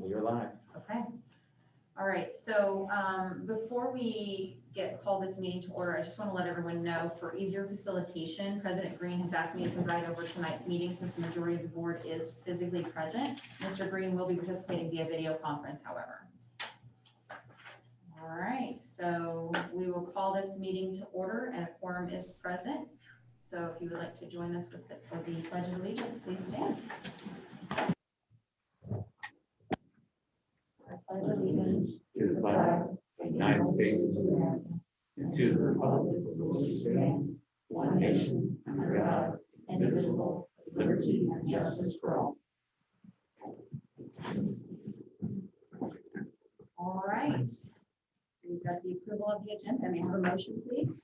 We are live. Okay. All right. So before we call this meeting to order, I just want to let everyone know, for easier facilitation, President Green has asked me to preside over tonight's meeting since the majority of the board is physically present. Mr. Green will be participating via video conference, however. All right. So we will call this meeting to order, and a quorum is present. So if you would like to join us for the Pledge of Allegiance, please stand. I pledge allegiance To the flag of the United States of America, and to the republic for which it stands, one nation, under God, indivisible, with liberty and justice for all. All right. We've got the approval of the agenda. May I have a motion, please?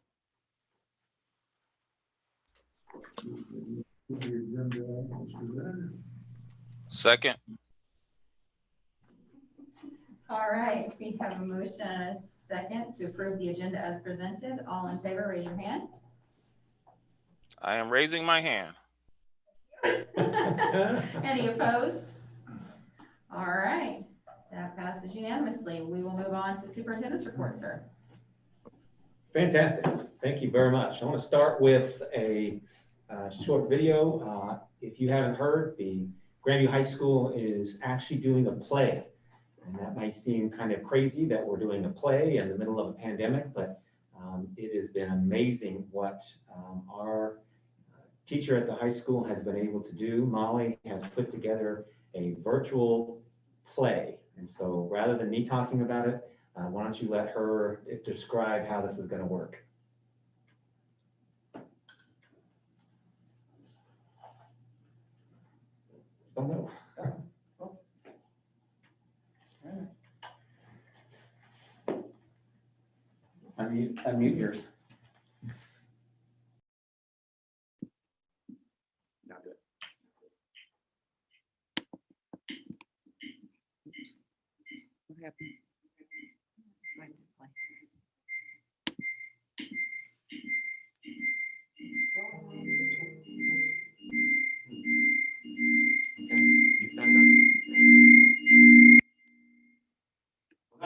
Second. All right, we have a motion and a second to approve the agenda as presented. All in favor, raise your hand. I am raising my hand. Any opposed? All right, that passes unanimously. We will move on to the superintendent's report, sir. Fantastic. Thank you very much. I want to start with a short video. If you haven't heard, the Grandview High School is actually doing a play. And that might seem kind of crazy that we're doing a play in the middle of a pandemic, but it has been amazing what our teacher at the high school has been able to do. Molly has put together a virtual play. And so rather than me talking about it, why don't you let her describe how this is going to work? Oh, no. Unmute yours. Not good. What happened?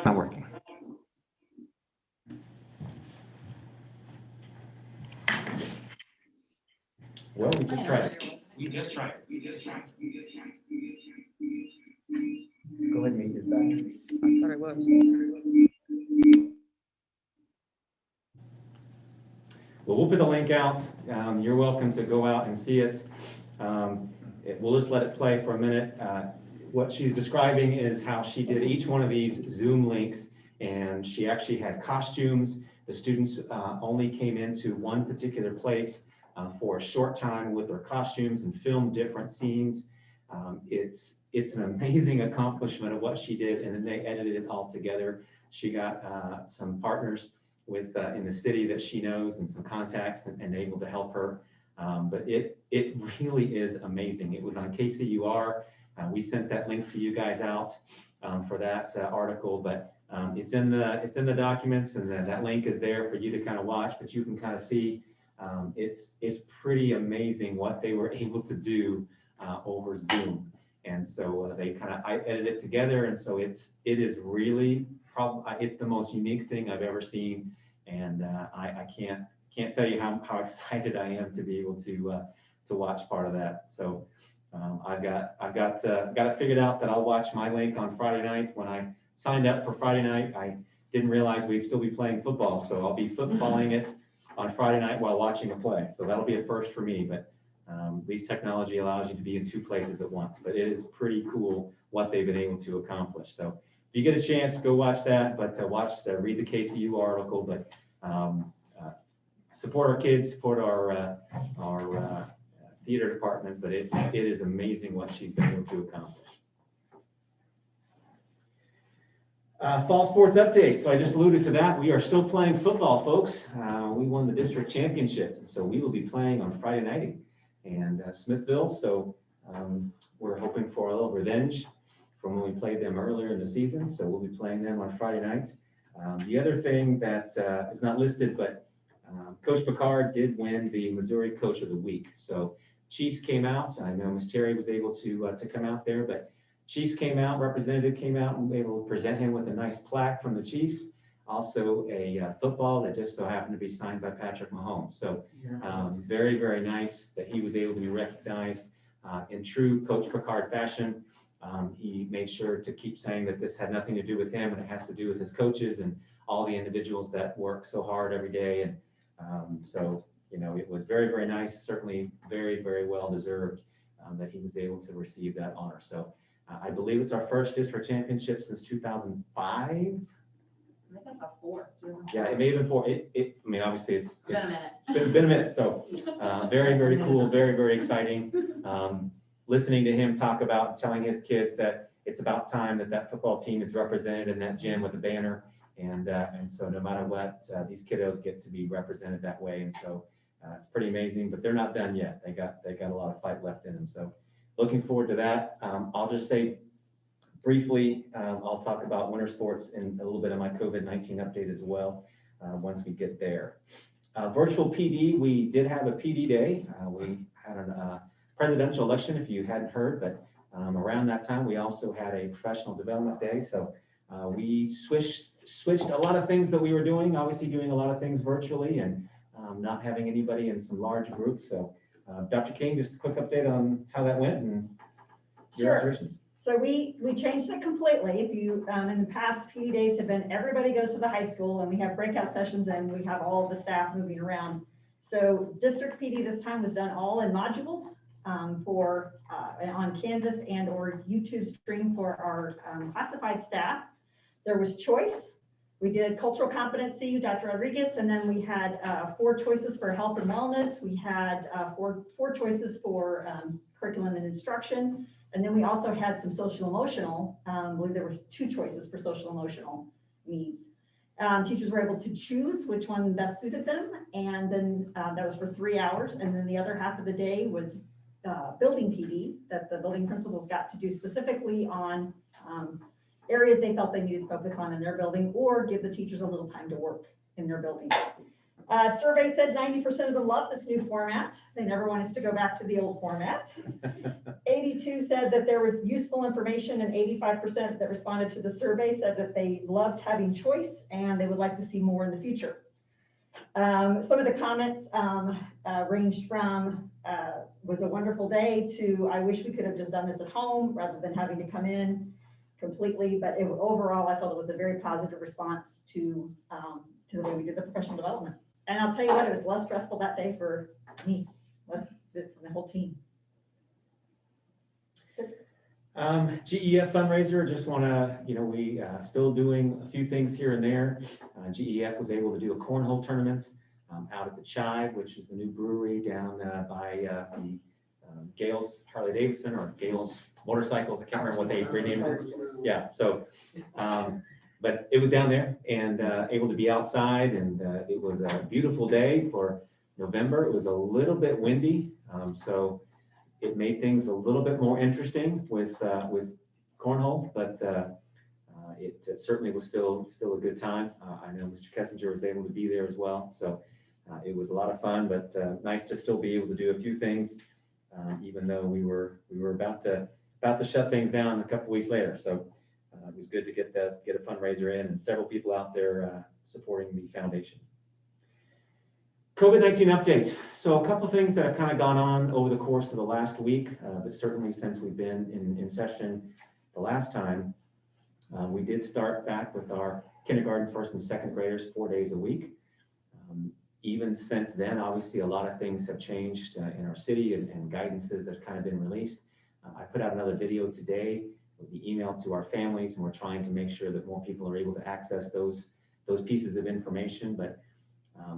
Not working. Well, we just tried it. Go ahead and mute yours back. I thought it was. Well, we'll put the link out. You're welcome to go out and see it. We'll just let it play for a minute. What she's describing is how she did each one of these Zoom links, and she actually had costumes. The students only came into one particular place for a short time with their costumes and filmed different scenes. It's an amazing accomplishment of what she did, and then they edited it all together. She got some partners in the city that she knows and some contacts and able to help her. But it really is amazing. It was on KCUR. We sent that link to you guys out for that article, but it's in the documents, and that link is there for you to kind of watch. But you can kind of see it's pretty amazing what they were able to do over Zoom. And so I edited it together, and so it is really it's the most unique thing I've ever seen, and I can't tell you how excited I am to be able to watch part of that. So I've got it figured out that I'll watch my link on Friday night. When I signed up for Friday night, I didn't realize we'd still be playing football, so I'll be footballing it on Friday night while watching a play. So that'll be a first for me, but at least technology allows you to be in two places at once. But it is pretty cool what they've been able to accomplish. So if you get a chance, go watch that, but read the KCU article, but support our kids, support our theater departments, but it is amazing what she's been able to accomplish. Fall sports update. So I just alluded to that. We are still playing football, folks. We won the district championship, so we will be playing on Friday night in Smithville. So we're hoping for a little revenge from when we played them earlier in the season. So we'll be playing them on Friday night. The other thing that is not listed, but Coach Picard did win the Missouri Coach of the Week. So Chiefs came out. I know Miss Terry was able to come out there, but Chiefs came out, representative came out, and we were able to present him with a nice plaque from the Chiefs. Also a football that just so happened to be signed by Patrick Mahomes. So very, very nice that he was able to be recognized in true Coach Picard fashion. He made sure to keep saying that this had nothing to do with him and it has to do with his coaches and all the individuals that work so hard every day. And so, you know, it was very, very nice, certainly very, very well deserved that he was able to receive that honor. So I believe it's our first district championship since 2005. I think I saw 4. Yeah, it may have been 4. I mean, obviously it's It's been a minute. been a minute. So very, very cool, very, very exciting. Listening to him talk about telling his kids that it's about time that that football team is represented in that gym with a banner. And so no matter what, these kiddos get to be represented that way. And so it's pretty amazing, but they're not done yet. They got a lot of fight left in them. So looking forward to that. I'll just say briefly, I'll talk about winter sports and a little bit of my COVID-19 update as well once we get there. Virtual PD, we did have a PD day. We had a presidential election, if you hadn't heard, but around that time, we also had a professional development day. So we switched a lot of things that we were doing, obviously doing a lot of things virtually and not having anybody in some large groups. So Dr. King, just a quick update on how that went and your Sure. observations. So we changed it completely. If you, in the past, PD days have been, everybody goes to the high school and we have breakout sessions and we have all the staff moving around. So district PD this time was done all in modules for on Canvas and or YouTube stream for our classified staff. There was choice. We did cultural competency, Dr. Rodriguez, and then we had 4 choices for health and wellness. We had four choices for curriculum and instruction. And then we also had some social emotional, I believe there were 2 choices for social emotional needs. Teachers were able to choose which one best suited them. And then that was for 3 hours. And then the other half of the day was building PD that the building principals got to do specifically on areas they felt they needed to focus on in their building or give the teachers a little time to work in their building. Survey said 90% of them love this new format. They never want us to go back to the old format. 82 said that there was useful information and 85% that responded to the survey said that they loved having choice and they would like to see more in the future. Some of the comments ranged from was a wonderful day to I wish we could have just done this at home rather than having to come in completely. But overall, I felt it was a very positive response to the way we did the professional development. And I'll tell you what, it was less stressful that day for me, less for the whole team. GEF fundraiser, just want to, we still doing a few things here and there. GEF was able to do a cornhole tournament out at the Chive, which is the new brewery down by the Gales Harley Davidson or Gales Motorcycles. I can't remember what they renamed it. Yeah, so, but it was down there and able to be outside, and it was a beautiful day for November. It was a little bit windy, so it made things a little bit more interesting with cornhole, but it certainly was still a good time. I know Mr. Kessinger was able to be there as well, so it was a lot of fun, but nice to still be able to do a few things, even though we were about to shut things down a couple weeks later. So it was good to get a fundraiser in and several people out there supporting the foundation. COVID-19 update. So a couple things that have kind of gone on over the course of the last week, but certainly since we've been in session the last time, we did start back with our kindergarten, first and second graders 4 days a week. Even since then, obviously, a lot of things have changed in our city and guidances that have kind of been released. I put out another video today with the email to our families, and we're trying to make sure that more people are able to access those pieces of information. But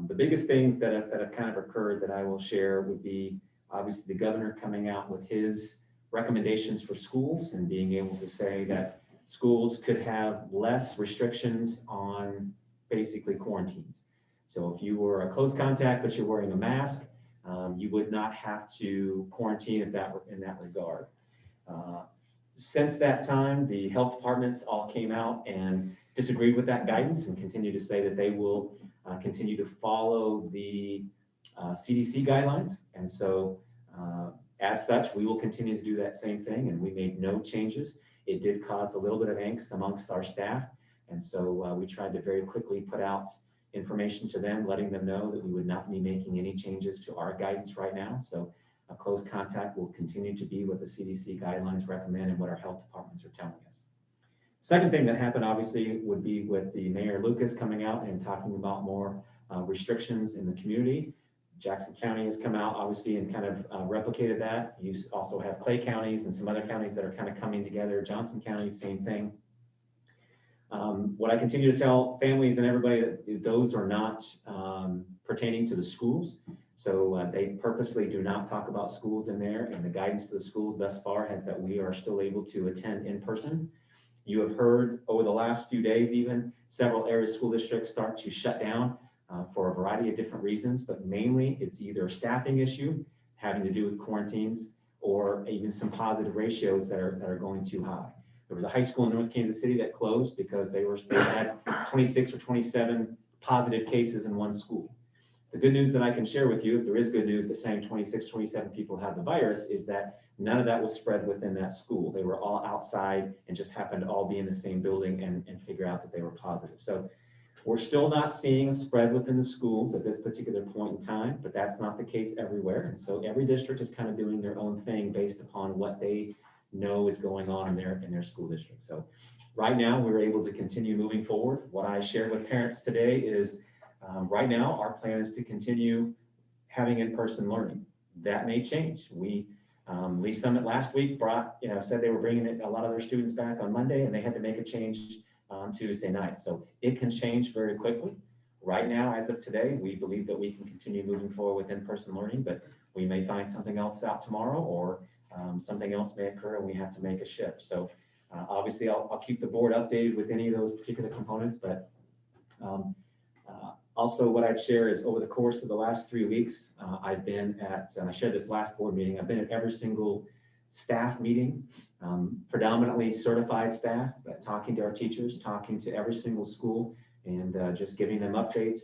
the biggest things that have kind of occurred that I will share would be obviously the governor coming out with his recommendations for schools and being able to say that schools could have less restrictions on basically quarantines. So if you were a close contact but you're wearing a mask, you would not have to quarantine in that regard. Since that time, the health departments all came out and disagreed with that guidance and continue to say that they will continue to follow the CDC guidelines. And so as such, we will continue to do that same thing, and we made no changes. It did cause a little bit of angst amongst our staff. And so we tried to very quickly put out information to them, letting them know that we would not be making any changes to our guidance right now. So a close contact will continue to be what the CDC guidelines recommend and what our health departments are telling us. Second thing that happened, obviously, would be with the Mayor Lucas coming out and talking about more restrictions in the community. Jackson County has come out, obviously, and kind of replicated that. You also have Clay counties and some other counties that are kind of coming together. Johnson County, same thing. What I continue to tell families and everybody that those are not pertaining to the schools. So they purposely do not talk about schools in there, and the guidance to the schools thus far has that we are still able to attend in person. You have heard over the last few days, even several area school districts start to shut down for a variety of different reasons, but mainly it's either a staffing issue having to do with quarantines or even some positive ratios that are going too high. There was a high school in North Kansas City that closed because they had 26 or 27 positive cases in one school. The good news that I can share with you, if there is good news, the same 26, 27 people have the virus, is that none of that was spread within that school. They were all outside and just happened to all be in the same building and figure out that they were positive. So we're still not seeing a spread within the schools at this particular point in time, but that's not the case everywhere. And so every district is kind of doing their own thing based upon what they know is going on in their school district. So right now we're able to continue moving forward. What I shared with parents today is right now our plan is to continue having in-person learning. That may change. Lee Summit last week said they were bringing a lot of their students back on Monday, and they had to make a change on Tuesday night. So it can change very quickly. Right now, as of today, we believe that we can continue moving forward with in-person learning, but we may find something else out tomorrow, or something else may occur and we have to make a shift. So obviously I'll keep the board updated with any of those particular components, but also what I'd share is over the course of the last 3 weeks, I've been at, and I shared this last board meeting, I've been at every single staff meeting, predominantly certified staff, but talking to our teachers, talking to every single school, and just giving them updates,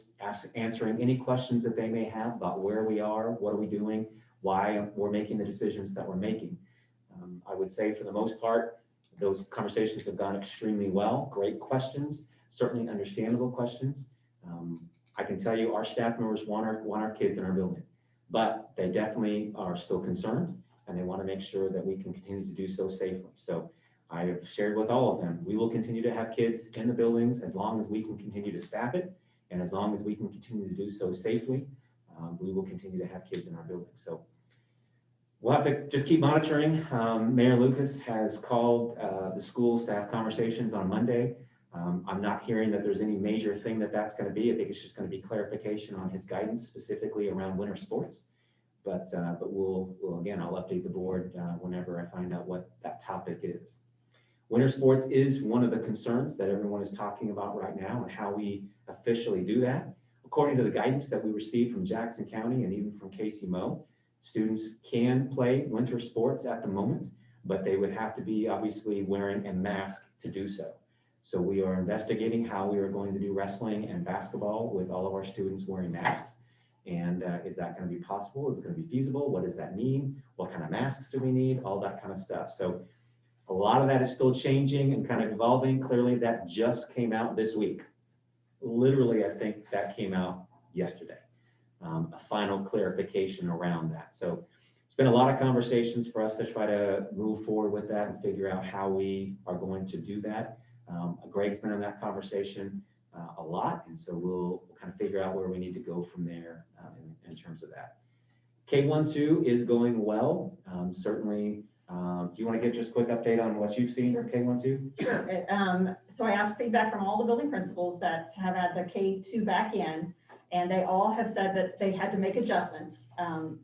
answering any questions that they may have about where we are, what are we doing, why we're making the decisions that we're making. I would say for the most part, those conversations have gone extremely well. Great questions, certainly understandable questions. I can tell you our staff members want our kids in our building, but they definitely are still concerned, and they want to make sure that we can continue to do so safely. So I have shared with all of them, we will continue to have kids in the buildings as long as we can continue to staff it, and as long as we can continue to do so safely, we will continue to have kids in our building. So we'll have to just keep monitoring. Mayor Lucas has called the school staff conversations on Monday. I'm not hearing that there's any major thing that's going to be. I think it's just going to be clarification on his guidance specifically around winter sports. But we'll again, I'll update the board whenever I find out what that topic is. Winter sports is one of the concerns that everyone is talking about right now, and how we officially do that. According to the guidance that we received from Jackson County and even from Casey Mo, students can play winter sports at the moment, but they would have to be obviously wearing a mask to do so. So we are investigating how we are going to do wrestling and basketball with all of our students wearing masks. And is that going to be possible? Is it going to be feasible? What does that mean? What kind of masks do we need? All that kind of stuff. So a lot of that is still changing and kind of evolving. Clearly that just came out this week. Literally, I think that came out yesterday. A final clarification around that. So it's been a lot of conversations for us to try to move forward with that and figure out how we are going to do that. Greg's been in that conversation a lot, and so we'll kind of figure out where we need to go from there in terms of that. K-1-2 is going well. Certainly, do you want to give just a quick update on what you've seen from K-1-2? Sure. So I asked feedback from all the building principals that have had the K-2 back in, and they all have said that they had to make adjustments.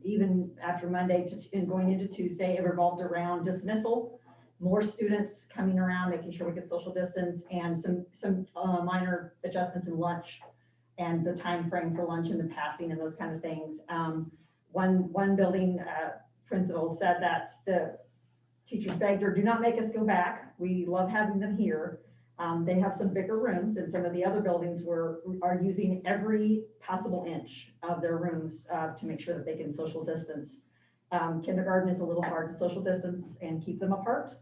Even after Monday and going into Tuesday, it revolved around dismissal, more students coming around, making sure we could social distance, and some minor adjustments in lunch and the time frame for lunch and the passing and those kind of things. One building principal said that the teachers begged her, do not make us go back. We love having them here. They have some bigger rooms, and some of the other buildings are using every possible inch of their rooms to make sure that they can social distance. Kindergarten is a little hard to social distance and keep them apart.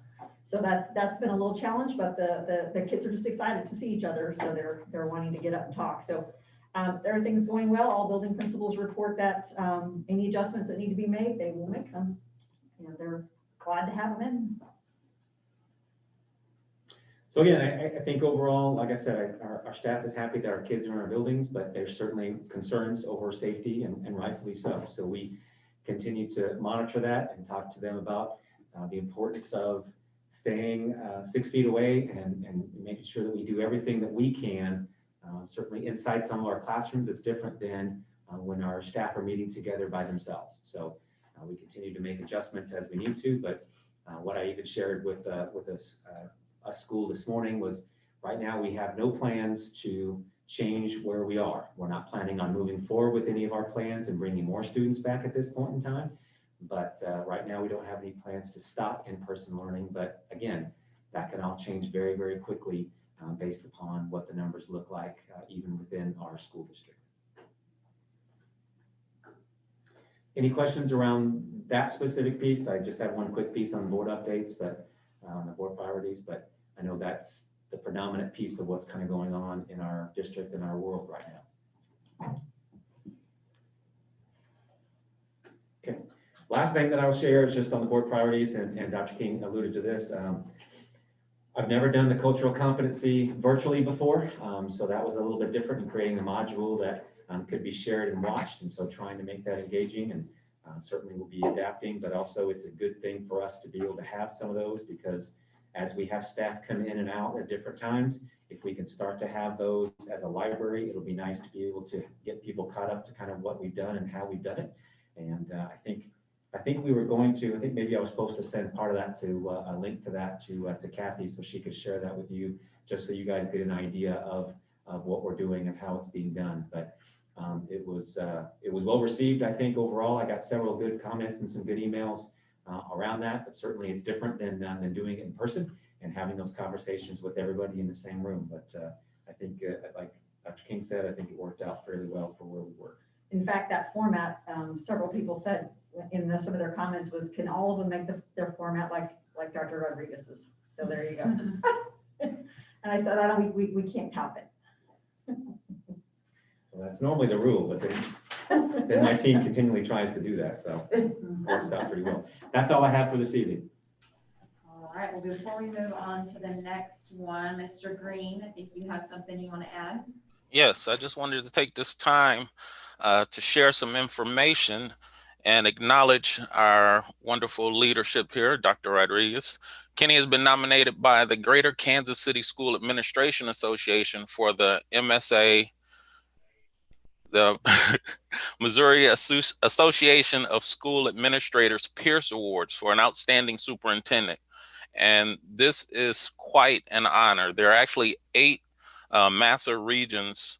So that's been a little challenge, but the kids are just excited to see each other, so they're wanting to get up and talk. So everything's going well. All building principals report that any adjustments that need to be made, they will make them. They're glad to have them in. So again, I think overall, like I said, our staff is happy that our kids are in our buildings, but there's certainly concerns over safety and rightfully so. So we continue to monitor that and talk to them about the importance of staying 6 feet away and making sure that we do everything that we can. Certainly inside some of our classrooms, it's different than when our staff are meeting together by themselves. So we continue to make adjustments as we need to, but what I even shared with a school this morning was right now we have no plans to change where we are. We're not planning on moving forward with any of our plans and bringing more students back at this point in time. But right now we don't have any plans to stop in-person learning. But again, that can all change very, very quickly based upon what the numbers look like even within our school district. Any questions around that specific piece? I just have one quick piece on board updates, but the board priorities, but I know that's the predominant piece of what's kind of going on in our district and our world right now. Okay, last thing that I'll share is just on the board priorities, and Dr. King alluded to this. I've never done the cultural competency virtually before, so that was a little bit different in creating a module that could be shared and watched, and so trying to make that engaging, and certainly we'll be adapting, but also it's a good thing for us to be able to have some of those, because as we have staff come in and out at different times, if we can start to have those as a library, it'll be nice to be able to get people caught up to kind of what we've done and how we've done it. And I think we were going to, I think maybe I was supposed to send part of that to a link to that to Kathy, so she could share that with you, just so you guys get an idea of what we're doing and how it's being done. But it was well received, I think, overall. I got several good comments and some good emails around that, but certainly it's different than doing it in person and having those conversations with everybody in the same room. But I think, like Dr. King said, I think it worked out fairly well for where we were. In fact, that format, several people said in some of their comments was, can all of them make their format like Dr. Rodriguez's? So there you go. And I said, we can't top it. Well, that's normally the rule, but then my team continually tries to do that, so it works out pretty well. That's all I have for this evening. All right, well, before we move on to the next one, Mr. Green, I think you have something you want to add? Yes, I just wanted to take this time to share some information and acknowledge our wonderful leadership here, Dr. Rodriguez. Kenny has been nominated by the Greater Kansas City School Administration Association for the MSA, the Missouri Association of School Administrators Pierce Awards for an outstanding superintendent. And this is quite an honor. There are actually 8 MASA regions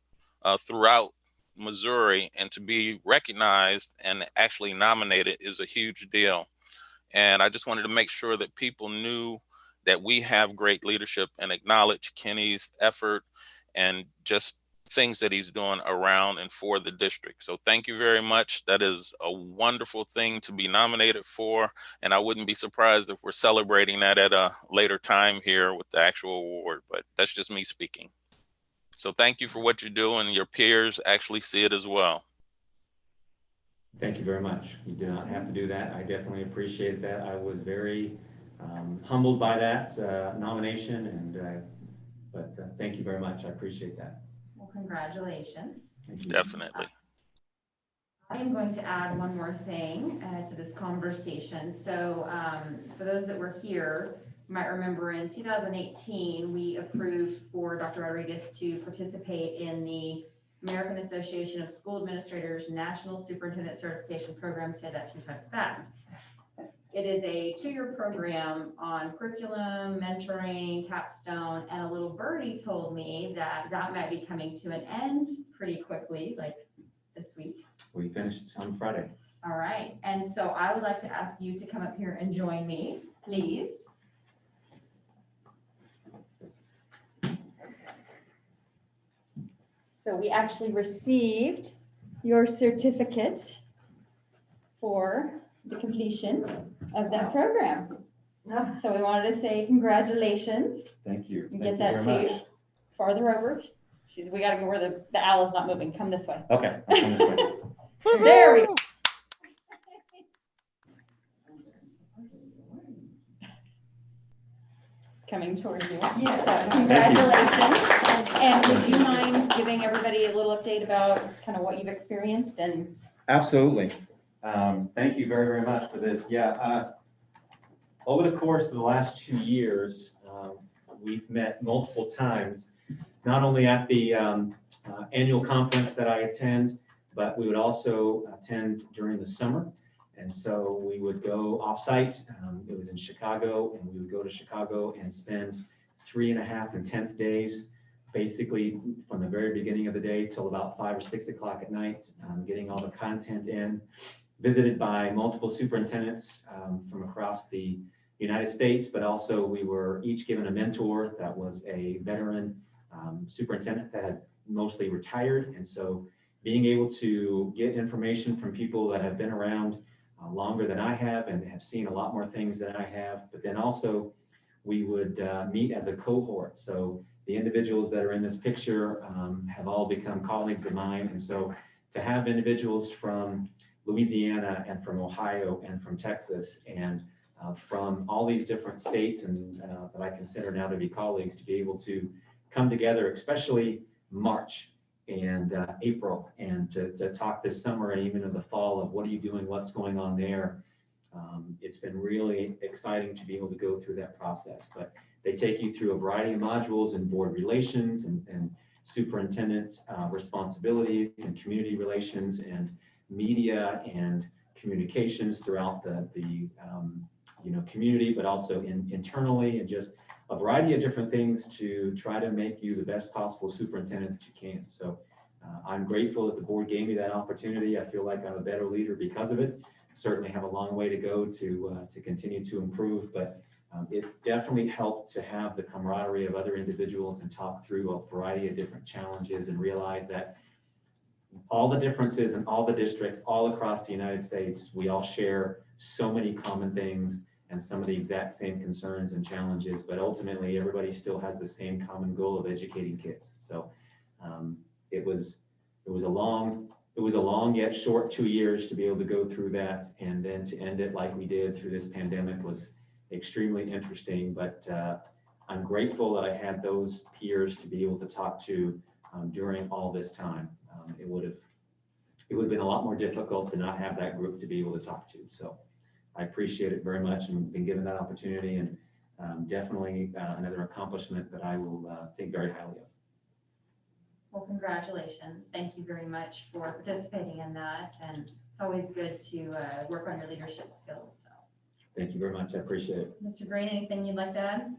throughout Missouri, and to be recognized and actually nominated is a huge deal. And I just wanted to make sure that people knew that we have great leadership and acknowledge Kenny's effort and just things that he's doing around and for the district. So thank you very much. That is a wonderful thing to be nominated for. And I wouldn't be surprised if we're celebrating that at a later time here with the actual award, but that's just me speaking. So thank you for what you do, and your peers actually see it as well. Thank you very much. You did not have to do that. I definitely appreciate that. I was very humbled by that nomination, and but thank you very much. I appreciate that. Well, congratulations. Thank you. Definitely. I am going to add one more thing to this conversation. So for those that were here, you might remember in 2018, we approved for Dr. Rodriguez to participate in the American Association of School Administrators National Superintendent Certification Program. Say that 2 times fast. It is a 2-year program on curriculum, mentoring, capstone, and a little birdie told me that that might be coming to an end pretty quickly, like this week. We finished on Friday. All right, and so I would like to ask you to come up here and join me, please. So we actually received your certificate for the completion of that program. So we wanted to say congratulations. Thank you. And Thank get you that very to you. much. Farther over. We gotta go where the owl is not moving. Come this way. Okay, I'll come this way. There we go. Coming towards you. So congratulations. And would you mind giving everybody a little update about kind of what you've experienced and? Absolutely. Thank you very, very much for this. Yeah, over the course of the last 2 years, we've met multiple times, not only at the annual conference that I attend, but we would also attend during the summer. And so we would go offsite. It was in Chicago, and we would go to Chicago and spend 3.5 intense days, basically from the very beginning of the day till about 5 or 6 o'clock at night, getting all the content in, visited by multiple superintendents from across the United States, but also we were each given a mentor that was a veteran superintendent that had mostly retired. And so being able to get information from people that have been around longer than I have and have seen a lot more things than I have, but then also we would meet as a cohort. So the individuals that are in this picture have all become colleagues of mine. And so to have individuals from Louisiana and from Ohio and from Texas and from all these different states and that I consider now to be colleagues to be able to come together, especially March and April, and to talk this summer and even in the fall of what are you doing, what's going on there. It's been really exciting to be able to go through that process. But they take you through a variety of modules in board relations and superintendent responsibilities and community relations and media and communications throughout the community, but also internally, and just a variety of different things to try to make you the best possible superintendent that you can. So I'm grateful that the board gave me that opportunity. I feel like I'm a better leader because of it. Certainly have a long way to go to continue to improve, but it definitely helped to have the camaraderie of other individuals and talk through a variety of different challenges and realize that all the differences in all the districts all across the United States, we all share so many common things and some of the exact same concerns and challenges, but ultimately everybody still has the same common goal of educating kids. So it was a long yet short 2 years to be able to go through that, and then to end it like we did through this pandemic was extremely interesting. But I'm grateful that I had those peers to be able to talk to during all this time. It would have been a lot more difficult to not have that group to be able to talk to. So I appreciate it very much and been given that opportunity, and definitely another accomplishment that I will think very highly of. Well, congratulations. Thank you very much for participating in that. And it's always good to work on your leadership skills. So. Thank you very much. I appreciate it. Mr. Green, anything you'd like to add?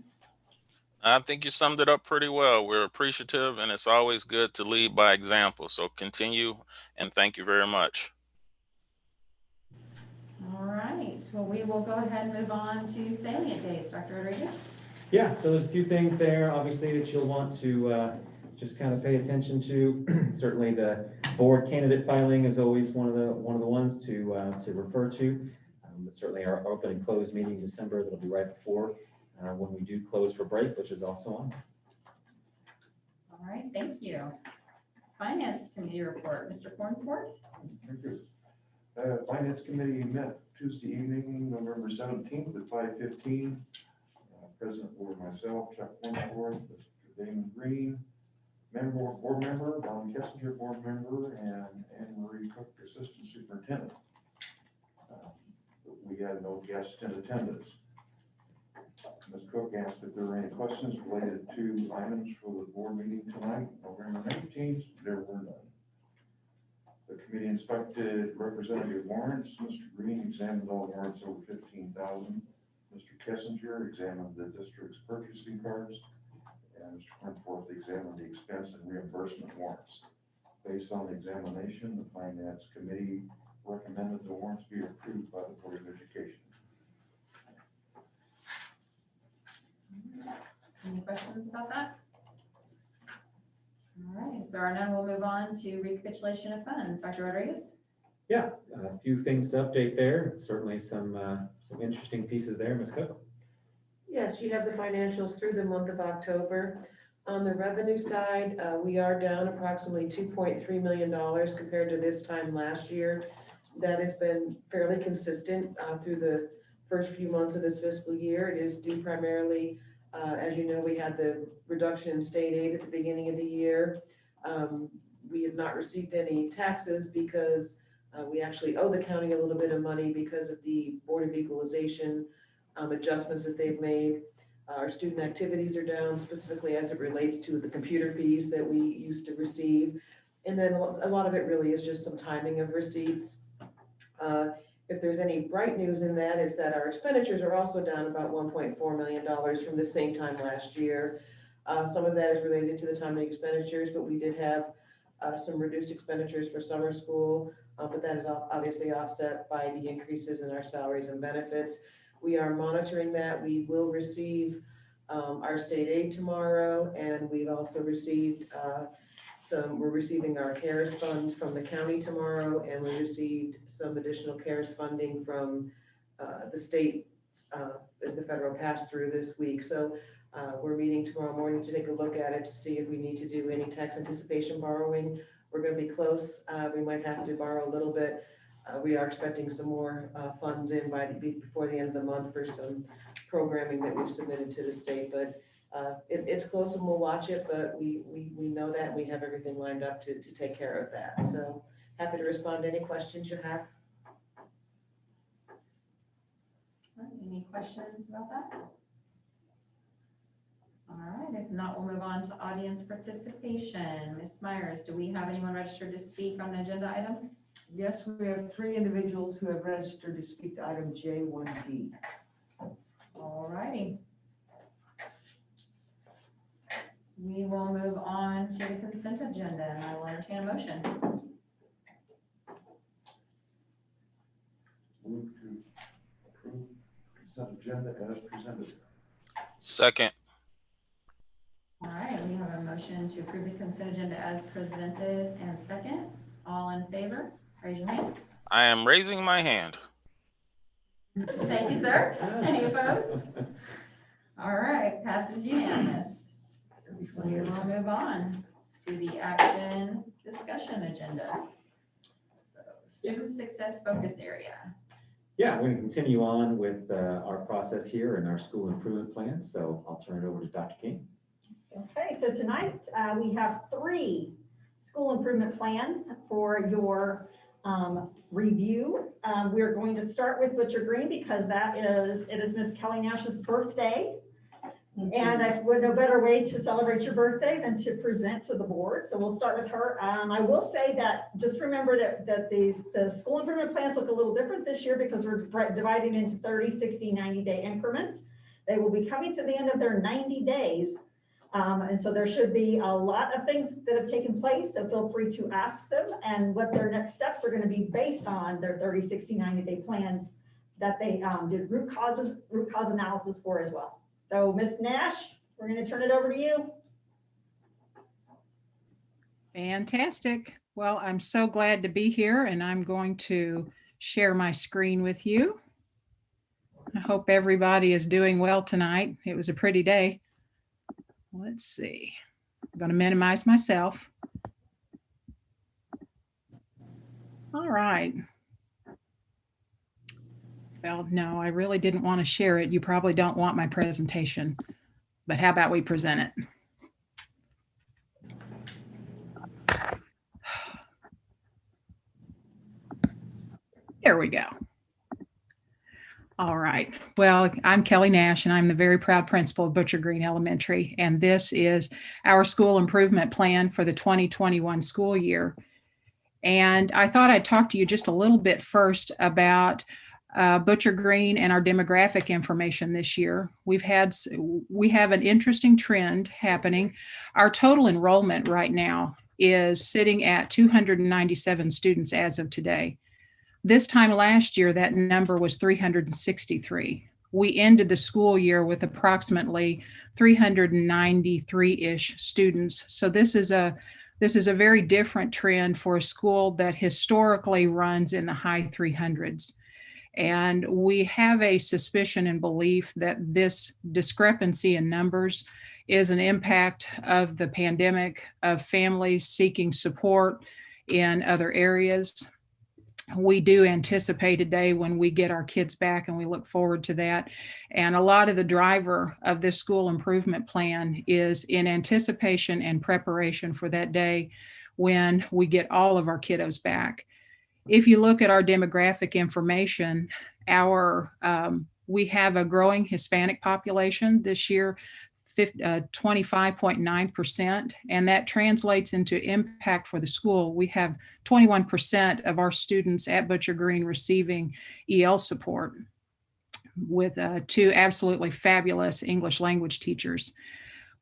I think you summed it up pretty well. We're appreciative, and it's always good to lead by example. So continue, and thank you very much. All right. Well, we will go ahead and move on to salient days. Dr. Rodriguez? Yeah, so there's a few things there, obviously, that you'll want to just kind of pay attention to. Certainly the board candidate filing is always one of the ones to refer to. But certainly our open and close meeting in December, that'll be right before when we do close for break, which is also on. All right, thank you. Finance Committee report, Mr. Cornforth. Thank you. Finance Committee met Tuesday evening, November 17th at 5:15. President were myself, Chuck Cornforth, Mr. Damon Green, board member, Don Kessinger, board member, and Anne Marie Cook, assistant superintendent. We had no guests in attendance. Ms. Cook asked if there were any questions related to items for the board meeting tonight, November 19th. There were none. The committee inspected representative warrants. Mr. Green examined all warrants over 15,000. Mr. Kessinger examined the district's purchasing cards, and Mr. Cornforth examined the expense and reimbursement warrants. Based on the examination, the Finance Committee recommended the warrants be approved by the Board of Education. Any questions about that? All right, if there are none, we'll move on to recapitulation of funds. Dr. Rodriguez? Yeah, a few things to update there. Certainly some interesting pieces there, Ms. Cook. Yes, you have the financials through the month of October. On the revenue side, we are down approximately $2.3 million compared to this time last year. That has been fairly consistent through the first few months of this fiscal year. It is due primarily, as you know, we had the reduction in state aid at the beginning of the year. We have not received any taxes because we actually owe the county a little bit of money because of the Board of Equalization adjustments that they've made. Our student activities are down specifically as it relates to the computer fees that we used to receive. And then a lot of it really is just some timing of receipts. If there's any bright news in that is that our expenditures are also down about $1.4 million from the same time last year. Some of that is related to the timing expenditures, but we did have some reduced expenditures for summer school, but that is obviously offset by the increases in our salaries and benefits. We are monitoring that. We will receive our state aid tomorrow, and we've also received we're receiving our CARES funds from the county tomorrow, and we received some additional CARES funding from the state as the federal pass-through this week. So we're meeting tomorrow morning to take a look at it to see if we need to do any tax anticipation borrowing. We're going to be close. We might have to borrow a little bit. We are expecting some more funds in before the end of the month for some programming that we've submitted to the state, but it's close and we'll watch it, but we know that we have everything lined up to take care of that. So happy to respond to any questions you have. All right, any questions about that? All right, if not, we'll move on to audience participation. Ms. Myers, do we have anyone registered to speak on an agenda item? Yes, we have 3 individuals who have registered to speak to item J1D. All righty. We will move on to the consent agenda, and I will entertain a motion. Move to approve consent agenda as presented. Second. All right, we have a motion to approve the consent agenda as presented and a second. All in favor, raise your hand. I am raising my hand. Thank you, sir. Any opposed? All right, passes unanimous. We will move on to the action discussion agenda. So, student success focus area. Yeah, we're going to continue on with our process here and our school improvement plan. So I'll turn it over to Dr. King. Okay, so tonight we have 3 school improvement plans for your review. We're going to start with Butcher Green because it is Miss Kelly Nash's birthday. And I would no better way to celebrate your birthday than to present to the board. So we'll start with her. I will say that just remember that the school improvement plans look a little different this year because we're dividing into 30, 60, 90-day increments. They will be coming to the end of their 90 days. And so there should be a lot of things that have taken place. So feel free to ask them and what their next steps are going to be based on their 30, 60, 90-day plans that they did root cause analysis for as well. So Ms. Nash, we're going to turn it over to you. Fantastic. Well, I'm so glad to be here and I'm going to share my screen with you. I hope everybody is doing well tonight. It was a pretty day. Let's see. I'm going to minimize myself. All right. Well, no, I really didn't want to share it. You probably don't want my presentation, but how about we present it? There we go. All right. Well, I'm Kelly Nash, and I'm the very proud principal of Butcher Green Elementary, and this is our school improvement plan for the 2021 school year. And I thought I'd talk to you just a little bit first about Butcher Green and our demographic information this year. We have an interesting trend happening. Our total enrollment right now is sitting at 297 students as of today. This time last year, that number was 363. We ended the school year with approximately 393-ish students. So this is a very different trend for a school that historically runs in the high 300s. And we have a suspicion and belief that this discrepancy in numbers is an impact of the pandemic, of families seeking support in other areas. We do anticipate a day when we get our kids back, and we look forward to that. And a lot of the driver of this school improvement plan is in anticipation and preparation for that day when we get all of our kiddos back. If you look at our demographic information, we have a growing Hispanic population this year, 25.9%, and that translates into impact for the school. We have 21% of our students at Butcher Green receiving EL support, with 2 absolutely fabulous English language teachers.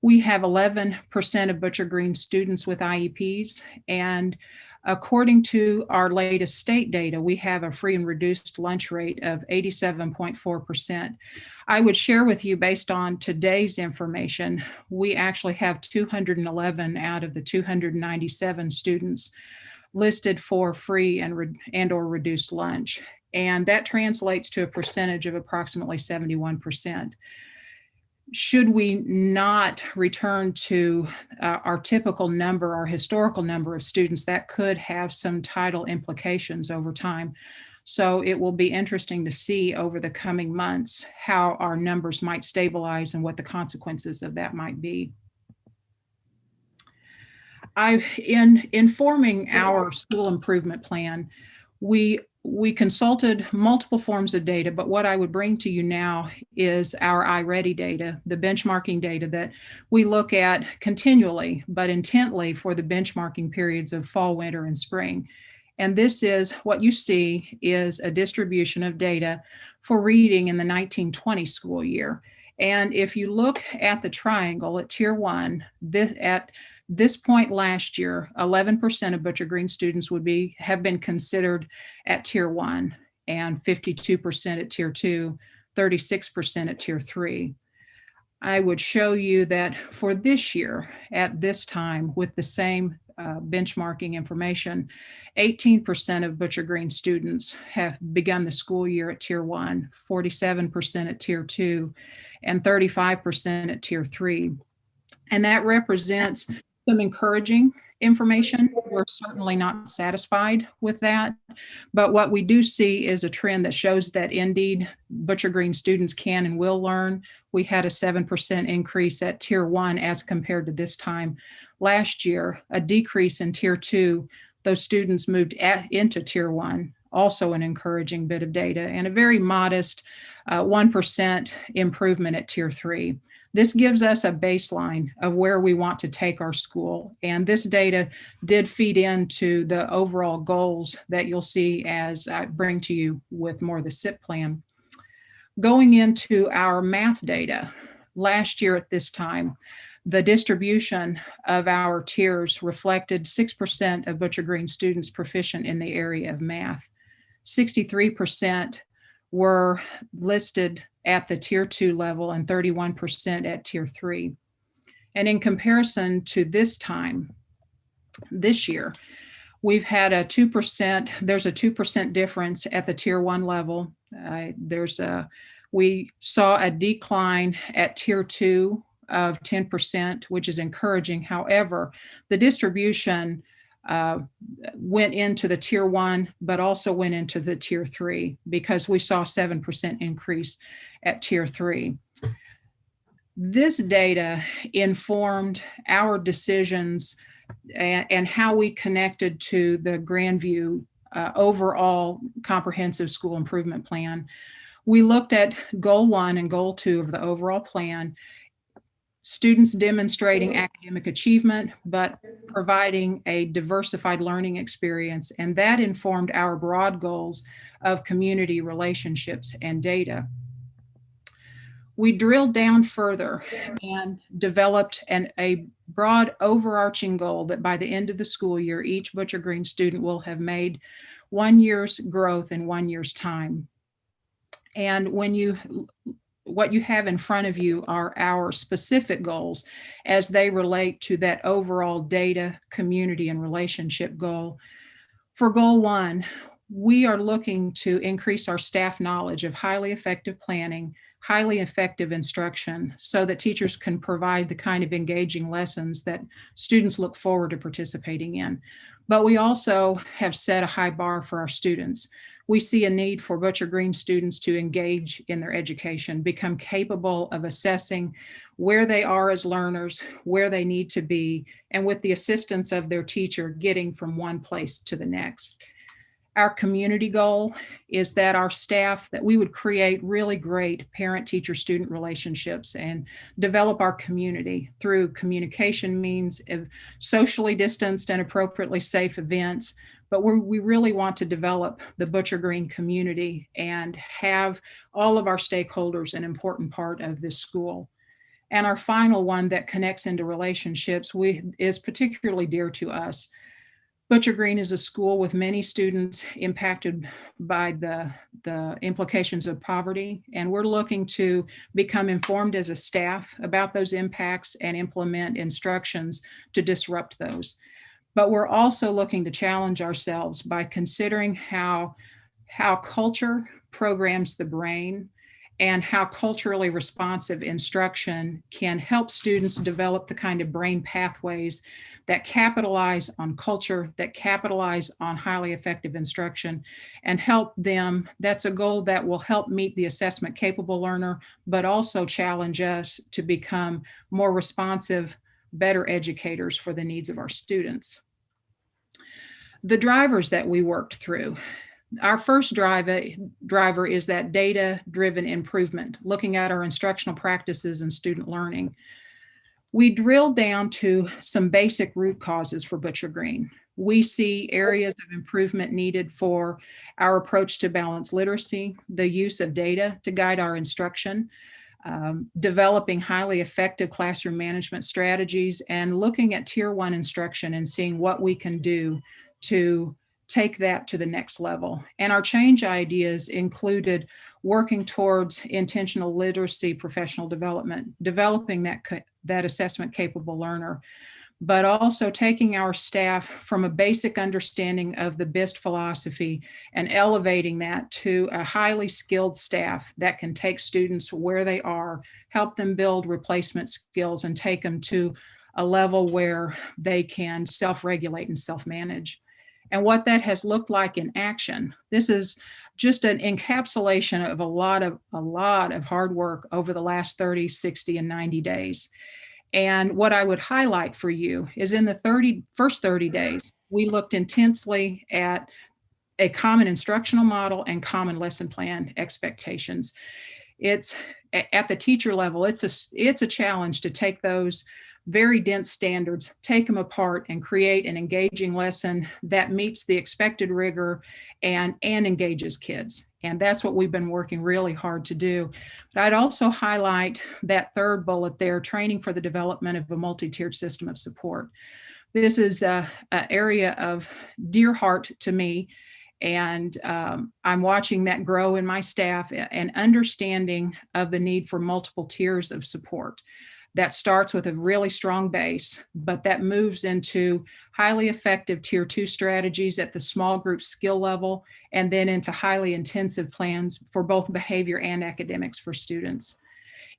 We have 11% of Butcher Green students with IEPs, and according to our latest state data, we have a free and reduced lunch rate of 87.4%. I would share with you, based on today's information, we actually have 211 out of the 297 students listed for free and or reduced lunch. And that translates to a percentage of approximately 71%. Should we not return to our typical number, our historical number of students, that could have some tidal implications over time. So it will be interesting to see over the coming months how our numbers might stabilize and what the consequences of that might be. In informing our school improvement plan, we consulted multiple forms of data, but what I would bring to you now is our iReady data, the benchmarking data that we look at continually, but intently for the benchmarking periods of fall, winter, and spring. And this is what you see is a distribution of data for reading in the 1920 school year. And if you look at the triangle at Tier 1, at this point last year, 11% of Butcher Green students have been considered at Tier 1, and 52% at Tier 2, 36% at Tier 3. I would show you that for this year, at this time, with the same benchmarking information, 18% of Butcher Green students have begun the school year at Tier 1, 47% at Tier 2, and 35% at Tier 3. And that represents some encouraging information. We're certainly not satisfied with that, but what we do see is a trend that shows that indeed Butcher Green students can and will learn. We had a 7% increase at Tier 1 as compared to this time last year, a decrease in Tier 2. Those students moved into Tier 1, also an encouraging bit of data, and a very modest 1% improvement at Tier 3. This gives us a baseline of where we want to take our school. And this data did feed into the overall goals that you'll see as I bring to you with more of the SIP plan. Going into our math data, last year at this time, the distribution of our tiers reflected 6% of Butcher Green students proficient in the area of math. 63% were listed at the Tier 2 level and 31% at Tier 3. And in comparison to this time, this year, we've had there's a 2% difference at the Tier 1 level. We saw a decline at Tier 2 of 10%, which is encouraging. However, the distribution went into the Tier 1, but also went into the Tier 3 because we saw 7% increase at Tier 3. This data informed our decisions and how we connected to the Grandview overall comprehensive school improvement plan. We looked at Goal 1 and Goal 2 of the overall plan, students demonstrating academic achievement, but providing a diversified learning experience. And that informed our broad goals of community relationships and data. We drilled down further and developed a broad overarching goal that by the end of the school year, each Butcher Green student will have made 1 year's growth in 1 year's time. And what you have in front of you are our specific goals as they relate to that overall data, community, and relationship goal. For Goal 1, we are looking to increase our staff knowledge of highly effective planning, highly effective instruction, so that teachers can provide the kind of engaging lessons that students look forward to participating in. But we also have set a high bar for our students. We see a need for Butcher Green students to engage in their education, become capable of assessing where they are as learners, where they need to be, and with the assistance of their teacher, getting from one place to the next. Our community goal is that our staff, that we would create really great parent, teacher, student relationships and develop our community through communication means of socially distanced and appropriately safe events. But we really want to develop the Butcher Green community and have all of our stakeholders an important part of this school. And our final one that connects into relationships is particularly dear to us. Butcher Green is a school with many students impacted by the implications of poverty, and we're looking to become informed as a staff about those impacts and implement instructions to disrupt those. But we're also looking to challenge ourselves by considering how culture programs the brain and how culturally responsive instruction can help students develop the kind of brain pathways that capitalize on culture, that capitalize on highly effective instruction, and help them. That's a goal that will help meet the assessment capable learner, but also challenge us to become more responsive, better educators for the needs of our students. The drivers that we worked through. Our first driver is that data-driven improvement, looking at our instructional practices and student learning. We drilled down to some basic root causes for Butcher Green. We see areas of improvement needed for our approach to balanced literacy, the use of data to guide our instruction, developing highly effective classroom management strategies, and looking at Tier 1 instruction and seeing what we can do to take that to the next level. And our change ideas included working towards intentional literacy professional development, developing that assessment capable learner, but also taking our staff from a basic understanding of the BIST philosophy and elevating that to a highly skilled staff that can take students where they are, help them build replacement skills, and take them to a level where they can self-regulate and self-manage. And what that has looked like in action. This is just an encapsulation of a lot of hard work over the last 30, 60, and 90 days. And what I would highlight for you is in the first 30 days, we looked intensely at a common instructional model and common lesson plan expectations. It's at the teacher level, it's a challenge to take those very dense standards, take them apart and create an engaging lesson that meets the expected rigor and engages kids. And that's what we've been working really hard to do. But I'd also highlight that third bullet there, training for the development of a multi-tiered system of support. This is an area of dear heart to me. And I'm watching that grow in my staff and understanding of the need for multiple tiers of support. That starts with a really strong base, but that moves into highly effective Tier 2 strategies at the small group skill level, and then into highly intensive plans for both behavior and academics for students.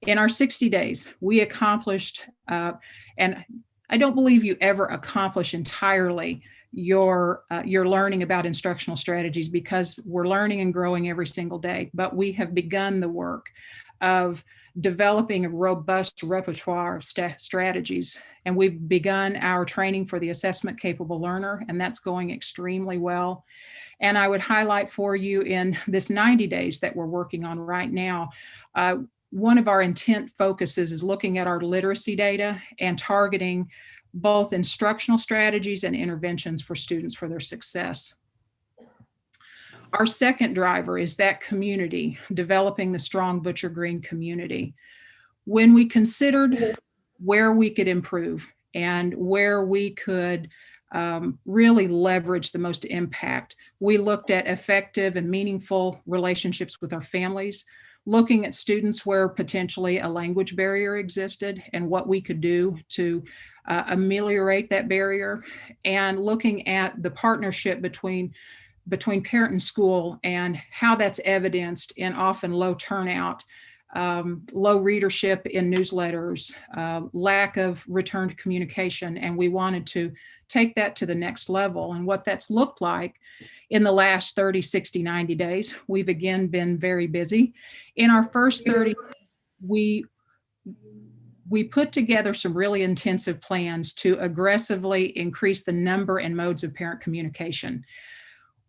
In our 60 days, we accomplished, and I don't believe you ever accomplish entirely your learning about instructional strategies, because we're learning and growing every single day, but we have begun the work of developing a robust repertoire of strategies. And we've begun our training for the assessment capable learner, and that's going extremely well. And I would highlight for you in this 90 days that we're working on right now, one of our intent focuses is looking at our literacy data and targeting both instructional strategies and interventions for students for their success. Our second driver is that community, developing the strong Butcher Green community. When we considered where we could improve and where we could really leverage the most impact, we looked at effective and meaningful relationships with our families, looking at students where potentially a language barrier existed and what we could do to ameliorate that barrier, and looking at the partnership between between parent and school, and how that's evidenced in often low turnout, low readership in newsletters, lack of returned communication. And we wanted to take that to the next level. And what that's looked like in the last 30, 60, 90 days, we've again been very busy. In our first 30, we put together some really intensive plans to aggressively increase the number and modes of parent communication.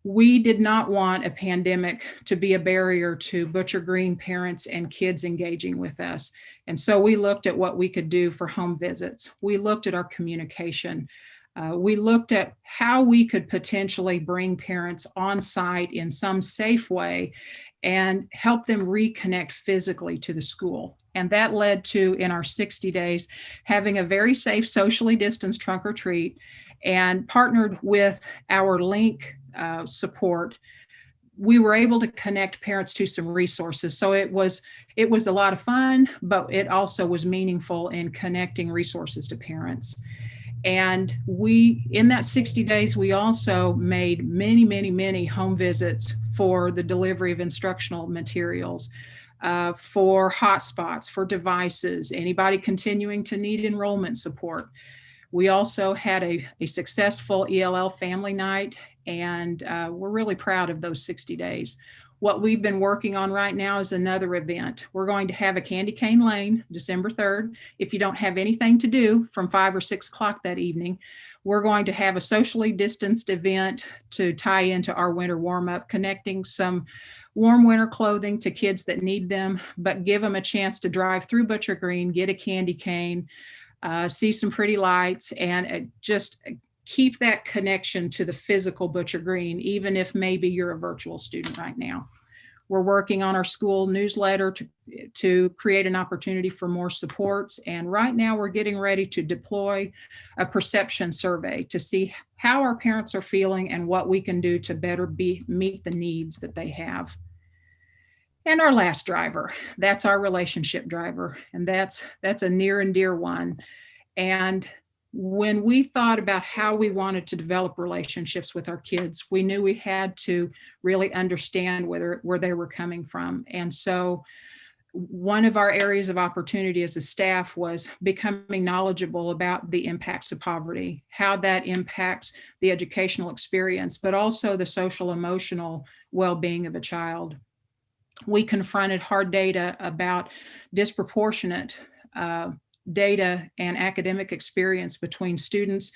We did not want a pandemic to be a barrier to Butcher Green parents and kids engaging with us. And so we looked at what we could do for home visits. We looked at our communication. We looked at how we could potentially bring parents on site in some safe way and help them reconnect physically to the school. And that led to, in our 60 days, having a very safe, socially distanced trunk or treat, and partnered with our link support. We were able to connect parents to some resources. So it was a lot of fun, but it also was meaningful in connecting resources to parents. And in that 60 days, we also made many, many, many home visits for the delivery of instructional materials, for hotspots, for devices, anybody continuing to need enrollment support. We also had a successful ELL family night, and we're really proud of those 60 days. What we've been working on right now is another event. We're going to have a Candy Cane Lane, December 3rd. If you don't have anything to do from 5 or 6 o'clock that evening, we're going to have a socially distanced event to tie into our winter warm-up, connecting some warm winter clothing to kids that need them, but give them a chance to drive through Butcher Green, get a candy cane, see some pretty lights, and just keep that connection to the physical Butcher Green, even if maybe you're a virtual student right now. We're working on our school newsletter to create an opportunity for more supports. And right now we're getting ready to deploy a perception survey to see how our parents are feeling and what we can do to better meet the needs that they have. And our last driver, that's our relationship driver. And that's a near and dear one. And when we thought about how we wanted to develop relationships with our kids, we knew we had to really understand where they were coming from. And so one of our areas of opportunity as a staff was becoming knowledgeable about the impacts of poverty, how that impacts the educational experience, but also the social emotional well-being of a child. We confronted hard data about disproportionate data and academic experience between students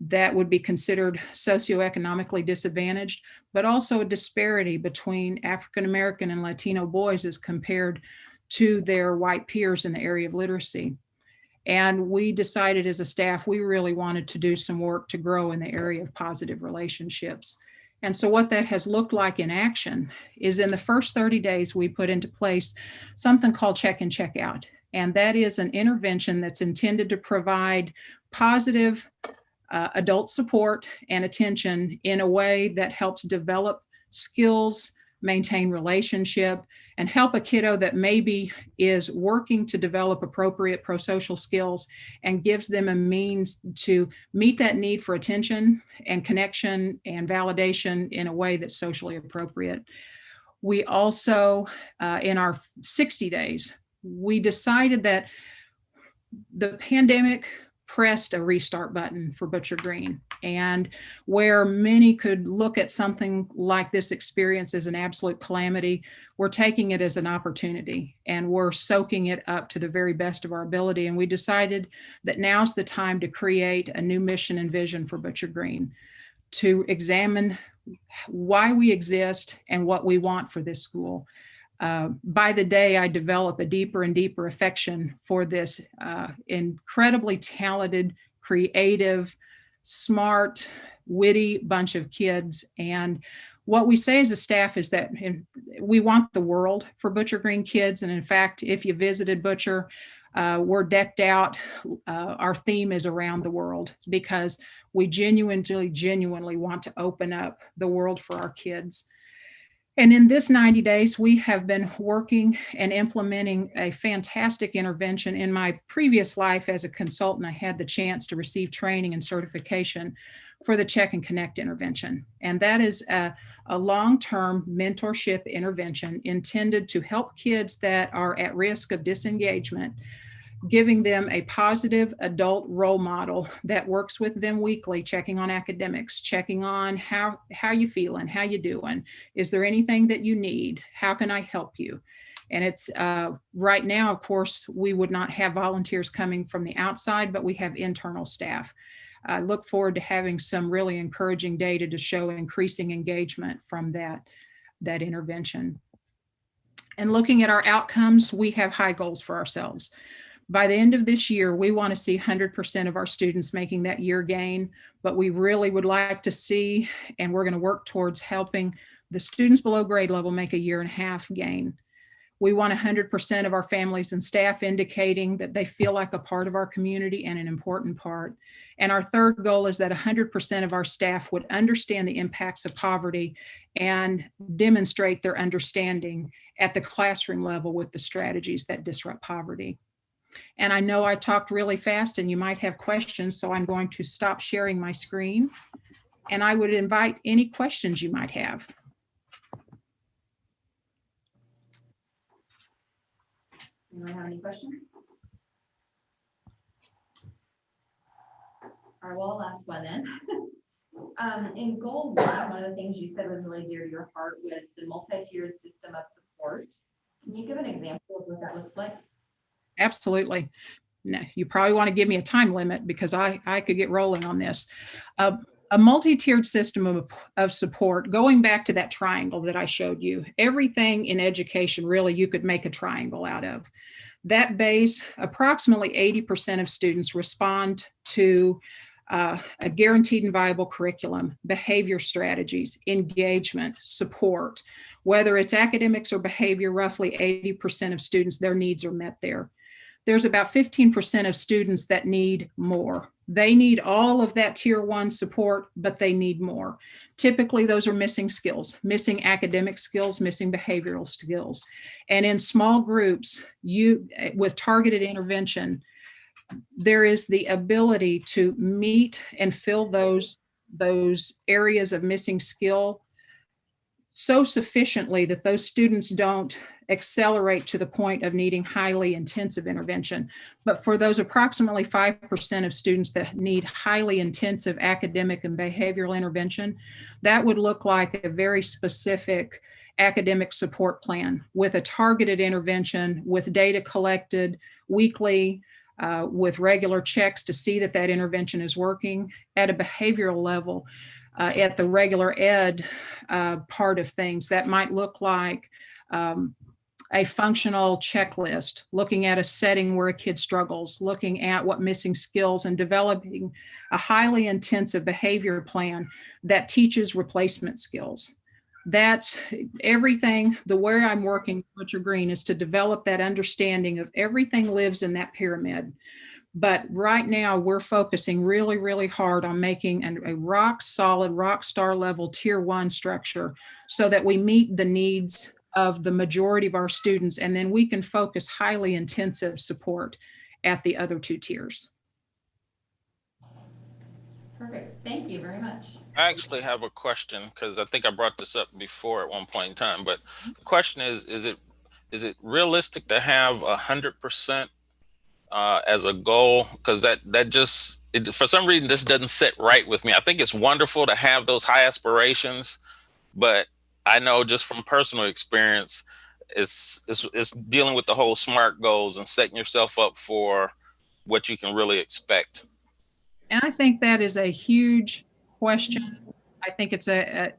that would be considered socioeconomically disadvantaged, but also a disparity between African American and Latino boys as compared to their white peers in the area of literacy. And we decided as a staff, we really wanted to do some work to grow in the area of positive relationships. And so what that has looked like in action is in the first 30 days, we put into place something called check and check out. And that is an intervention that's intended to provide positive adult support and attention in a way that helps develop skills, maintain relationship, and help a kiddo that maybe is working to develop appropriate pro-social skills and gives them a means to meet that need for attention and connection and validation in a way that's socially appropriate. We also, in our 60 days, we decided that the pandemic pressed a restart button for Butcher Green, and where many could look at something like this experience as an absolute calamity, we're taking it as an opportunity and we're soaking it up to the very best of our ability. And we decided that now's the time to create a new mission and vision for Butcher Green, to examine why we exist and what we want for this school. By the day, I develop a deeper and deeper affection for this incredibly talented, creative, smart, witty bunch of kids. And what we say as a staff is that we want the world for Butcher Green kids. And in fact, if you visited Butcher, we're decked out. Our theme is around the world because we genuinely want to open up the world for our kids. And in this 90 days, we have been working and implementing a fantastic intervention. In my previous life as a consultant, I had the chance to receive training and certification for the Check and Connect intervention. And that is a long-term mentorship intervention intended to help kids that are at risk of disengagement, giving them a positive adult role model that works with them weekly, checking on academics, checking on how you feeling, how you doing, is there anything that you need, how can I help you? And it's right now, of course, we would not have volunteers coming from the outside, but we have internal staff. I look forward to having some really encouraging data to show increasing engagement from that intervention. And looking at our outcomes, we have high goals for ourselves. By the end of this year, we want to see 100% of our students making that year gain, but we really would like to see, and we're going to work towards helping the students below grade level make a 1.5 year gain. We want 100% of our families and staff indicating that they feel like a part of our community and an important part. And our third goal is that 100% of our staff would understand the impacts of poverty and demonstrate their understanding at the classroom level with the strategies that disrupt poverty. And I know I talked really fast and you might have questions, so I'm going to stop sharing my screen. And I would invite any questions you might have. Anyone have any questions? All right, well, I'll ask one then. In goal one of the things you said was really dear to your heart was the multi-tiered system of support. Can you give an example of what that looks like? Absolutely. No, you probably want to give me a time limit because I could get rolling on this. A multi-tiered system of support, going back to that triangle that I showed you, everything in education, really, you could make a triangle out of. That base, approximately 80% of students respond to a guaranteed and viable curriculum, behavior strategies, engagement, support. Whether it's academics or behavior, roughly 80% of students, their needs are met there. There's about 15% of students that need more. They need all of that tier 1 support, but they need more. Typically, those are missing skills, missing academic skills, missing behavioral skills. And in small groups, with targeted intervention, there is the ability to meet and fill those areas of missing skill so sufficiently that those students don't accelerate to the point of needing highly intensive intervention. But for those approximately 5% of students that need highly intensive academic and behavioral intervention, that would look like a very specific academic support plan with a targeted intervention, with data collected weekly, with regular checks to see that that intervention is working. At a behavioral level, at the regular ed part of things, that might look like a functional checklist, looking at a setting where a kid struggles, looking at what missing skills, and developing a highly intensive behavior plan that teaches replacement skills. That's everything. The way I'm working, Butcher Green, is to develop that understanding of everything lives in that pyramid. But right now we're focusing really, really hard on making a rock solid, rock star level tier 1 structure so that we meet the needs of the majority of our students, and then we can focus highly intensive support at the other 2 tiers. Perfect. Thank you very much. I actually have a question because I think I brought this up before at one point in time, but the question is it realistic to have 100% as a goal? Because that just, for some reason, this doesn't sit right with me. I think it's wonderful to have those high aspirations, but I know just from personal experience, it's dealing with the whole SMART goals and setting yourself up for what you can really expect. And I think that is a huge question. I think it's a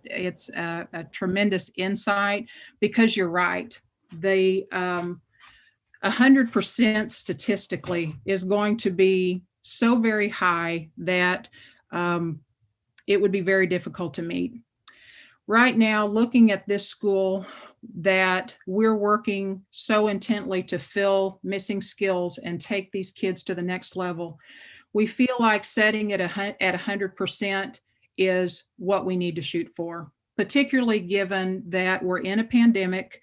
tremendous insight, because you're right. The 100% statistically is going to be so very high that it would be very difficult to meet. Right now, looking at this school that we're working so intently to fill missing skills and take these kids to the next level, we feel like setting it at 100% is what we need to shoot for, particularly given that we're in a pandemic.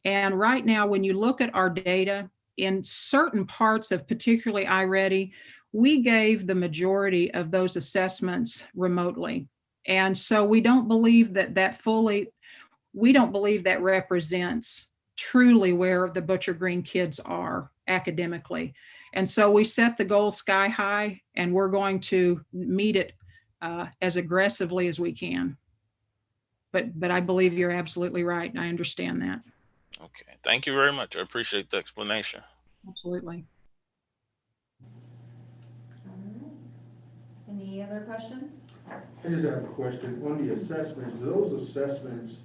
And right now, when you look at our data in certain parts of particularly iReady, we gave the majority of those assessments remotely. And so we don't believe we don't believe that represents truly where the Butcher Green kids are academically. And so we set the goal sky high, and we're going to meet it as aggressively as we can. But I believe you're absolutely right. I understand that. Okay, thank you very much. I appreciate the explanation. Absolutely. All right. Any other questions? I just have a question. On the assessments, do those assessments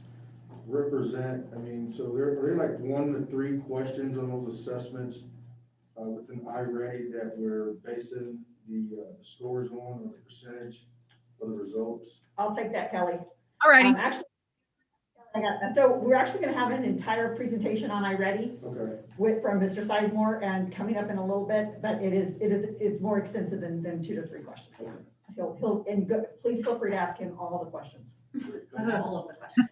represent, I mean, so they're like 1 to 3 questions on those assessments within iReady that we're basing the scores on, or the percentage of the results? I'll take that, Kelly. All righty. Actually, so we're actually gonna have an entire presentation on iReady Okay. from Mr. Sizemore and coming up in a little bit, but it's more extensive than 2 to 3 questions. Yeah. Please feel free to ask him all the questions. All of the questions.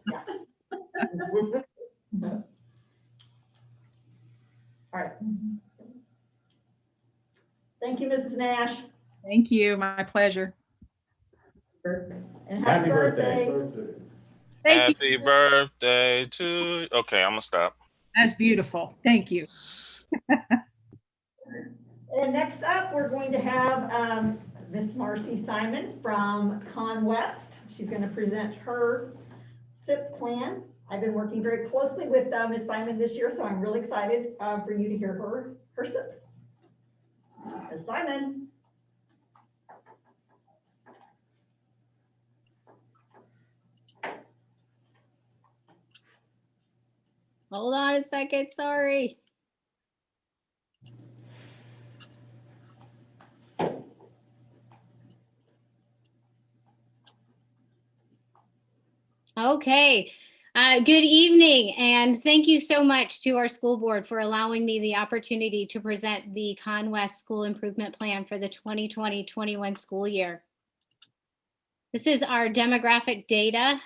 Yeah. All right. Thank you, Mrs. Nash. Thank you. My pleasure. And Happy birthday. Birthday. Thank you. Happy birthday to you. Okay, I'm gonna stop. That's beautiful. Thank you. And next up, we're going to have Miss Marcy Simon from ConWest. She's going to present her SIP plan. I've been working very closely with Miss Simon this year, so I'm really excited for you to hear her SIP. Miss Simon. Hold on a second, sorry. Okay, good evening, and thank you so much to our school board for allowing me the opportunity to present the ConWest School Improvement Plan for the 2020-21 school year. This is our demographic data.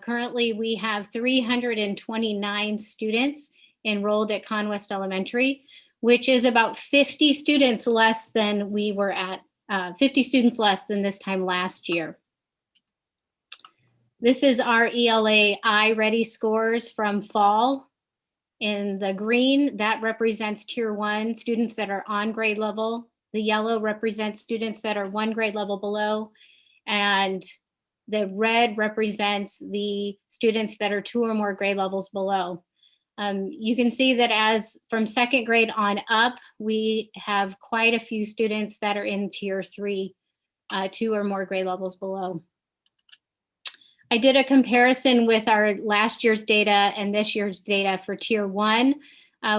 Currently, we have 329 students enrolled at ConWest Elementary, which is about 50 students less than we were at, 50 students less than this time last year. This is our ELA iReady scores from fall. In the green, that represents tier 1 students that are on grade level. The yellow represents students that are 1 grade level below. And the red represents the students that are 2 or more grade levels below. You can see that as from 2nd grade on up, we have quite a few students that are in tier 3, 2 or more grade levels below. I did a comparison with our last year's data and this year's data for tier 1.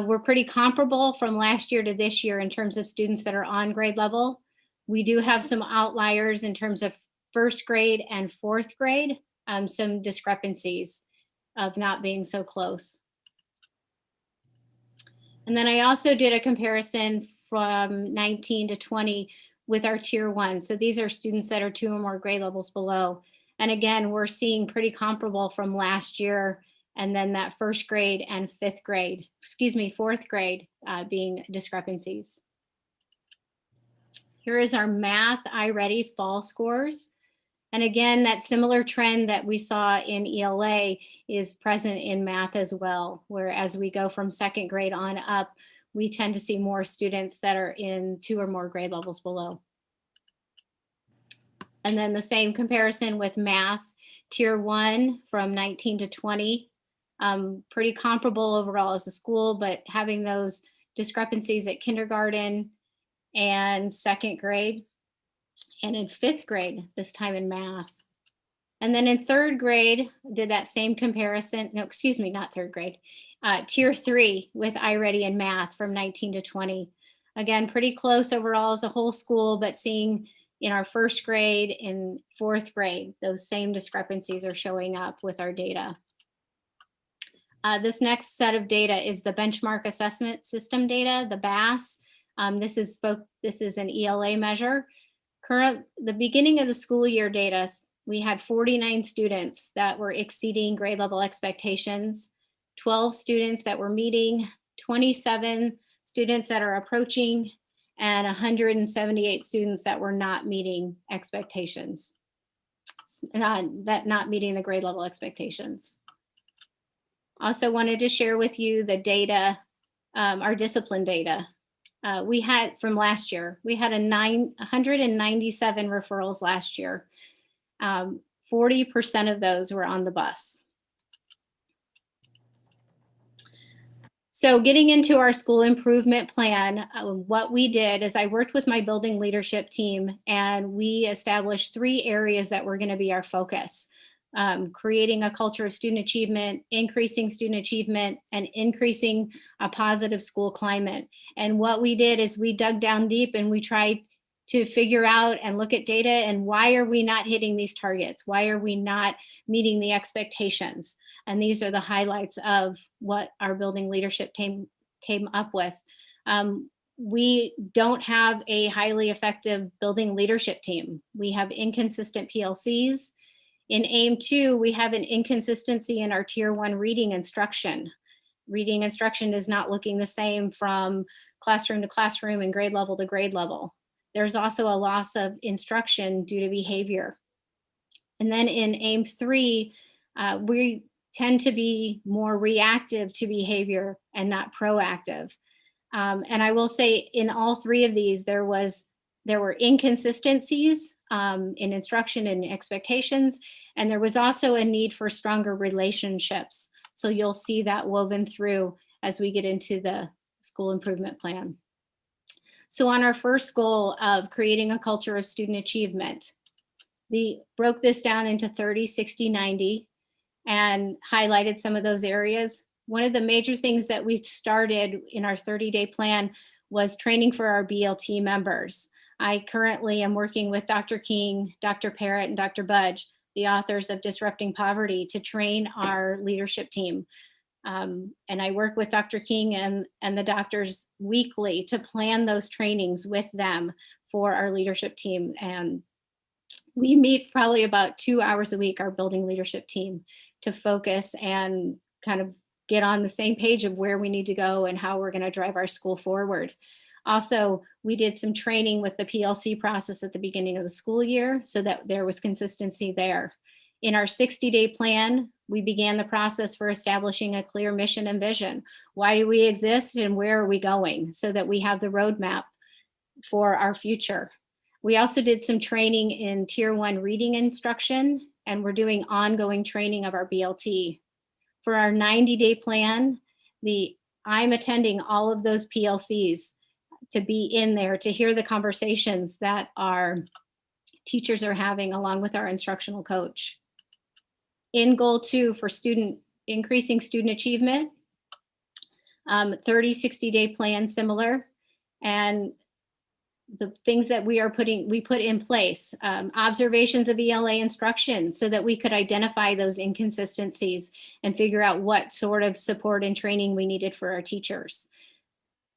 We're pretty comparable from last year to this year in terms of students that are on grade level. We do have some outliers in terms of 1st grade and 4th grade, some discrepancies of not being so close. And then I also did a comparison from 19 to 20 with our tier 1. So these are students that are 2 or more grade levels below. And again, we're seeing pretty comparable from last year, and then that 1st grade and 4th grade being discrepancies. Here is our math iReady fall scores. And again, that similar trend that we saw in ELA is present in math as well, where as we go from 2nd grade on up, we tend to see more students that are in 2 or more grade levels below. And then the same comparison with math, tier 1 from 19 to 20, pretty comparable overall as a school, but having those discrepancies at kindergarten and 2nd grade, and in 5th grade, this time in math. And then in 3rd grade, did that same comparison, no, excuse me, not 3rd grade, tier 3 with iReady and math from 19 to 20. Again, pretty close overall as a whole school, but seeing in our 1st grade and 4th grade, those same discrepancies are showing up with our data. This next set of data is the benchmark assessment system data, the BAS. This is an ELA measure. The beginning of the school year data, we had 49 students that were exceeding grade level expectations, 12 students that were meeting, 27 students that are approaching, and 178 students that were not meeting expectations, not meeting the grade level expectations. Also wanted to share with you the data, our discipline data. We had from last year, we had 197 referrals last year. 40% of those were on the bus. So getting into our school improvement plan, what we did is I worked with my building leadership team and we established 3 areas that were going to be our focus. Creating a culture of student achievement, increasing student achievement, and increasing a positive school climate. And what we did is we dug down deep and we tried to figure out and look at data and why are we not hitting these targets? Why are we not meeting the expectations? And these are the highlights of what our building leadership team came up with. We don't have a highly effective building leadership team. We have inconsistent PLCs. In AIM 2, we have an inconsistency in our Tier 1 reading instruction. Reading instruction is not looking the same from classroom to classroom and grade level to grade level. There's also a loss of instruction due to behavior. And then in AIM 3, we tend to be more reactive to behavior and not proactive. And I will say in all 3 of these, there were inconsistencies in instruction and expectations, and there was also a need for stronger relationships. So you'll see that woven through as we get into the school improvement plan. So on our first goal of creating a culture of student achievement, we broke this down into 30, 60, 90 and highlighted some of those areas. One of the major things that we started in our 30-day plan was training for our BLT members. I currently am working with Dr. King, Dr. Parrott, and Dr. Budge, the authors of Disrupting Poverty, to train our leadership team. And I work with Dr. King and the doctors weekly to plan those trainings with them for our leadership team. And we meet probably about 2 hours a week, our building leadership team, to focus and kind of get on the same page of where we need to go and how we're going to drive our school forward. Also, we did some training with the PLC process at the beginning of the school year so that there was consistency there. In our 60-day plan, we began the process for establishing a clear mission and vision. Why do we exist and where are we going? So that we have the roadmap for our future. We also did some training in Tier 1 reading instruction, and we're doing ongoing training of our BLT. For our 90-day plan, I'm attending all of those PLCs to be in there, to hear the conversations that our teachers are having along with our instructional coach. In goal 2 for increasing student achievement, 30, 60-day plan similar. And the things that we put in place, observations of ELA instruction so that we could identify those inconsistencies and figure out what sort of support and training we needed for our teachers.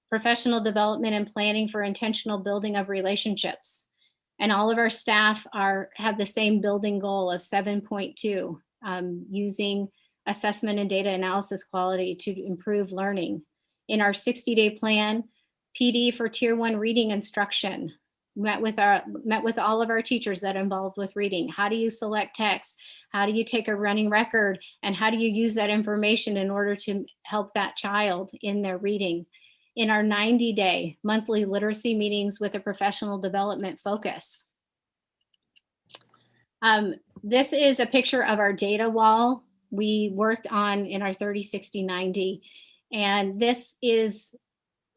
Professional development and planning for intentional building of relationships. And all of our staff have the same building goal of 7.2, using assessment and data analysis quality to improve learning. In our 60-day plan, PD for Tier 1 reading instruction, met with all of our teachers that are involved with reading. How do you select text? How do you take a running record? And how do you use that information in order to help that child in their reading? In our 90-day monthly literacy meetings with a professional development focus. This is a picture of our data wall we worked on in our 30, 60, 90. And this is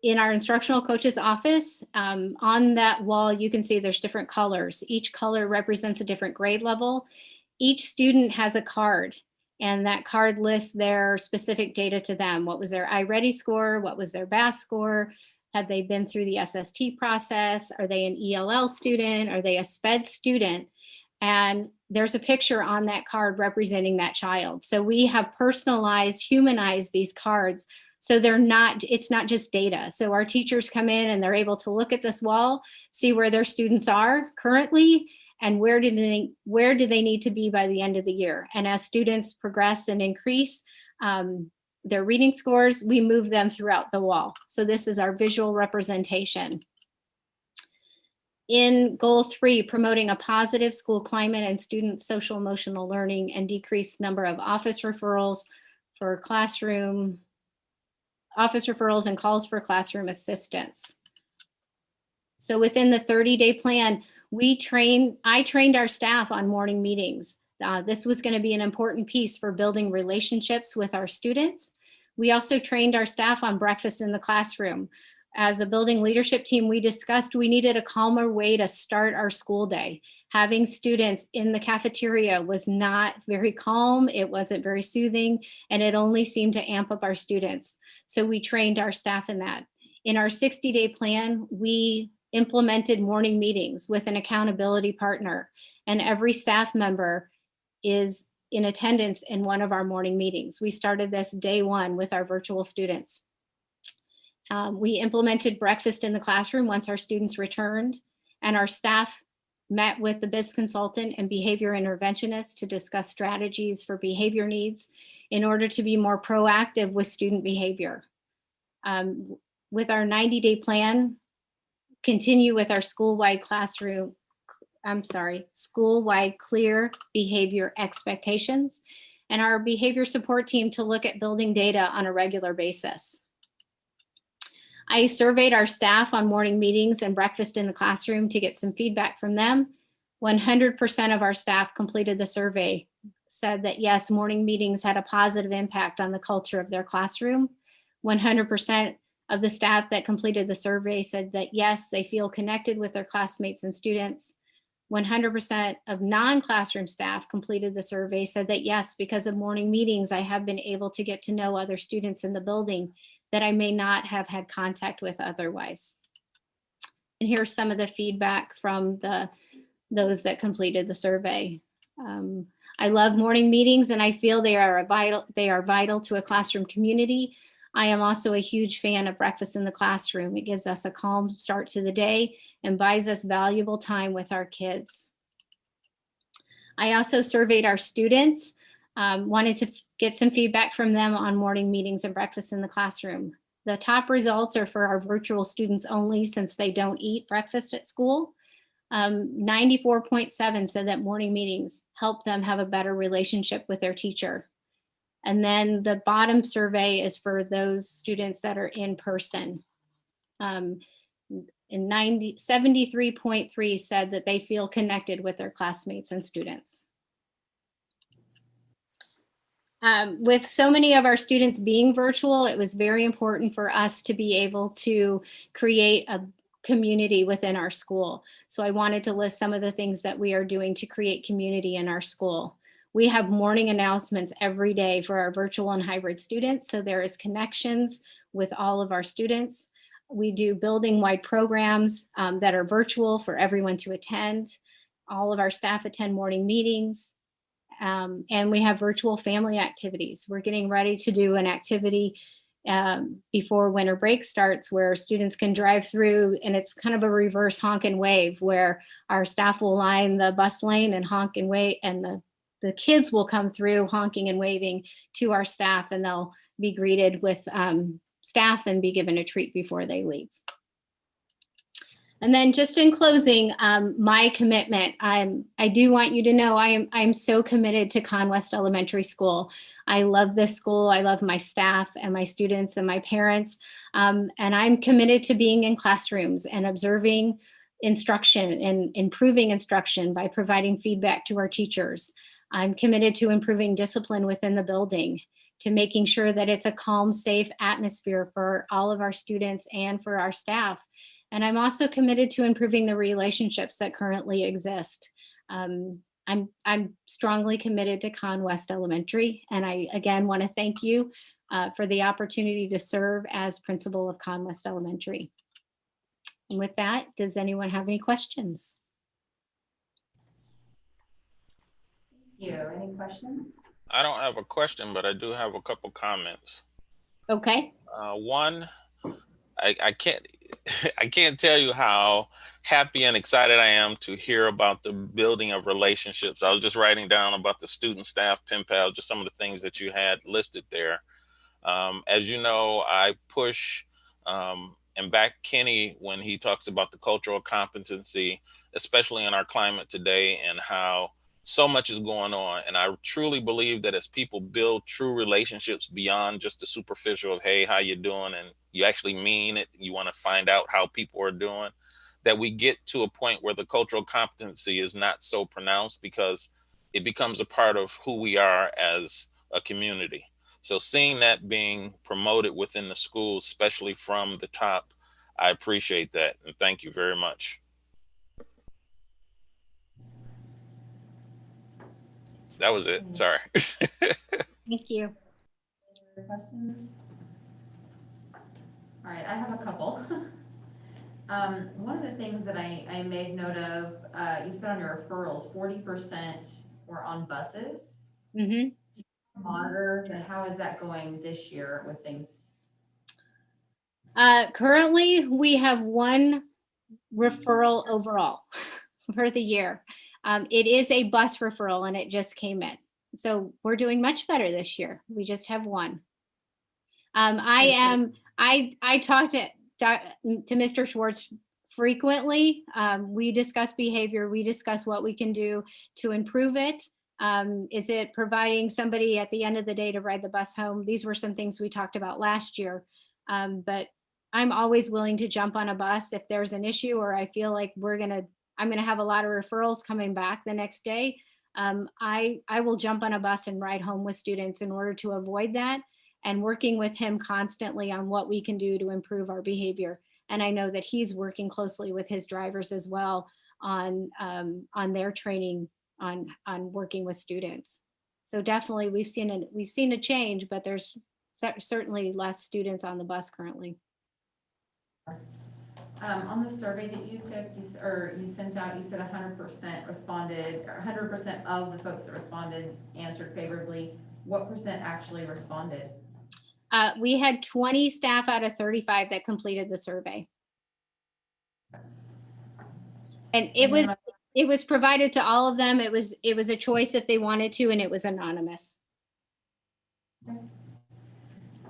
in our instructional coach's office. On that wall, you can see there's different colors. Each color represents a different grade level. Each student has a card, and that card lists their specific data to them. What was their iReady score? What was their BAS score? Have they been through the SST process? Are they an ELL student? Are they a SPED student? And there's a picture on that card representing that child. So we have personalized, humanized these cards. So it's not just data. So our teachers come in and they're able to look at this wall, see where their students are currently, and where do they need to be by the end of the year. And as students progress and increase their reading scores, we move them throughout the wall. So this is our visual representation. In goal 3, promoting a positive school climate and student social emotional learning and decreased number of office referrals and calls for classroom assistance. So within the 30-day plan, I trained our staff on morning meetings. This was going to be an important piece for building relationships with our students. We also trained our staff on breakfast in the classroom. As a building leadership team, we discussed we needed a calmer way to start our school day. Having students in the cafeteria was not very calm, it wasn't very soothing, and it only seemed to amp up our students. So we trained our staff in that. In our 60-day plan, we implemented morning meetings with an accountability partner, and every staff member is in attendance in one of our morning meetings. We started this day 1 with our virtual students. We implemented breakfast in the classroom once our students returned, and our staff met with the BIS consultant and behavior interventionist to discuss strategies for behavior needs in order to be more proactive with student behavior. With our 90-day plan, continue with our school-wide clear behavior expectations, and our behavior support team to look at building data on a regular basis. I surveyed our staff on morning meetings and breakfast in the classroom to get some feedback from them. 100% of our staff completed the survey, said that yes, morning meetings had a positive impact on the culture of their classroom. 100% of the staff that completed the survey said that yes, they feel connected with their classmates and students. 100% of non-classroom staff completed the survey, said that yes, because of morning meetings, I have been able to get to know other students in the building that I may not have had contact with otherwise. And here's some of the feedback from those that completed the survey. I love morning meetings and I feel they are vital to a classroom community. I am also a huge fan of breakfast in the classroom. It gives us a calm start to the day and buys us valuable time with our kids. I also surveyed our students, wanted to get some feedback from them on morning meetings and breakfast in the classroom. The top results are for our virtual students only since they don't eat breakfast at school. 94.7 said that morning meetings help them have a better relationship with their teacher. And then the bottom survey is for those students that are in person. And 73.3 said that they feel connected with their classmates and students. With so many of our students being virtual, it was very important for us to be able to create a community within our school. So I wanted to list some of the things that we are doing to create community in our school. We have morning announcements every day for our virtual and hybrid students, so there is connections with all of our students. We do building-wide programs that are virtual for everyone to attend. All of our staff attend morning meetings. And we have virtual family activities. We're getting ready to do an activity before winter break starts where students can drive through, and it's kind of a reverse honk and wave where our staff will line the bus lane and honk and wave, and the kids will come through honking and waving to our staff, and they'll be greeted with staff and be given a treat before they leave. And then just in closing, my commitment, I do want you to know I'm so committed to Conwest Elementary School. I love this school. I love my staff and my students and my parents. And I'm committed to being in classrooms and observing instruction and improving instruction by providing feedback to our teachers. I'm committed to improving discipline within the building, to making sure that it's a calm, safe atmosphere for all of our students and for our staff. And I'm also committed to improving the relationships that currently exist. I'm strongly committed to Conwest Elementary, and I again want to thank you for the opportunity to serve as principal of Conwest Elementary. And with that, does anyone have any questions? Thank you. Any questions? I don't have a question, but I do have a couple comments. Okay. One, I can't I can't tell you how happy and excited I am to hear about the building of relationships. I was just writing down about the student staff pen pals, just some of the things that you had listed there. As you know, I push and back Kenny when he talks about the cultural competency, especially in our climate today, and how so much is going on. And I truly believe that as people build true relationships beyond just the superficial of, hey, how you doing? And you actually mean it, you want to find out how people are doing, that we get to a point where the cultural competency is not so pronounced, because it becomes a part of who we are as a community. So seeing that being promoted within the schools, especially from the top, I appreciate that. And thank you very much. That was it. Sorry. Thank you. Other questions? All right, I have a couple. One of the things that I made note of, you said on your referrals, 40% were on buses. Mm-hmm. Monitors, and how is that going this year with things? Currently, we have one referral overall for the year. It is a bus referral and it just came in. So we're doing much better this year. We just have one. I talk to Mr. Schwartz frequently. We discuss behavior. We discuss what we can do to improve it. Is it providing somebody at the end of the day to ride the bus home? These were some things we talked about last year. But I'm always willing to jump on a bus if there's an issue, or I feel like I'm gonna have a lot of referrals coming back the next day. I will jump on a bus and ride home with students in order to avoid that, and working with him constantly on what we can do to improve our behavior. And I know that he's working closely with his drivers as well on their training on working with students. So definitely we've seen a change, but there's certainly less students on the bus currently. On the survey that you took, you sent out, you said 100% responded, or 100% of the folks that responded answered favorably. What percent actually responded? We had 20 staff out of 35 that completed the survey. And it was provided to all of them. It was a choice if they wanted to, and it was anonymous. Okay.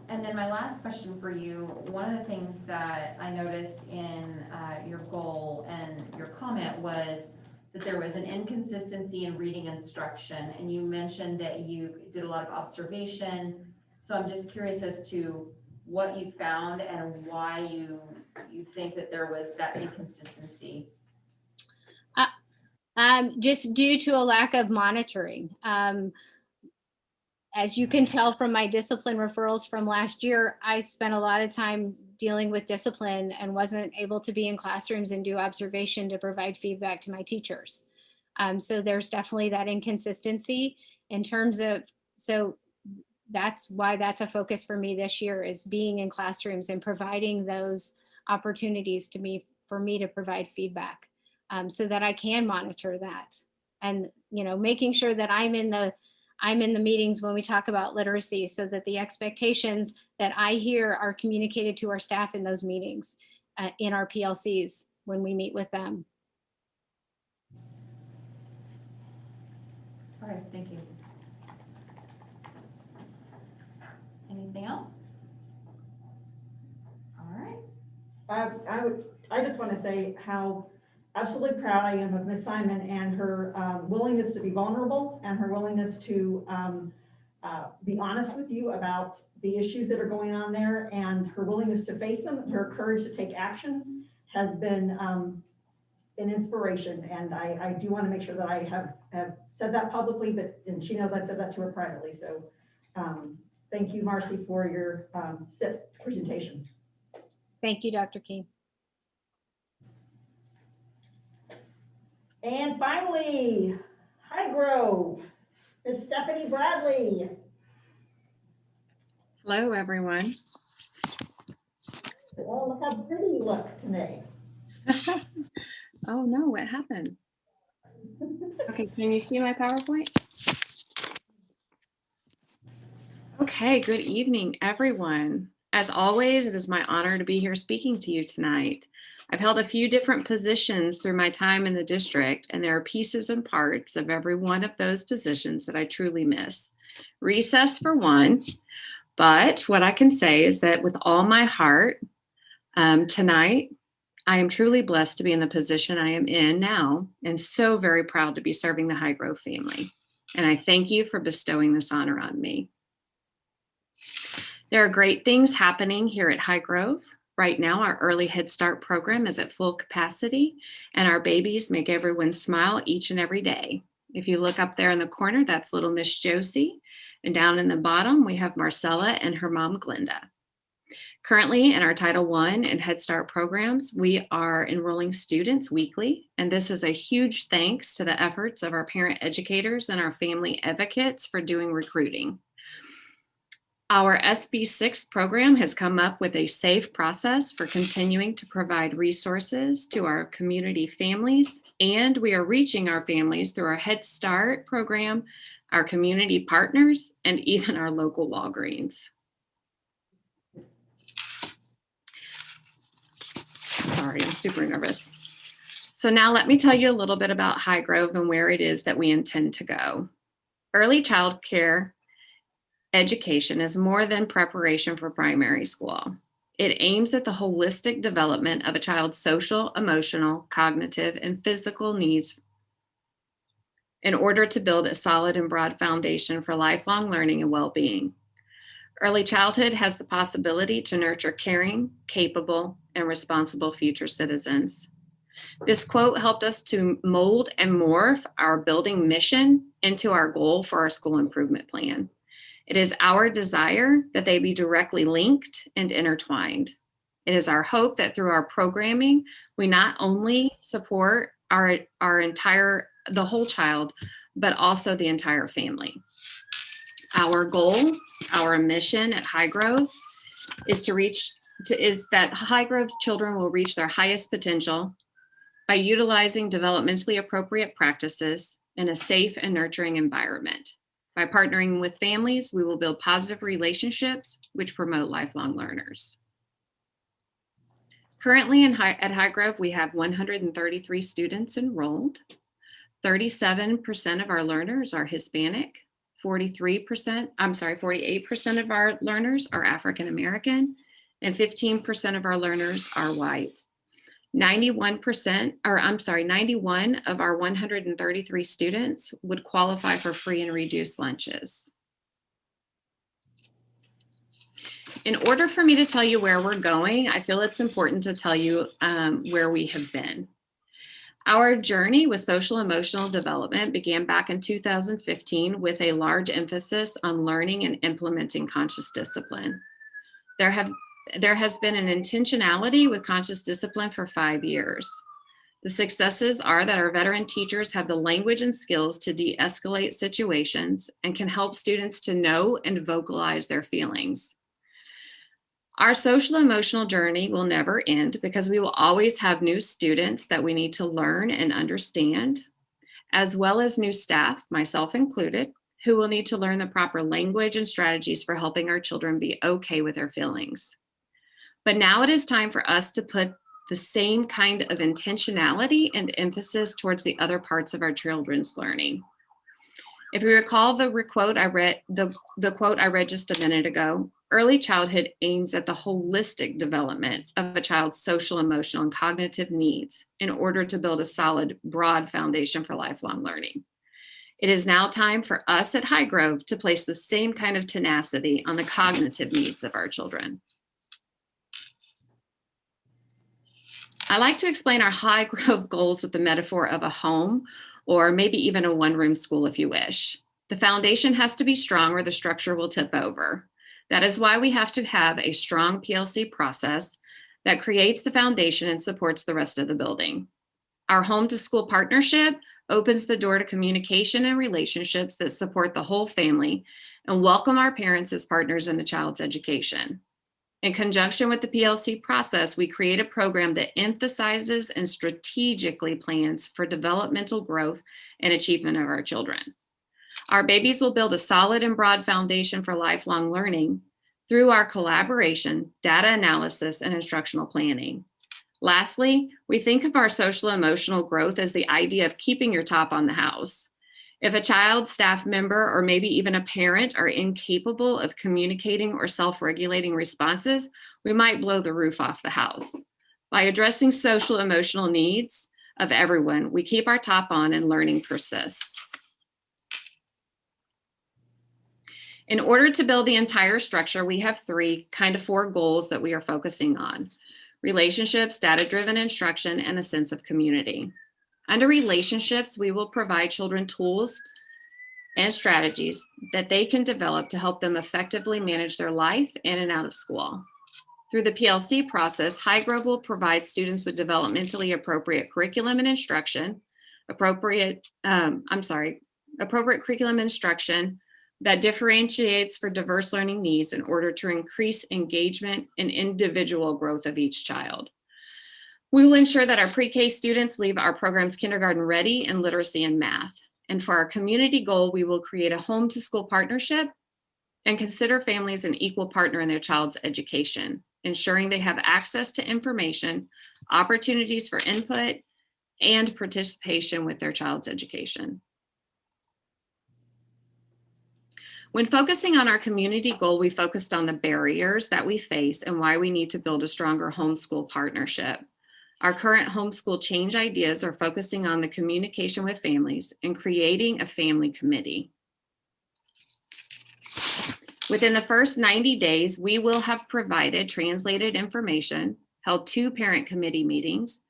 And then my last question for you, one of the things that I noticed in your goal and your comment was that there was an inconsistency in reading instruction, and you mentioned that you did a lot of observation. So I'm just curious as to what you found and why you think that there was that inconsistency. Just due to a lack of monitoring. As you can tell from my discipline referrals from last year, I spent a lot of time dealing with discipline and wasn't able to be in classrooms and do observation to provide feedback to my teachers. So there's definitely that inconsistency in terms of, so that's why that's a focus for me this year, is being in classrooms and providing those opportunities for me to provide feedback, so that I can monitor that. And, making sure that I'm in the meetings when we talk about literacy, so that the expectations that I hear are communicated to our staff in those meetings, in our PLCs when we meet with them. All right, thank you. Anything else? All right. I just want to say how absolutely proud I am of Miss Simon and her willingness to be vulnerable, and her willingness to be honest with you about the issues that are going on there, and her willingness to face them. Her courage to take action has been an inspiration, and I do want to make sure that I have said that publicly, and she knows I've said that to her privately. So thank you, Marcy, for your SIP presentation. Thank you, Dr. King. And finally, High Grove, Miss Stephanie Bradley. Hello, everyone. Oh, look how pretty you look today. Oh no, what happened? Okay, can you see my PowerPoint? Okay, good evening, everyone. As always, it is my honor to be here speaking to you tonight. I've held a few different positions through my time in the district, and there are pieces and parts of every one of those positions that I truly miss. Recess for one, but what I can say is that with all my heart, Tonight, I am truly blessed to be in the position I am in now and so very proud to be serving the Highgrove family. And I thank you for bestowing this honor on me. There are great things happening here at Highgrove. Right now, our early Head Start program is at full capacity, and our babies make everyone smile each and every day. If you look up there in the corner, that's little Miss Josie. And down in the bottom, we have Marcella and her mom, Glenda. Currently, in our Title I and Head Start programs, we are enrolling students weekly, and this is a huge thanks to the efforts of our parent educators and our family advocates for doing recruiting. Our SB6 program has come up with a safe process for continuing to provide resources to our community families, and we are reaching our families through our Head Start program, our community partners, and even our local Walgreens. Sorry, I'm super nervous. So now let me tell you a little bit about Highgrove and where it is that we intend to go. Early child care education is more than preparation for primary school. It aims at the holistic development of a child's social, emotional, cognitive, and physical needs in order to build a solid and broad foundation for lifelong learning and well-being. Early childhood has the possibility to nurture caring, capable, and responsible future citizens. This quote helped us to mold and morph our building mission into our goal for our school improvement plan. It is our desire that they be directly linked and intertwined. It is our hope that through our programming, we not only support the whole child, but also the entire family. Our goal, our mission at Highgrove is that Highgrove's children will reach their highest potential by utilizing developmentally appropriate practices in a safe and nurturing environment. By partnering with families, we will build positive relationships which promote lifelong learners. Currently at Highgrove, we have 133 students enrolled. 37% of our learners are Hispanic. 48% of our learners are African American, and 15% of our learners are white. 91 of our 133 students would qualify for free and reduced lunches. In order for me to tell you where we're going, I feel it's important to tell you where we have been. Our journey with social emotional development began back in 2015 with a large emphasis on learning and implementing conscious discipline. There has been an intentionality with conscious discipline for 5 years. The successes are that our veteran teachers have the language and skills to de-escalate situations and can help students to know and vocalize their feelings. Our social emotional journey will never end because we will always have new students that we need to learn and understand, as well as new staff, myself included, who will need to learn the proper language and strategies for helping our children be okay with their feelings. But now it is time for us to put the same kind of intentionality and emphasis towards the other parts of our children's learning. If you recall the quote I read just a minute ago, early childhood aims at the holistic development of a child's social, emotional, and cognitive needs in order to build a solid, broad foundation for lifelong learning. It is now time for us at Highgrove to place the same kind of tenacity on the cognitive needs of our children. I like to explain our Highgrove goals with the metaphor of a home, or maybe even a one-room school if you wish. The foundation has to be strong or the structure will tip over. That is why we have to have a strong PLC process that creates the foundation and supports the rest of the building. Our home to school partnership opens the door to communication and relationships that support the whole family and welcome our parents as partners in the child's education. In conjunction with the PLC process, we create a program that emphasizes and strategically plans for developmental growth and achievement of our children. Our babies will build a solid and broad foundation for lifelong learning through our collaboration, data analysis, and instructional planning. Lastly, we think of our social emotional growth as the idea of keeping your top on the house. If a child, staff member, or maybe even a parent are incapable of communicating or self-regulating responses, we might blow the roof off the house. By addressing social emotional needs of everyone, we keep our top on and learning persists. In order to build the entire structure, we have four goals that we are focusing on: relationships, data-driven instruction, and a sense of community. Under relationships, we will provide children tools and strategies that they can develop to help them effectively manage their life in and out of school. Through the PLC process, Highgrove will provide students with developmentally appropriate curriculum and instruction, appropriate curriculum instruction that differentiates for diverse learning needs in order to increase engagement and individual growth of each child. We will ensure that our pre-K students leave our programs kindergarten ready in literacy and math. And for our community goal, we will create a home to school partnership and consider families an equal partner in their child's education, ensuring they have access to information, opportunities for input, and participation with their child's education. When focusing on our community goal, we focused on the barriers that we face and why we need to build a stronger homeschool partnership. Our current homeschool change ideas are focusing on the communication with families and creating a family committee. Within the first 90 days, we will have provided translated information, held 2 parent committee meetings,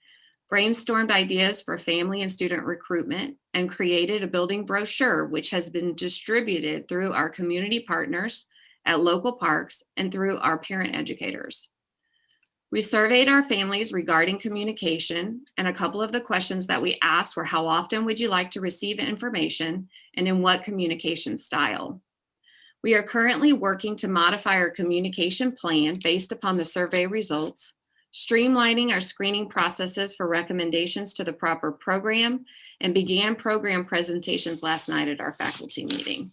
brainstormed ideas for family and student recruitment, and created a building brochure, which has been distributed through our community partners at local parks and through our parent educators. We surveyed our families regarding communication, and a couple of the questions that we asked were: how often would you like to receive information, and in what communication style? We are currently working to modify our communication plan based upon the survey results, streamlining our screening processes for recommendations to the proper program, and began program presentations last night at our faculty meeting.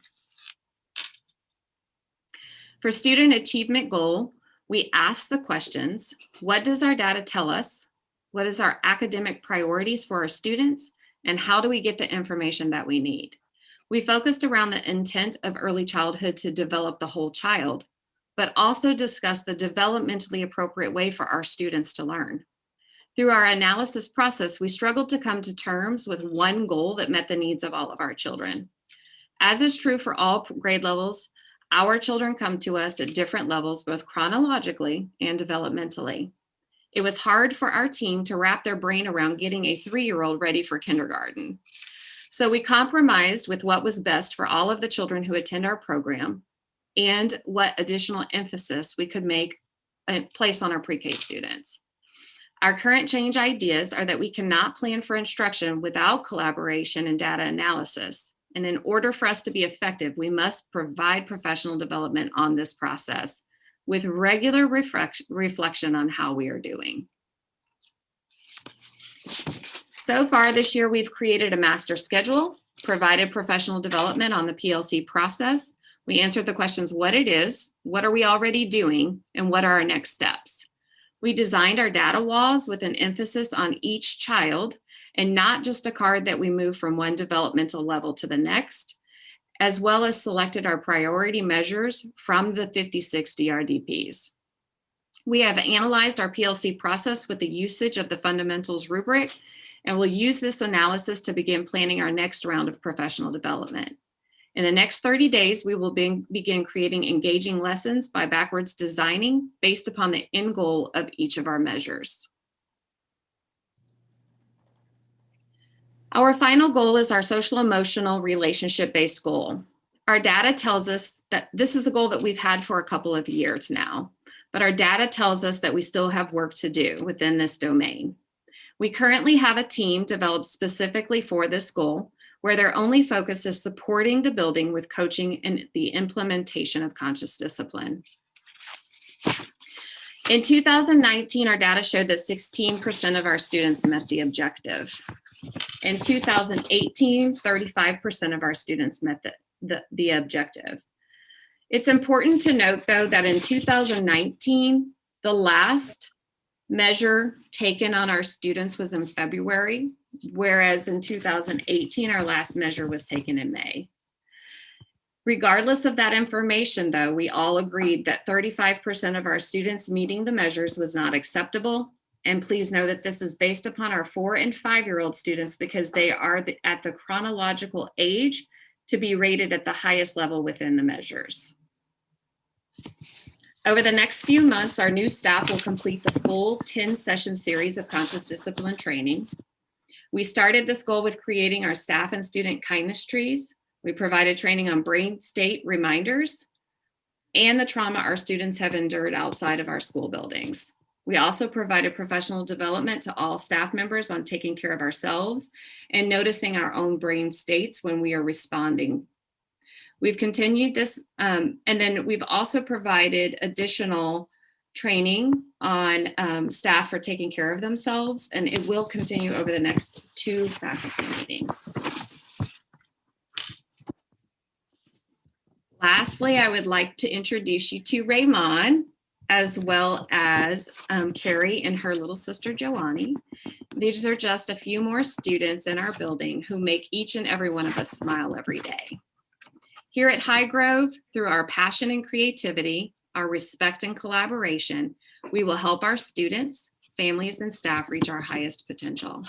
For student achievement goal, we asked the questions: what does our data tell us? What is our academic priorities for our students? And how do we get the information that we need? We focused around the intent of early childhood to develop the whole child, but also discussed the developmentally appropriate way for our students to learn. Through our analysis process, we struggled to come to terms with one goal that met the needs of all of our children. As is true for all grade levels, our children come to us at different levels, both chronologically and developmentally. It was hard for our team to wrap their brain around getting a 3-year-old ready for kindergarten. So we compromised with what was best for all of the children who attend our program and what additional emphasis we could make and place on our pre-K students. Our current change ideas are that we cannot plan for instruction without collaboration and data analysis. And in order for us to be effective, we must provide professional development on this process with regular reflection on how we are doing. So far this year, we've created a master schedule, provided professional development on the PLC process. We answered the questions: what it is, what are we already doing, and what are our next steps? We designed our data walls with an emphasis on each child and not just a card that we move from one developmental level to the next, as well as selected our priority measures from the 56 DRDPs. We have analyzed our PLC process with the usage of the fundamentals rubric, and we'll use this analysis to begin planning our next round of professional development. In the next 30 days, we will begin creating engaging lessons by backwards designing based upon the end goal of each of our measures. Our final goal is our social emotional relationship-based goal. Our data tells us that this is a goal that we've had for a couple of years now, but our data tells us that we still have work to do within this domain. We currently have a team developed specifically for this goal, where their only focus is supporting the building with coaching and the implementation of conscious discipline. In 2019, our data showed that 16% of our students met the objective. In 2018, 35% of our students met the objective. It's important to note, though, that in 2019, the last measure taken on our students was in February, – whereas in 2018, our last measure was taken in May. Regardless of that information, though, we all agreed that 35% of our students meeting the measures was not acceptable. And please know that this is based upon our 4 and 5-year-old students because they are at the chronological age to be rated at the highest level within the measures. Over the next few months, our new staff will complete the full 10-session series of conscious discipline training. We started this goal with creating our staff and student kindness trees. We provided training on brain state reminders and the trauma our students have endured outside of our school buildings. We also provided professional development to all staff members on taking care of ourselves and noticing our own brain states when we are responding. We've continued this, and then we've also provided additional training on staff for taking care of themselves, and it will continue over the next 2 faculty meetings. Lastly, I would like to introduce you to Raymond, as well as Carrie and her little sister, Joannie. These are just a few more students in our building who make each and every one of us smile every day. Here at High Grove, through our passion and creativity, our respect and collaboration, we will help our students, families, and staff reach our highest potential.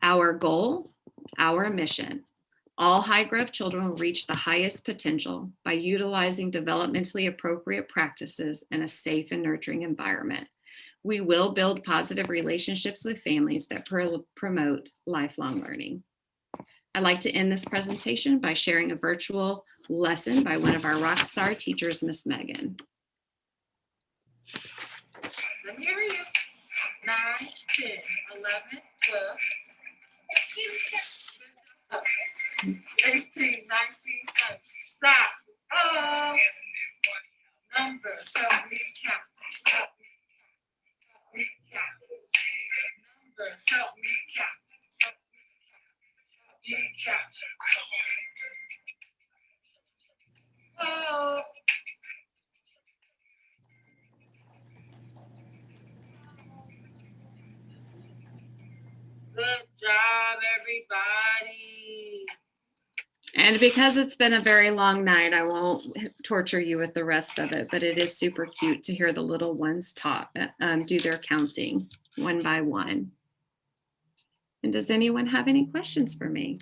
Our goal, our mission, all High Grove children will reach the highest potential by utilizing developmentally appropriate practices in a safe and nurturing environment. We will build positive relationships with families that promote lifelong learning. I'd like to end this presentation by sharing a virtual lesson by one of our rock star teachers, Miss Megan. Let me hear you. 9, 10, 11, 12. 18, 19, 20. Stop. Oh. Numbers help me count. Help me count. Numbers help me count. Help me count. Oh. Good job, everybody. And because it's been a very long night, I won't torture you with the rest of it, but it is super cute to hear the little ones do their counting one by one. And does anyone have any questions for me?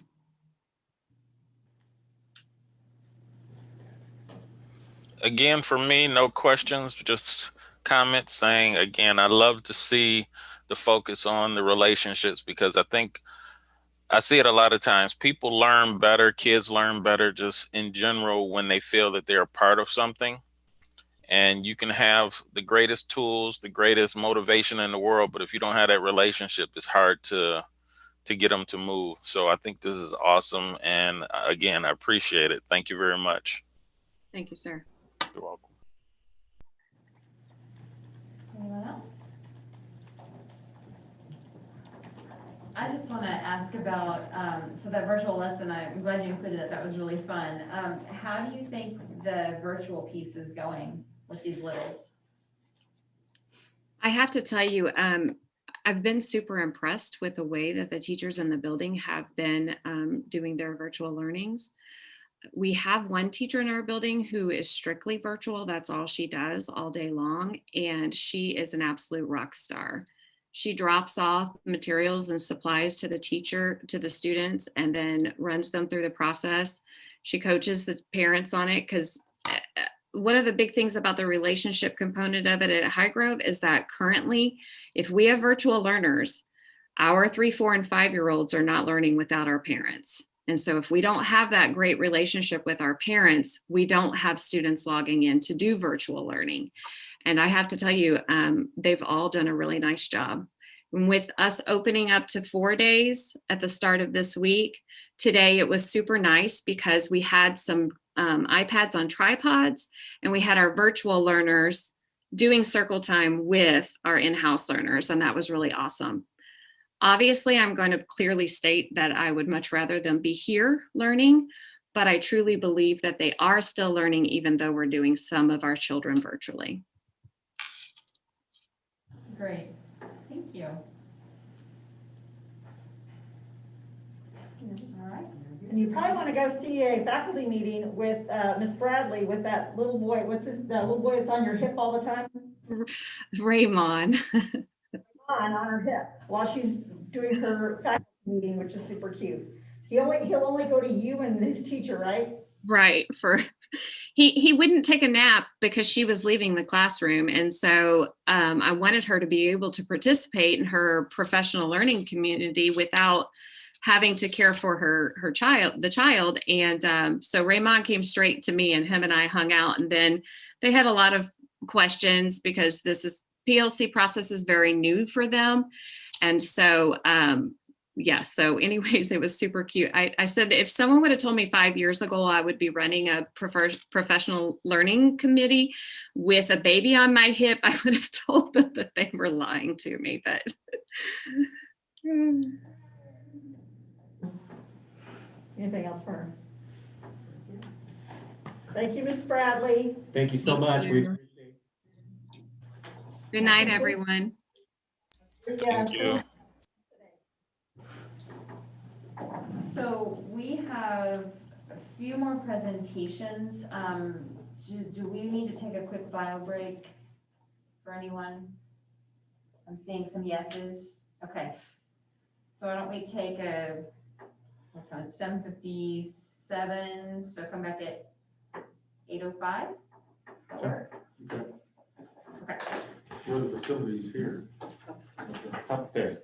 Again, for me, no questions, just comments saying, again, I love to see the focus on the relationships because I think I see it a lot of times. People learn better, kids learn better just in general when they feel that they're a part of something. And you can have the greatest tools, the greatest motivation in the world, but if you don't have that relationship, it's hard to get them to move. So I think this is awesome. And again, I appreciate it. Thank you very much. Thank you, sir. You're welcome. Anyone else? I just want to ask about, so that virtual lesson, I'm glad you included it. That was really fun. How do you think the virtual piece is going with these littles? I have to tell you, I've been super impressed with the way that the teachers in the building have been doing their virtual learnings. We have one teacher in our building who is strictly virtual. That's all she does all day long. And she is an absolute rock star. She drops off materials and supplies to the students, and then runs them through the process. She coaches the parents on it because one of the big things about the relationship component of it at High Grove is that currently, if we have virtual learners, our 3, 4, and 5-year-olds are not learning without our parents. And so if we don't have that great relationship with our parents, we don't have students logging in to do virtual learning. And I have to tell you, they've all done a really nice job. And with us opening up to 4 days at the start of this week, today it was super nice because we had some iPads on tripods, and we had our virtual learners doing circle time with our in-house learners, and that was really awesome. Obviously, I'm going to clearly state that I would much rather them be here learning, but I truly believe that they are still learning even though we're doing some of our children virtually. Great, thank you. All right. And you probably want to go see a faculty meeting with Miss Bradley with that little boy. That little boy that's on your hip all the time? Raymond. On her hip while she's doing her faculty meeting, which is super cute. He'll only go to you and his teacher, right? Right. He wouldn't take a nap because she was leaving the classroom. And so I wanted her to be able to participate in her professional learning community without having to care for the child. And so Raymond came straight to me and him and I hung out. And then they had a lot of questions because PLC process is very new for them. And so, yeah, so anyways, it was super cute. I said, if someone would have told me 5 years ago, I would be running a professional learning committee with a baby on my hip, I would have told them that they were lying to me, but. Anything else for her? Thank you, Miss Bradley. Thank you so much. We appreciate it. Good night, everyone. Thank you. So we have a few more presentations. Do we need to take a quick bio break for anyone? I'm seeing some yeses. Okay. So why don't we take what time? It's 7:57, so come back at 8:05? Okay. Okay. Where are the facilities here? Upstairs.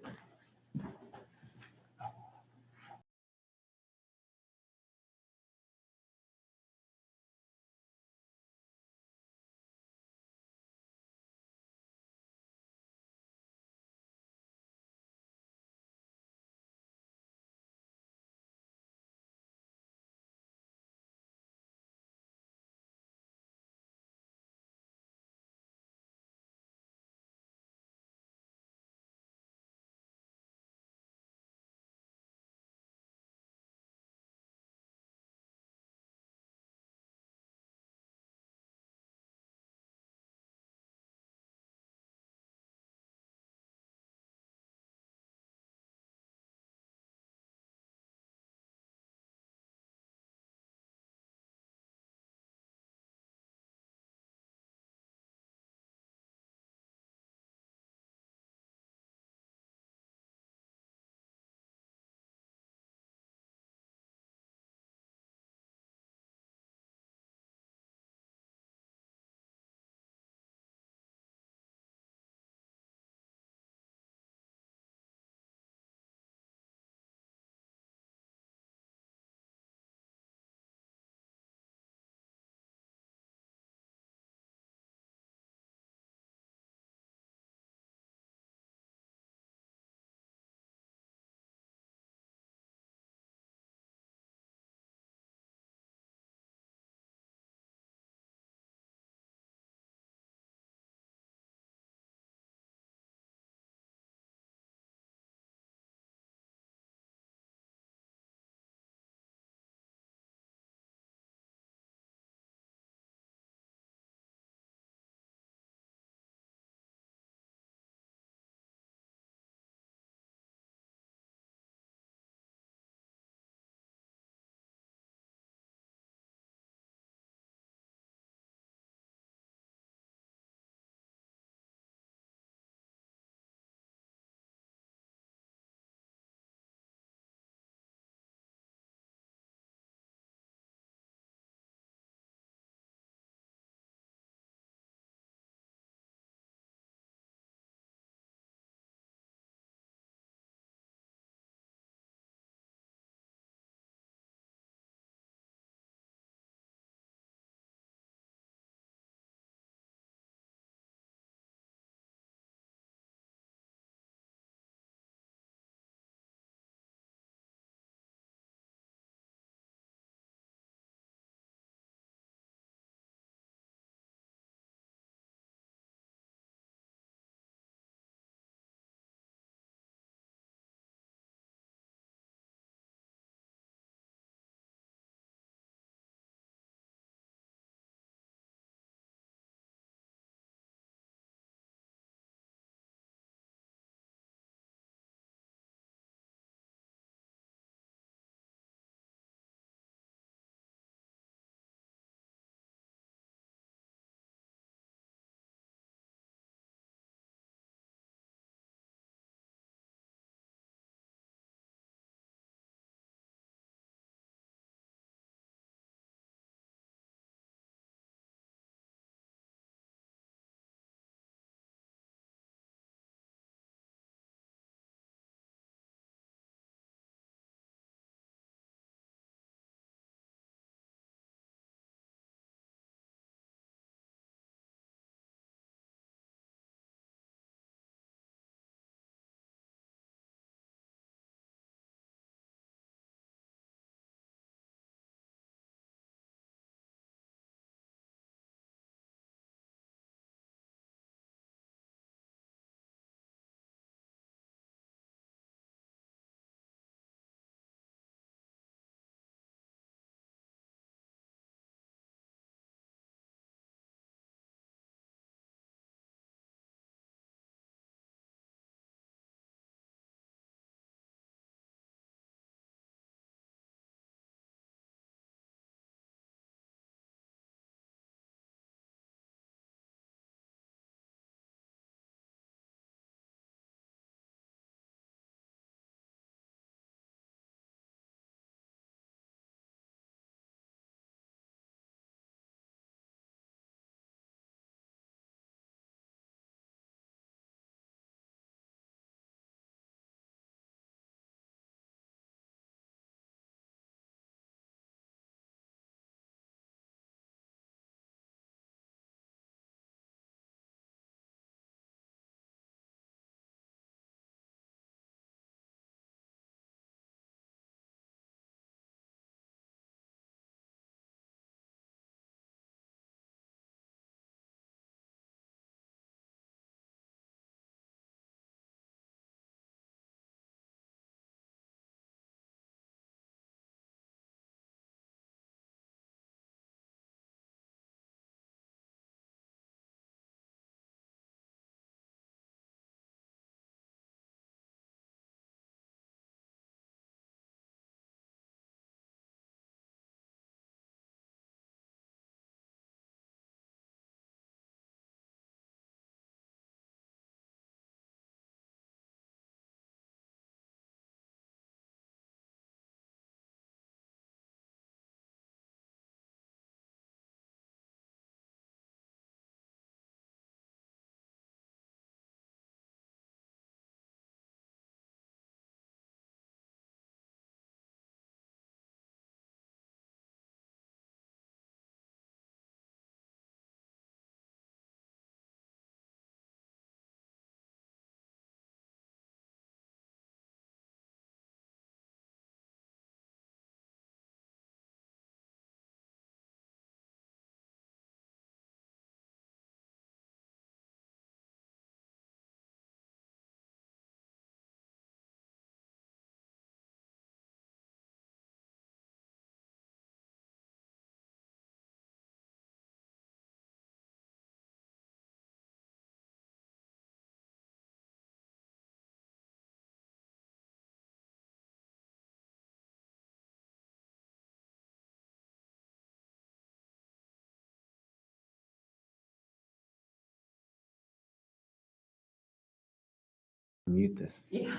mute this. Yeah.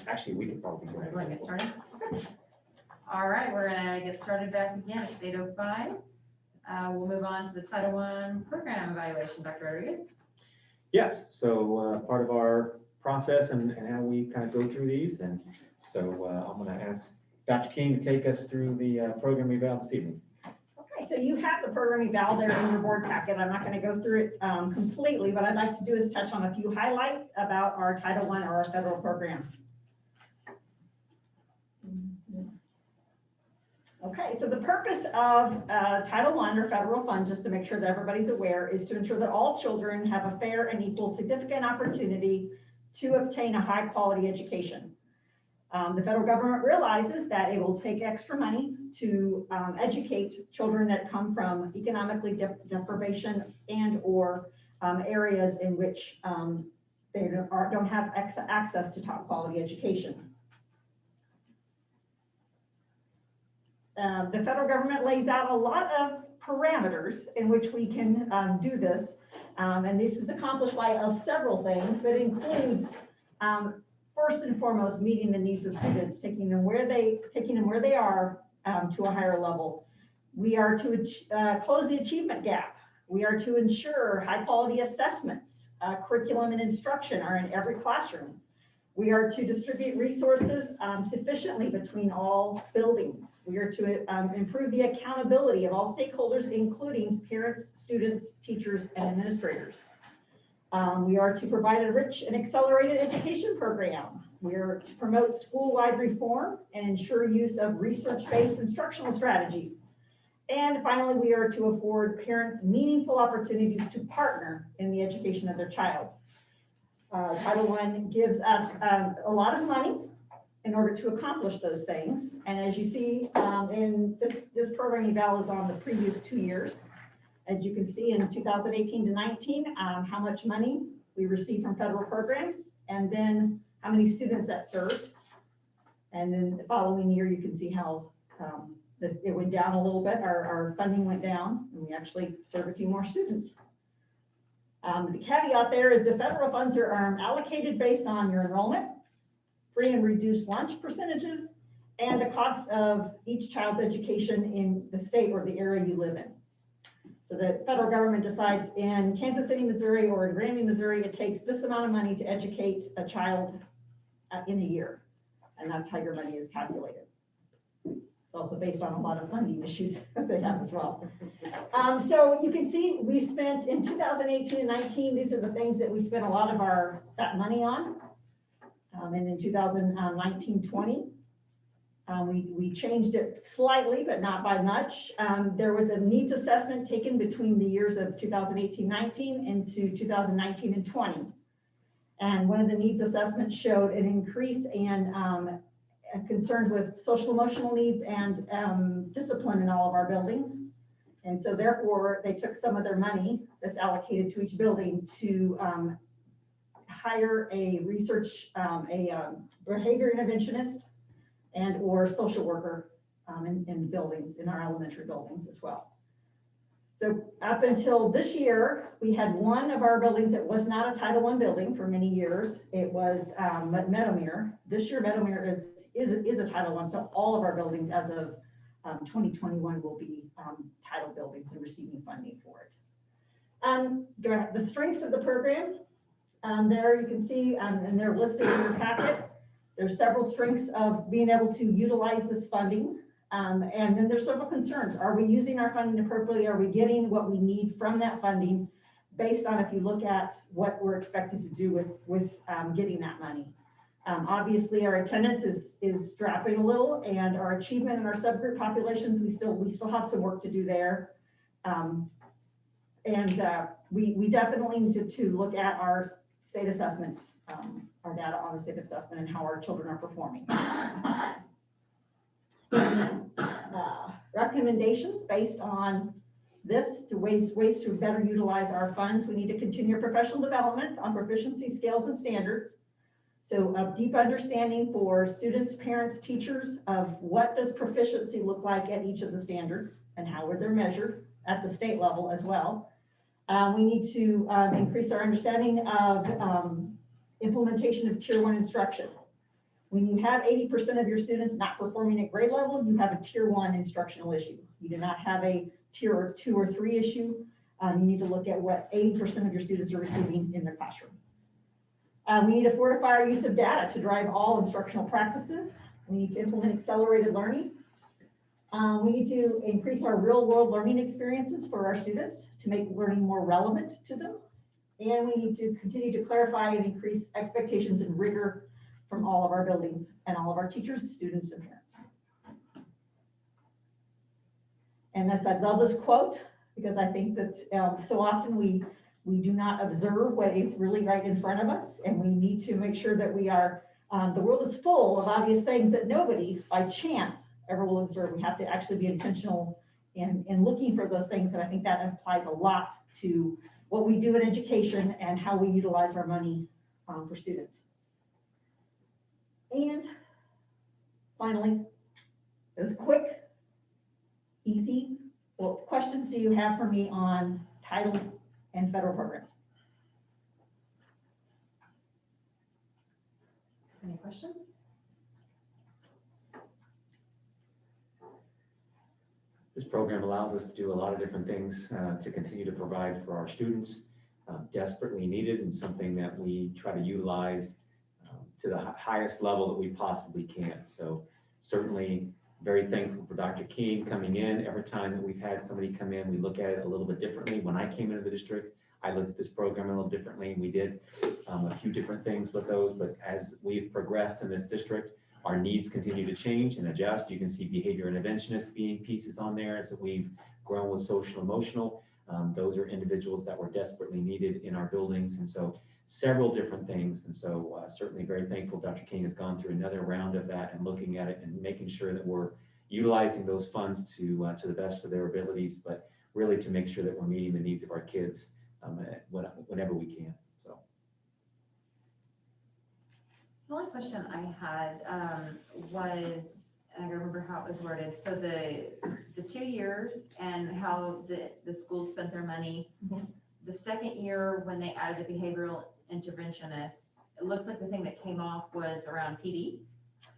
Actually, we could probably go ahead. Want to get started? Okay. All right, we're gonna get started back again. It's 8:05. We'll move on to the Title I program evaluation. Dr. Rodriguez? Yes, so part of our process and how we kind of go through these. And so I'm going to ask Dr. King to take us through the program eval this evening. Okay, so you have the program eval there in your board packet. I'm not going to go through it completely. What I'd like to do is touch on a few highlights about our Title I or our federal programs. Okay, so the purpose of Title I or federal funds, just to make sure that everybody's aware, is to ensure that all children have a fair and equal significant opportunity to obtain a high quality education. The federal government realizes that it will take extra money to educate children that come from economically deprivation and or areas in which they don't have access to top quality education. The federal government lays out a lot of parameters in which we can do this. And this is accomplished by several things, but includes first and foremost, meeting the needs of students, taking them where they are to a higher level. We are to close the achievement gap. We are to ensure high quality assessments, curriculum and instruction are in every classroom. We are to distribute resources sufficiently between all buildings. We are to improve the accountability of all stakeholders, including parents, students, teachers, and administrators. We are to provide a rich and accelerated education program. We are to promote school-wide reform and ensure use of research-based instructional strategies. And finally, we are to afford parents meaningful opportunities to partner in the education of their child. Title I gives us a lot of money in order to accomplish those things. And as you see in this program eval is on the previous 2 years. As you can see in 2018 to 19, how much money we received from federal programs, and then how many students that served. And then the following year, you can see how it went down a little bit. Our funding went down, and we actually served a few more students. The caveat there is the federal funds are allocated based on your enrollment, free and reduced lunch percentages, and the cost of each child's education in the state or the area you live in. So the federal government decides in Kansas City, Missouri, or in Granby, Missouri, it takes this amount of money to educate a child in a year. And that's how your money is calculated. It's also based on a lot of funding issues that they have as well. So you can see we spent in 2018 and 19, these are the things that we spent a lot of that money on. And in 2019-20, we changed it slightly, but not by much. There was a needs assessment taken between the years of 2018-19 into 2019 and 20. And one of the needs assessments showed an increase in concerns with social emotional needs and discipline in all of our buildings. And so therefore, they took some of their money that's allocated to each building to hire a behavior interventionist and or social worker in buildings, in our elementary buildings as well. So up until this year, we had one of our buildings that was not a Title I building for many years. It was Meadowmere. This year, Meadowmere is a Title I, so all of our buildings as of 2021 will be title buildings and receiving funding for it. The strengths of the program, there you can see, and they're listed in your packet. There's several strengths of being able to utilize this funding. And then there's several concerns. Are we using our funding appropriately? Are we getting what we need from that funding based on if you look at what we're expected to do with getting that money? Obviously, our attendance is dropping a little, and our achievement in our subgroup populations, we still have some work to do there. We definitely need to look at our state assessment, our data on the state assessment and how our children are performing. Recommendations based on this to ways to better utilize our funds. We need to continue professional development on proficiency scales and standards. So a deep understanding for students, parents, teachers of what does proficiency look like at each of the standards and how are they measured at the state level as well. We need to increase our understanding of implementation of tier 1 instruction. When you have 80% of your students not performing at grade level, you have a tier 1 instructional issue. You do not have a tier 2 or 3 issue. You need to look at what 80% of your students are receiving in their classroom. We need to fortify our use of data to drive all instructional practices. We need to implement accelerated learning. We need to increase our real-world learning experiences for our students to make learning more relevant to them. And we need to continue to clarify and increase expectations and rigor from all of our buildings and all of our teachers, students, and parents. And this, I love this quote because I think that so often we do not observe what is really right in front of us, and we need to make sure that we are, the world is full of obvious things that nobody by chance ever will observe. We have to actually be intentional in looking for those things, and I think that applies a lot to what we do in education and how we utilize our money for students. And finally, as quick, easy, what questions do you have for me on title and federal programs? Any questions? This program allows us to do a lot of different things to continue to provide for our students, desperately needed, and something that we try to utilize to the highest level that we possibly can. So certainly very thankful for Dr. King coming in. Every time that we've had somebody come in, we look at it a little bit differently. When I came into the district, I looked at this program a little differently, and we did a few different things with those. But as we've progressed in this district, our needs continue to change and adjust. You can see behavior interventionists being pieces on there as we've grown with social emotional. Those are individuals that were desperately needed in our buildings. And so several different things. And so certainly very thankful Dr. King has gone through another round of that and looking at it and making sure that we're utilizing those funds to the best of their abilities, but really to make sure that we're meeting the needs of our kids whenever we can. So The only question I had was, and I remember how it was worded, so the 2 years and how the schools spent their money. Mhm. The second year, when they added the behavioral interventionist, it looks like the thing that came off was around PD.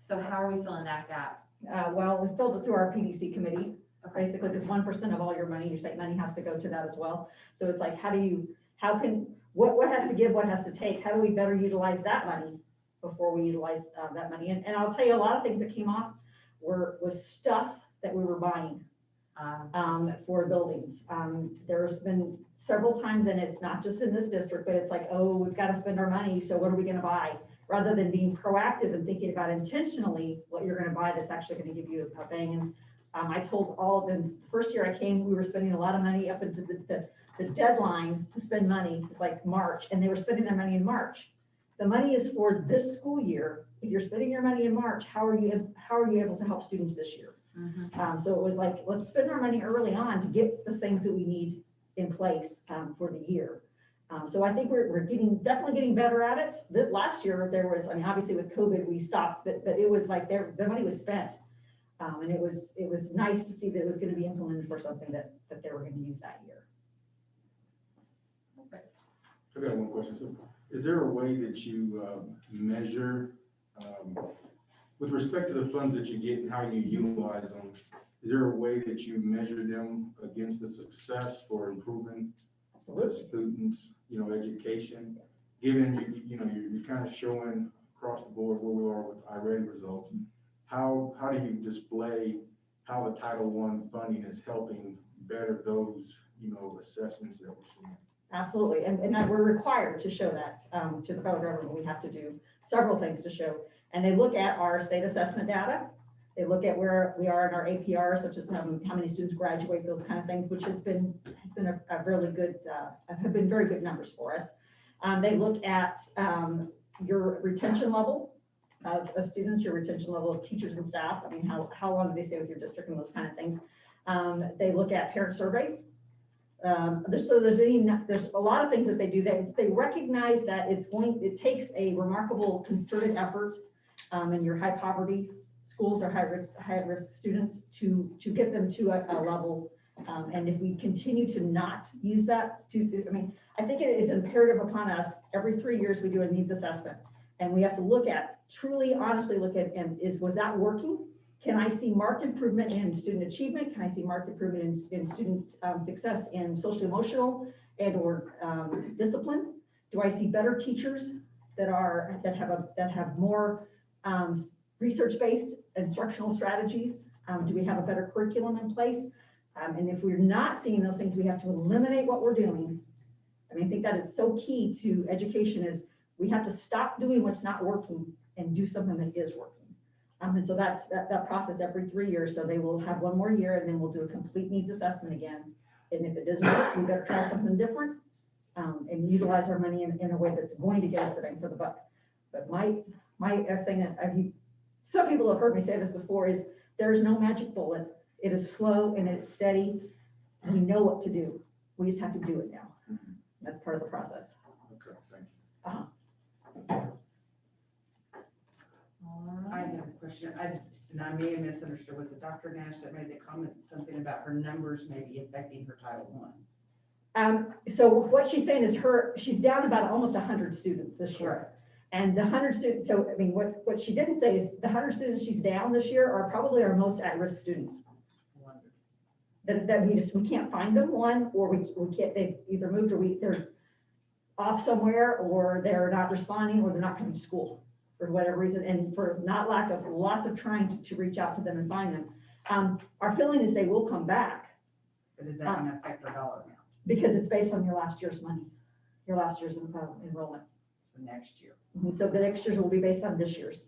So how are we filling that gap? Well, we filled it through our PDC committee, Okay. basically, because 1% of all your money, your state money has to go to that as well. So it's like, what has to give, what has to take? How do we better utilize that money before we utilize that money? And I'll tell you, a lot of things that came off was stuff that we were buying for buildings. There's been several times, and it's not just in this district, but it's like, oh, we've got to spend our money, so what are we going to buy? Rather than being proactive and thinking about intentionally what you're going to buy that's actually going to give you a bang. And I told all of them, the first year I came, we were spending a lot of money up into the deadline to spend money. It's like March, and they were spending their money in March. The money is for this school year. If you're spending your money in March, how are you able to help students this year? Mm-hmm. So it was like, let's spend our money early on to get the things that we need in place for the year. So I think we're definitely getting better at it. Last year there was, I mean, obviously with COVID we stopped, but it was like the money was spent. And it was nice to see that it was going to be implemented for something that they were going to use that year. Perfect. I've got one question. So is there a way that you measure, with respect to the funds that you get and how you utilize them, is there a way that you measure them against the success for improving the students, education? Given, you're kind of showing across the board where we are with iReady results, how do you display how the Title I funding is helping better those, assessments that we're seeing? Absolutely, and we're required to show that to the federal government. We have to do several things to show. And they look at our state assessment data. They look at where we are in our APR, such as how many students graduate, those kind of things, which has been a really good, have been very good numbers for us. They look at your retention level of students, your retention level of teachers and staff. I mean, how long do they stay with your district and those kind of things. They look at parent surveys. There's a lot of things that they do. They recognize that it takes a remarkable concerted effort in your high poverty schools or high risk students to get them to a level And if we continue to not use that I mean, I think it is imperative upon us, every 3 years we do a needs assessment. And we have to look at, truly, honestly look at, and was that working? Can I see marked improvement in student achievement? Can I see marked improvement in student success in social emotional and or discipline? Do I see better teachers that have more research-based instructional strategies? Do we have a better curriculum in place? And if we're not seeing those things, we have to eliminate what we're doing. I mean, I think that is so key to education is we have to stop doing what's not working and do something that is working. And so that's that process every 3 years. So they will have one more year and then we'll do a complete needs assessment again. And if it doesn't work, we better try something different and utilize our money in a way that's going to get us the bang for the buck. But my thing that some people have heard me say this before is there's no magic bullet. It is slow and it's steady. We know what to do. We just have to do it now. That's part of the process. Okay, thank you. I have a question, and I may have misunderstood, was it Dr. Nash that made the comment, something about her numbers maybe affecting her Title I? So what she's saying is she's down about almost 100 students this year. And the 100 students, so I mean, what she didn't say is the 100 students she's down this year are probably our most at-risk students. That we can't find them, one, or we can't, they've either moved or they're off somewhere, or they're not responding, or they're not coming to school for whatever reason, and for not lack of lots of trying to reach out to them and find them. Our feeling is they will come back. But is that going to affect our dollar amount? Because it's based on your last year's money, your last year's enrollment. So next year. So the next year's will be based on this year's.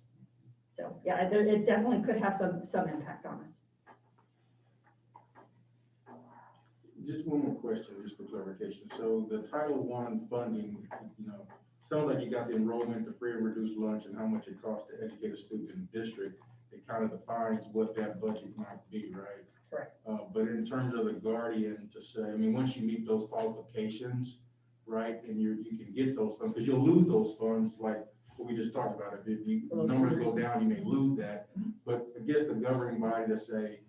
So yeah, it definitely could have some impact on us. Just one more question, just for clarification. So the Title I funding, sounds like you got the enrollment, the free and reduced lunch, and how much it costs to educate a student in the district. It kind of defines what that budget might be, right? Correct. But in terms of the guardian to say, I mean, once you meet those qualifications, right, and you can get those funds, because you'll lose those funds, like what we just talked about. If numbers go down, you may lose that. But I guess the governing body to say,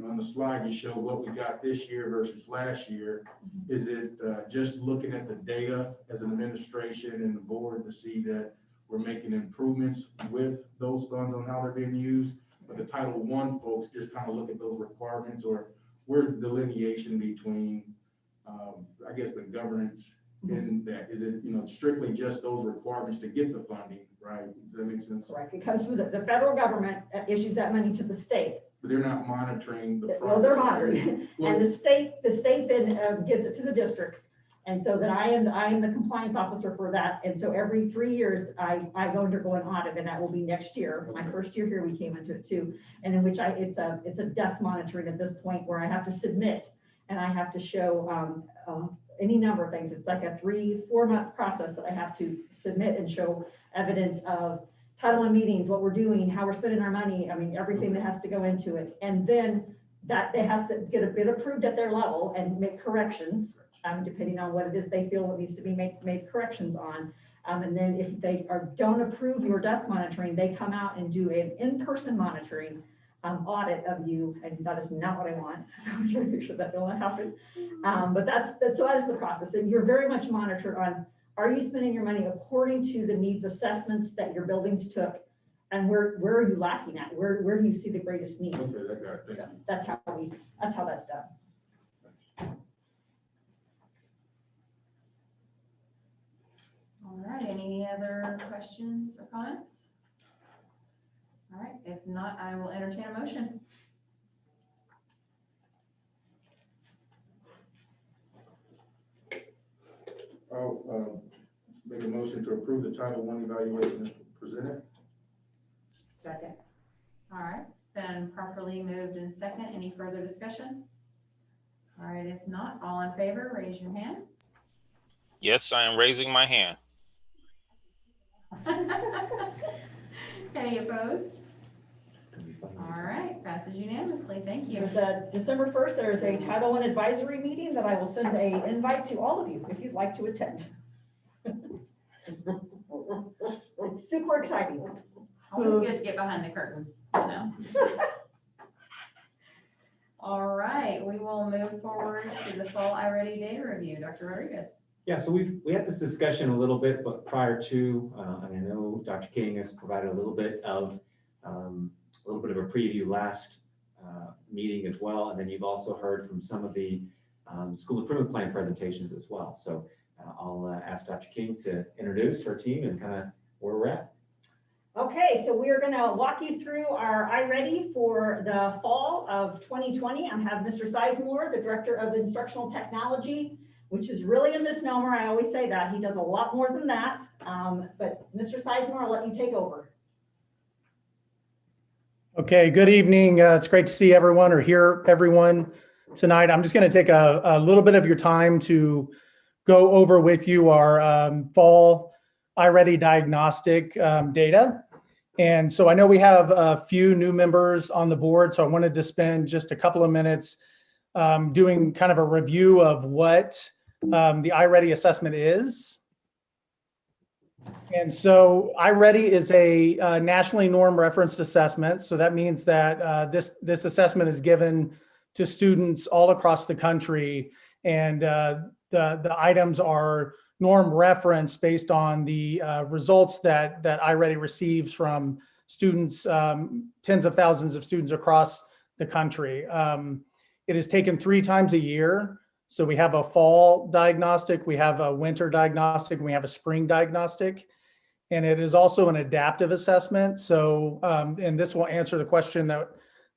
on the slide, you show what we got this year versus last year. Is it just looking at the data as an administration and the board to see that we're making improvements with those funds on how they're being used? But the Title I folks just kind of look at those requirements, or where's the delineation between, I guess, the governance in that? Is it, strictly just those requirements to get the funding, right? Does that make sense? Correct. It comes from the federal government issues that money to the state. But they're not monitoring the Well, they're progress. monitoring, Well, and the state then gives it to the districts. And so that I am the compliance officer for that. And so every 3 years, I go undergo an audit, and that will be next year. My first year here, we came into it too. And in which it's a desk monitoring at this point where I have to submit and I have to show any number of things. It's like a 3-4 month process that I have to submit and show evidence of Title I meetings, what we're doing, how we're spending our money. I mean, everything that has to go into it. And then that they has to get a bit approved at their level and make corrections, depending on what it is they feel it needs to be made corrections on. And then if they don't approve your desk monitoring, they come out and do an in-person monitoring audit of you, and that is not what I want. So I'm trying to make sure that don't happen. But so that is the process. And you're very much monitored on, are you spending your money according to the needs assessments that your buildings took? And where are you lacking at? Where do you see the greatest need? Okay, I got it. Thank So you. that's how that's done. All right, any other questions or comments? All right, if not, I will entertain a motion. I'll make a motion to approve the Title I evaluation as presented. Second. All right, it's been properly moved and second. Any further discussion? All right, if not, all in favor, raise your hand. Yes, I am raising my hand. Any opposed? All right, passes unanimously. Thank you. There's December 1st, there is a Title I advisory meeting that I will send an invite to all of you if you'd like to attend. It's super exciting. Always good to get behind the curtain, you know? All right, we will move forward to the fall iReady data review. Dr. Rodriguez. Yeah, so we had this discussion a little bit, but prior to, and I know Dr. King has provided a little bit of a preview last meeting as well, and then you've also heard from some of the school improvement plan presentations as well. So I'll ask Dr. King to introduce her team and kind of where we're at. Okay, so we are going to walk you through our iReady for the fall of 2020. I have Mr. Sizemore, the Director of Instructional Technology, which is really a misnomer. I always say that. He does a lot more than that. But Mr. Sizemore, I'll let you take over. Okay, good evening. It's great to see everyone or hear everyone tonight. I'm just going to take a little bit of your time to go over with you our fall iReady diagnostic data. And so I know we have a few new members on the board, so I wanted to spend just a couple of minutes doing kind of a review of what the iReady assessment is. And so iReady is a nationally norm referenced assessment. So that means that this assessment is given to students all across the country, and the items are norm referenced based on the results that iReady receives from students, tens of thousands of students across the country. It is taken 3 times a year. So we have a fall diagnostic, we have a winter diagnostic, and we have a spring diagnostic. And it is also an adaptive assessment. So, and this will answer the question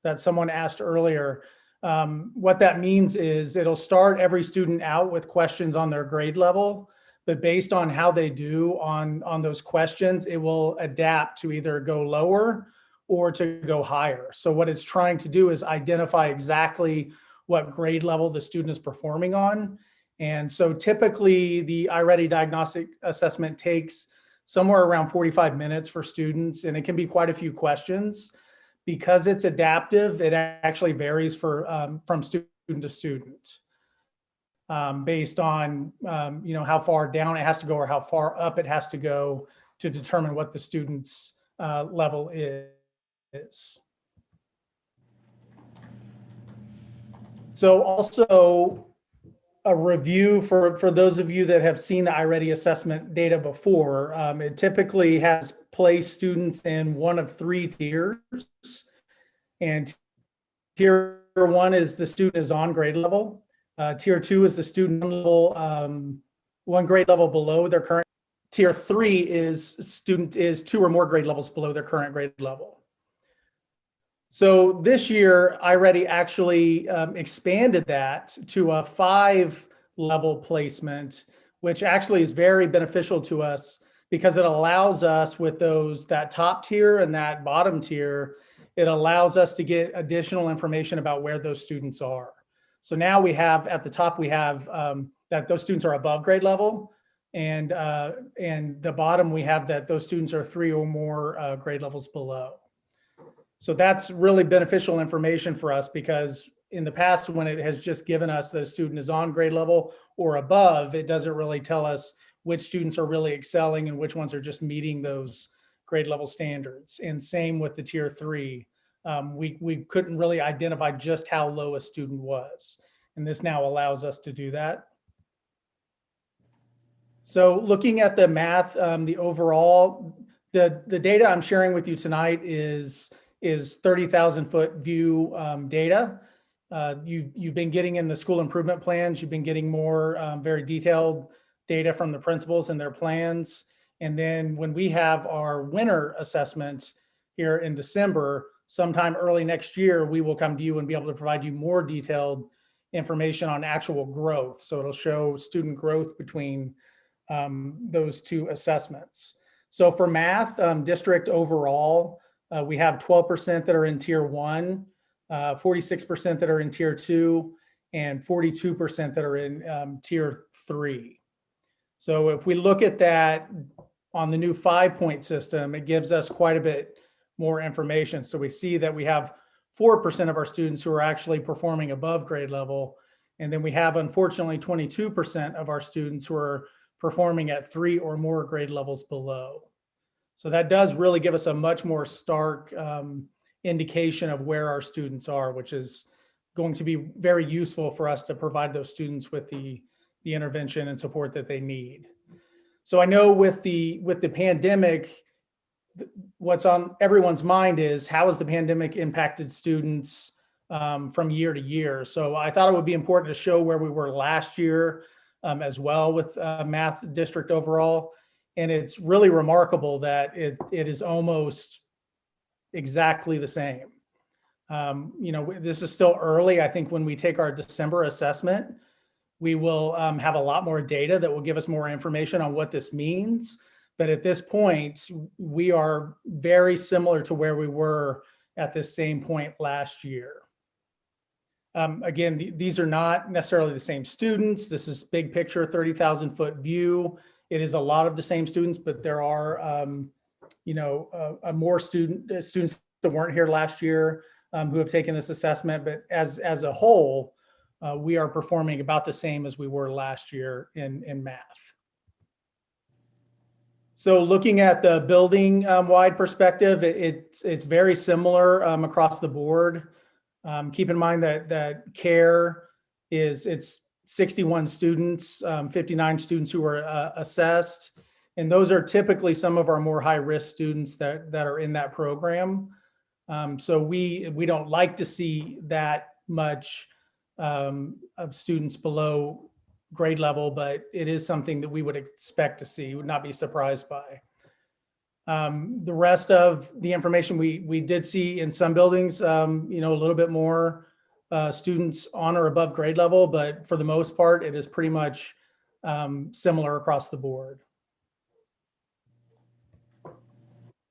that someone asked earlier. What that means is it'll start every student out with questions on their grade level, but based on how they do on those questions, it will adapt to either go lower or to go higher. So what it's trying to do is identify exactly what grade level the student is performing on. And so typically the iReady diagnostic assessment takes somewhere around 45 minutes for students, and it can be quite a few questions. Because it's adaptive, it actually varies from student to student. Based on how far down it has to go or how far up it has to go to determine what the student's level is. So also a review for those of you that have seen the iReady assessment data before. It typically has placed students in one of 3 tiers. And tier 1 is the student is on grade level. Tier 2 is the student level, 1 grade level below their current. Tier 3 is student is 2 or more grade levels below their current grade level. So this year, iReady actually expanded that to a 5-level placement, which actually is very beneficial to us because it allows us with that top tier and that bottom tier, it allows us to get additional information about where those students are. So now we have at the top, we have that those students are above grade level, and the bottom we have that those students are 3 or more grade levels below. So that's really beneficial information for us because in the past, when it has just given us that a student is on grade level or above, it doesn't really tell us which students are really excelling and which ones are just meeting those grade level standards. And same with the tier 3. We couldn't really identify just how low a student was. And this now allows us to do that. So looking at the math, the overall, the data I'm sharing with you tonight is 30,000 foot view data. You've been getting in the school improvement plans, you've been getting more very detailed data from the principals and their plans. And then when we have our winter assessment here in December, sometime early next year, we will come to you and be able to provide you more detailed information on actual growth. So it'll show student growth between those 2 assessments. So for math, district overall, we have 12% that are in tier 1, 46% that are in tier 2, and 42% that are in tier 3. So if we look at that on the new 5-point system, it gives us quite a bit more information. So we see that we have 4% of our students who are actually performing above grade level. And then we have, unfortunately, 22% of our students who are performing at 3 or more grade levels below. So that does really give us a much more stark indication of where our students are, which is going to be very useful for us to provide those students with the intervention and support that they need. So I know with the pandemic, what's on everyone's mind is how has the pandemic impacted students from year to year. So I thought it would be important to show where we were last year as well with math district overall. And it's really remarkable that it is almost exactly the same. This is still early. I think when we take our December assessment, we will have a lot more data that will give us more information on what this means. But at this point, we are very similar to where we were at this same point last year. Again, these are not necessarily the same students. This is big picture, 30,000 foot view. It is a lot of the same students, but there are, more students that weren't here last year who have taken this assessment. But as a whole, we are performing about the same as we were last year in math. So looking at the building wide perspective, it's very similar across the board. Keep in mind that CARE it's 61 students, 59 students who are assessed. And those are typically some of our more high risk students that are in that program. So we don't like to see that much of students below grade level, but it is something that we would expect to see, would not be surprised by. The rest of the information we did see in some buildings, a little bit more students on or above grade level, but for the most part, it is pretty much similar across the board.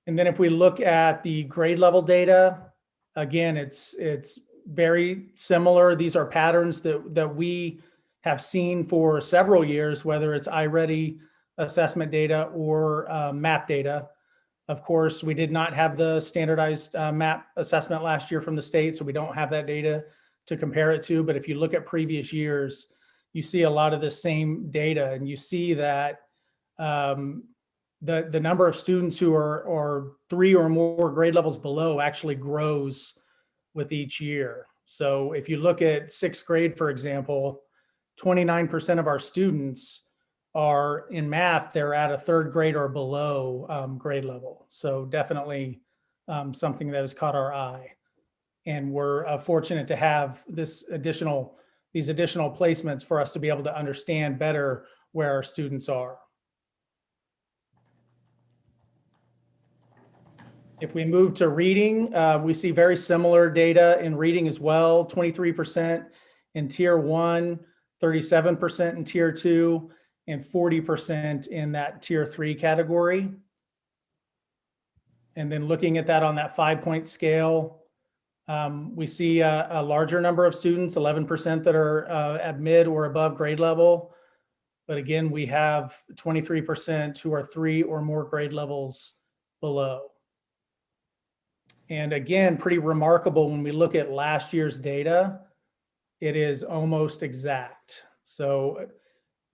And then if we look at the grade level data, again, it's very similar. These are patterns that we have seen for several years, whether it's iReady assessment data or MAP data. Of course, we did not have the standardized MAP assessment last year from the state, so we don't have that data to compare it to. But if you look at previous years, you see a lot of the same data, and you see that the number of students who are 3 or more grade levels below actually grows with each year. So if you look at 6th grade, for example, 29% of our students are in math, they're at a 3rd grade or below grade level. So definitely something that has caught our eye. And we're fortunate to have these additional placements for us to be able to understand better where our students are. If we move to reading, we see very similar data in reading as well, 23% in tier 1, 37% in tier 2, and 40% in that tier 3 category. And then looking at that on that 5-point scale, we see a larger number of students, 11% that are at mid or above grade level. But again, we have 23% who are 3 or more grade levels below. And again, pretty remarkable when we look at last year's data, it is almost exact. So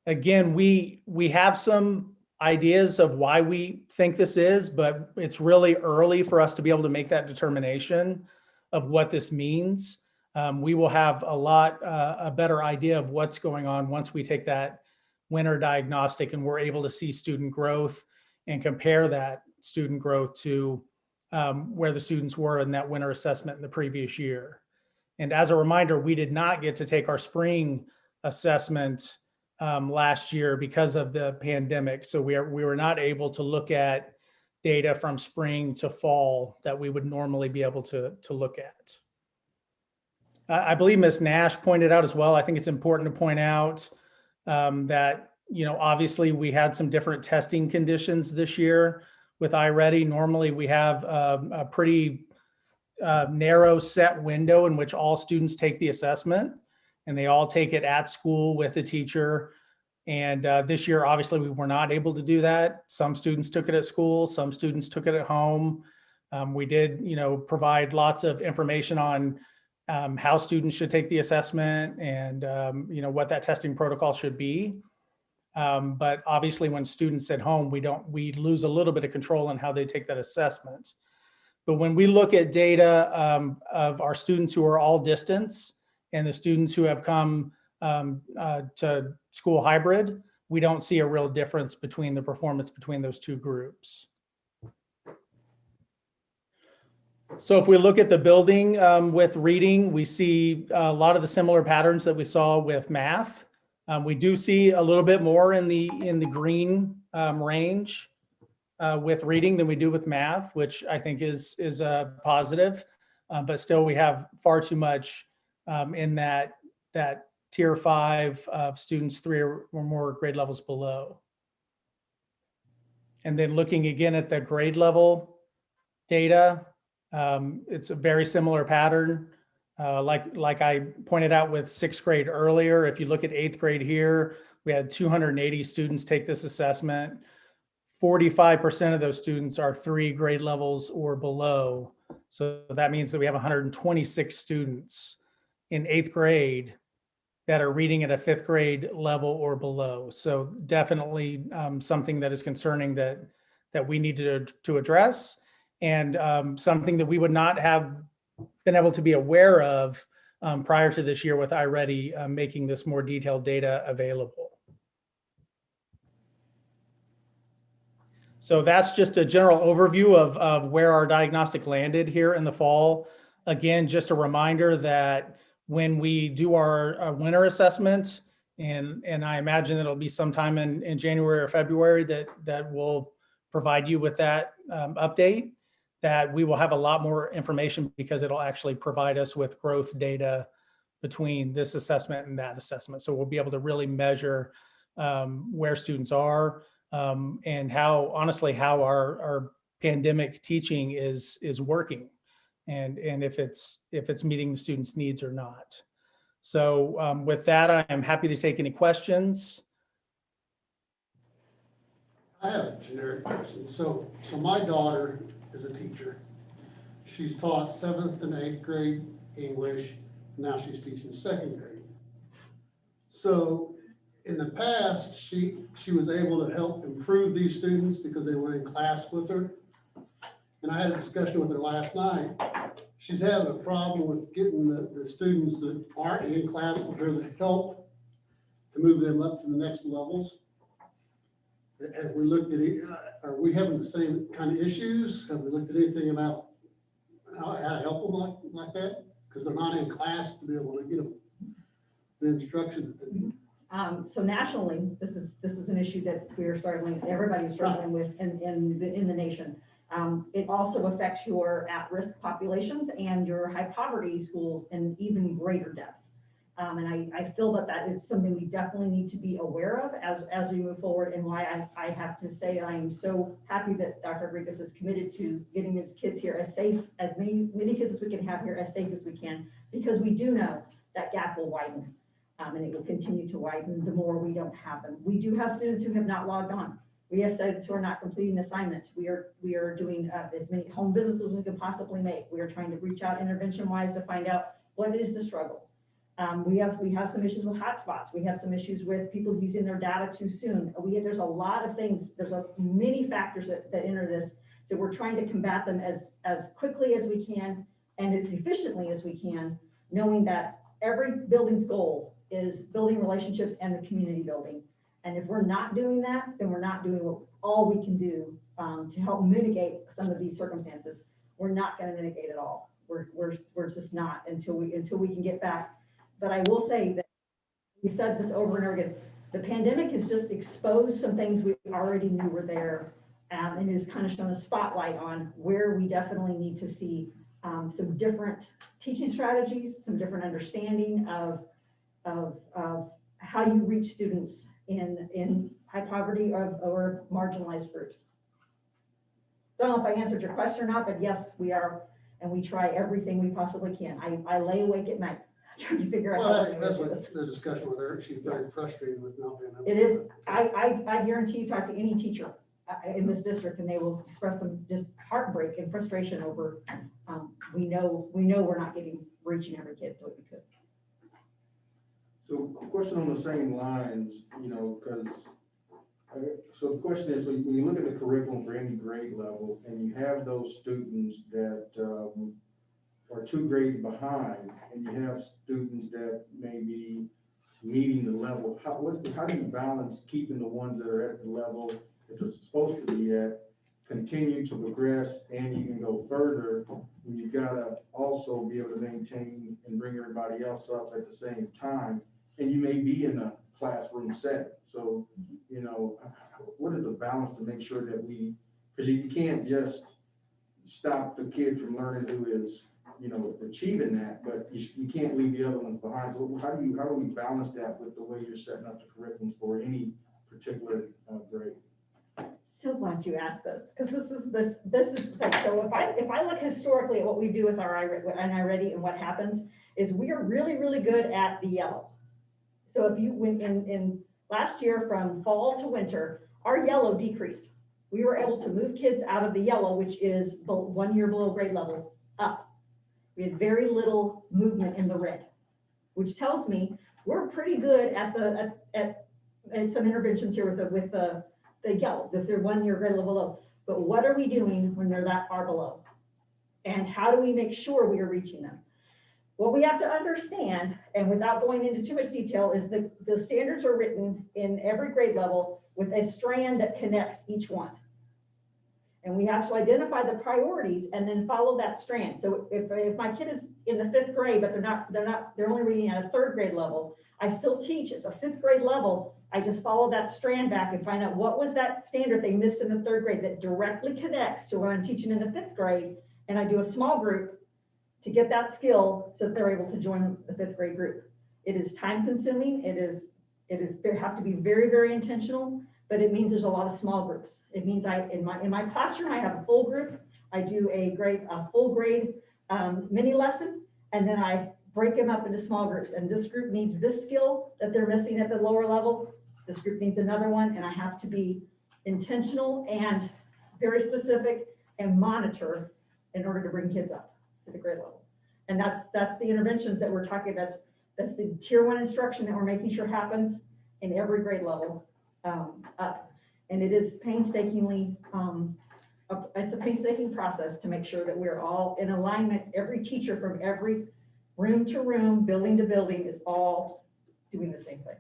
again, we have some ideas of why we think this is, but it's really early for us to be able to make that determination of what this means. We will have a better idea of what's going on once we take that winter diagnostic and we're able to see student growth and compare that student growth to where the students were in that winter assessment in the previous year. And as a reminder, we did not get to take our spring assessment last year because of the pandemic. So we were not able to look at data from spring to fall that we would normally be able to look at. I believe Ms. Nash pointed out as well, I think it's important to point out that, obviously we had some different testing conditions this year with iReady. Normally we have a pretty narrow set window in which all students take the assessment, and they all take it at school with the teacher. And this year, obviously, we were not able to do that. Some students took it at school, some students took it at home. We did, provide lots of information on how students should take the assessment and, what that testing protocol should be. But obviously, when students at home, we lose a little bit of control on how they take that assessment. But when we look at data of our students who are all distance and the students who have come to school hybrid, we don't see a real difference between the performance between those two groups. So if we look at the building with reading, we see a lot of the similar patterns that we saw with math. We do see a little bit more in the green range with reading than we do with math, which I think is a positive. But still, we have far too much in that tier 5 of students 3 or more grade levels below. And then looking again at the grade level data, it's a very similar pattern. Like I pointed out with 6th grade earlier, if you look at 8th grade here, we had 280 students take this assessment. 45% of those students are 3 grade levels or below. So that means that we have 126 students in 8th grade that are reading at a 5th grade level or below. So definitely something that is concerning that we need to address, and something that we would not have been able to be aware of prior to this year with iReady making this more detailed data available. So that's just a general overview of where our diagnostic landed here in the fall. Again, just a reminder that when we do our winter assessment, and I imagine it'll be sometime in January or February that we'll provide you with that update, that we will have a lot more information because it'll actually provide us with growth data between this assessment and that assessment. So we'll be able to really measure where students are and how, honestly, how our pandemic teaching is working, and if it's meeting the students' needs or not. So with that, I am happy to take any questions. I have a generic question. So my daughter is a teacher. She's taught 7th and 8th grade English. Now she's teaching 2nd grade. So in the past, she was able to help improve these students because they were in class with her. And I had a discussion with her last night. She's having a problem with getting the students that aren't in class with her the help to move them up to the next levels. Have we looked at it, are we having the same kind of issues? Have we looked at anything about how to help them like that? Because they're not in class to be able to get them the instruction that they need. So nationally, this is an issue that we are struggling, everybody's struggling with in the nation. It also affects your at-risk populations and your high poverty schools in even greater depth. And I feel that is something we definitely need to be aware of as we move forward, and why I have to say I am so happy that Dr. Rodriguez is committed to getting his kids here as safe, as many kids as we can have here as safe as we can, because we do know that gap will widen. And it will continue to widen the more we don't have them. We do have students who have not logged on. We have students who are not completing assignments. We are doing as many home visits as we can possibly make. We are trying to reach out intervention-wise to find out what is the struggle. We have some issues with hotspots. We have some issues with people using their data too soon. There's a lot of things. There's many factors that enter this. So we're trying to combat them as quickly as we can and as efficiently as we can, knowing that every building's goal is building relationships and the community building. And if we're not doing that, then we're not doing all we can do to help mitigate some of these circumstances. We're not going to mitigate it all. We're just not until we can get back. But I will say that we've said this over and over again. The pandemic has just exposed some things we already knew were there, and has kind of shown a spotlight on where we definitely need to see some different teaching strategies, some different understanding of how you reach students in high poverty or marginalized groups. Don't know if I answered your question or not, but yes, we are, and we try everything we possibly can. I lay awake at night trying to figure out. Well, that's what the discussion with her. She's very frustrated with not being able to. It is. I guarantee you talk to any teacher in this district, and they will express some just heartbreak and frustration over. We know we're not reaching every kid the way we could. So question on the same lines, because, so the question is, when you look at the curriculum for any grade level and you have those students that are 2 grades behind, and you have students that may be meeting the level, how do you balance keeping the ones that are at the level that they're supposed to be at, continue to progress, and you can go further, when you gotta also be able to maintain and bring everybody else up at the same time, and you may be in a classroom setting. So, you know, what is the balance to make sure that because you can't just stop the kid from learning who is, you know, achieving that, but you can't leave the other ones behind. So how do we balance that with the way you're setting up the curriculums for any particular grade? So glad you asked this, because this is so if I look historically at what we do with our iReady and what happens is we are really, really good at the yellow. So if you went in last year from fall to winter, our yellow decreased. We were able to move kids out of the yellow, which is 1 year below grade level, up. We had very little movement in the red, which tells me we're pretty good at some interventions here with the yellow, if they're 1 year grade level below. But what are we doing when they're that far below? And how do we make sure we are reaching them? What we have to understand, and without going into too much detail, is that the standards are written in every grade level with a strand that connects each one. And we have to identify the priorities and then follow that strand. So if my kid is in the 5th grade, but they're only reading at a 3rd grade level, I still teach at the 5th grade level. I just follow that strand back and find out what was that standard they missed in the 3rd grade that directly connects to what I'm teaching in the 5th grade. And I do a small group to get that skill so that they're able to join the 5th grade group. It is time consuming. They have to be very, very intentional, but it means there's a lot of small groups. It means in my classroom, I have a full group. I do a full grade mini lesson, and then I break them up into small groups. And this group needs this skill that they're missing at the lower level. This group needs another one, and I have to be intentional and very specific and monitor in order to bring kids up to the grade level. And that's the interventions that we're talking. That's the tier 1 instruction that we're making sure happens in every grade level up. And it is painstakingly, it's a painstaking process to make sure that we're all in alignment. Every teacher from every room to room, building to building is all doing the same thing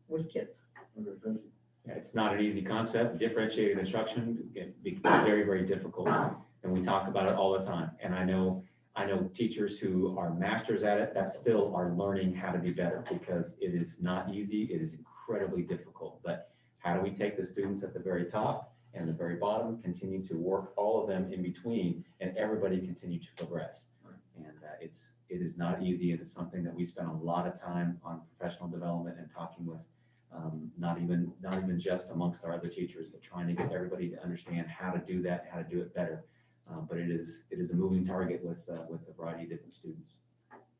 with kids. Okay, thank you. Yeah, it's not an easy concept. Differentiated instruction can be very, very difficult. And we talk about it all the time. And I know teachers who are masters at it that still are learning how to be better, because it is not easy. It is incredibly difficult. But how do we take the students at the very top and the very bottom, continue to work all of them in between, and everybody continue to progress? And it is not easy. And it's something that we spend a lot of time on professional development and talking with, not even just amongst our other teachers, but trying to get everybody to understand how to do that, how to do it better. But it is a moving target with a variety of different students.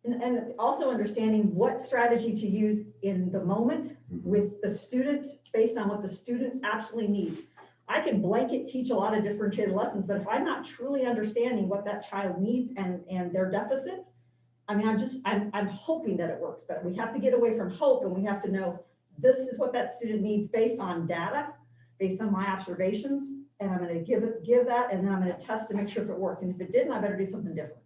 And also understanding what strategy to use in the moment with the student based on what the student actually needs. I can blanket teach a lot of differentiated lessons, but if I'm not truly understanding what that child needs and their deficit, I mean, I'm hoping that it works, but we have to get away from hope, and we have to know this is what that student needs based on data, based on my observations, and I'm going to give that, and then I'm going to test to make sure if it worked. And if it didn't, I better do something different.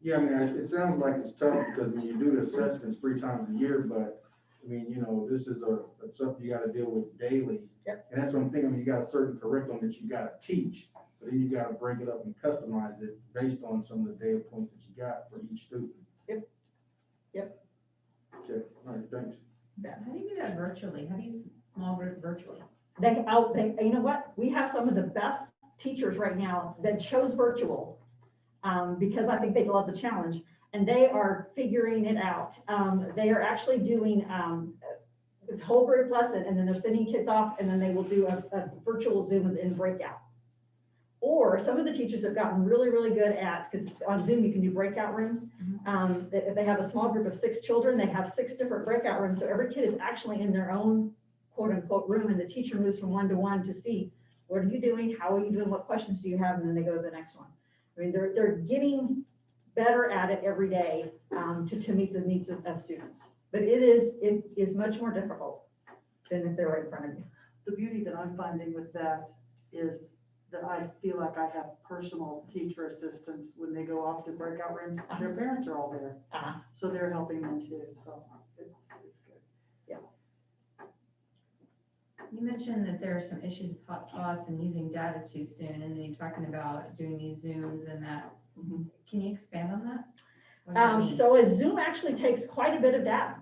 Yeah, I mean, it sounds like it's tough because when you do the assessments 3 times a year, but I mean, you know, this is something you got to deal with daily. Yep. And that's what I'm thinking. I mean, you got a certain curriculum that you got to teach, but then you got to break it up and customize it based on some of the data points that you got for each student. Yep. Okay, all right, thanks. How do you do that virtually? How do you small group virtually? You know what? We have some of the best teachers right now that chose virtual because I think they love the challenge, and they are figuring it out. They are actually doing the whole group lesson, and then they're sending kids off, and then they will do a virtual Zoom in breakout. Or some of the teachers have gotten really, really good at, because on Zoom you can do breakout rooms. If they have a small group of 6 children, they have 6 different breakout rooms. So every kid is actually in their own quote unquote room, and the teacher moves from one to one to see, what are you doing? How are you doing? What questions do you have? And then they go to the next one. I mean, they're getting better at it every day to meet the needs of students. But it is much more difficult than if they're right in front of you. The beauty that I'm finding with that is that I feel like I have personal teacher assistants when they go off to breakout rooms. Their parents are all there, so they're helping them too, so it's good. You mentioned that there are some issues with hotspots and using data too soon, and then you're talking about doing these Zooms and that. Can you expand on that? What does that mean? So a Zoom actually takes quite a bit of data.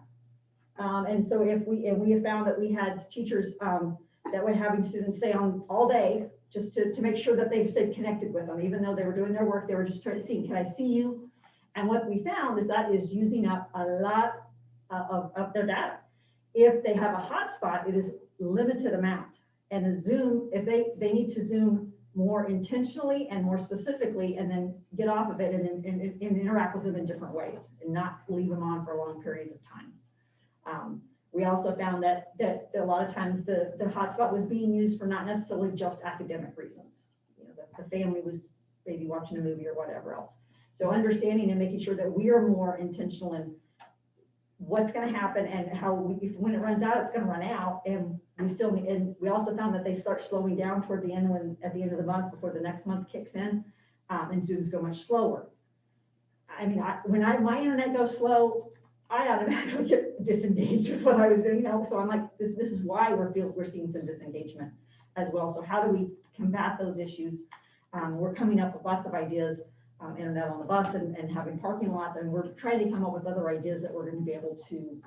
And so if we have found that we had teachers that were having students stay on all day just to make sure that they've stayed connected with them, even though they were doing their work, they were just trying to see, can I see you? And what we found is that is using up a lot of their data. If they have a hotspot, it is limited amount. And a Zoom, if they need to Zoom more intentionally and more specifically, and then get off of it and interact with them in different ways and not leave them on for long periods of time. We also found that a lot of times the hotspot was being used for not necessarily just academic reasons. You know, the family was maybe watching a movie or whatever else. So understanding and making sure that we are more intentional in what's going to happen and how when it runs out, it's going to run out. And we also found that they start slowing down toward the end at the end of the month before the next month kicks in, and Zooms go much slower. I mean, when my internet goes slow, I automatically get disengaged with what I was doing, so I'm like, this is why we're seeing some disengagement as well. So how do we combat those issues? We're coming up with lots of ideas, internet on the bus and having parking lots, and we're trying to come up with other ideas that we're going to be able to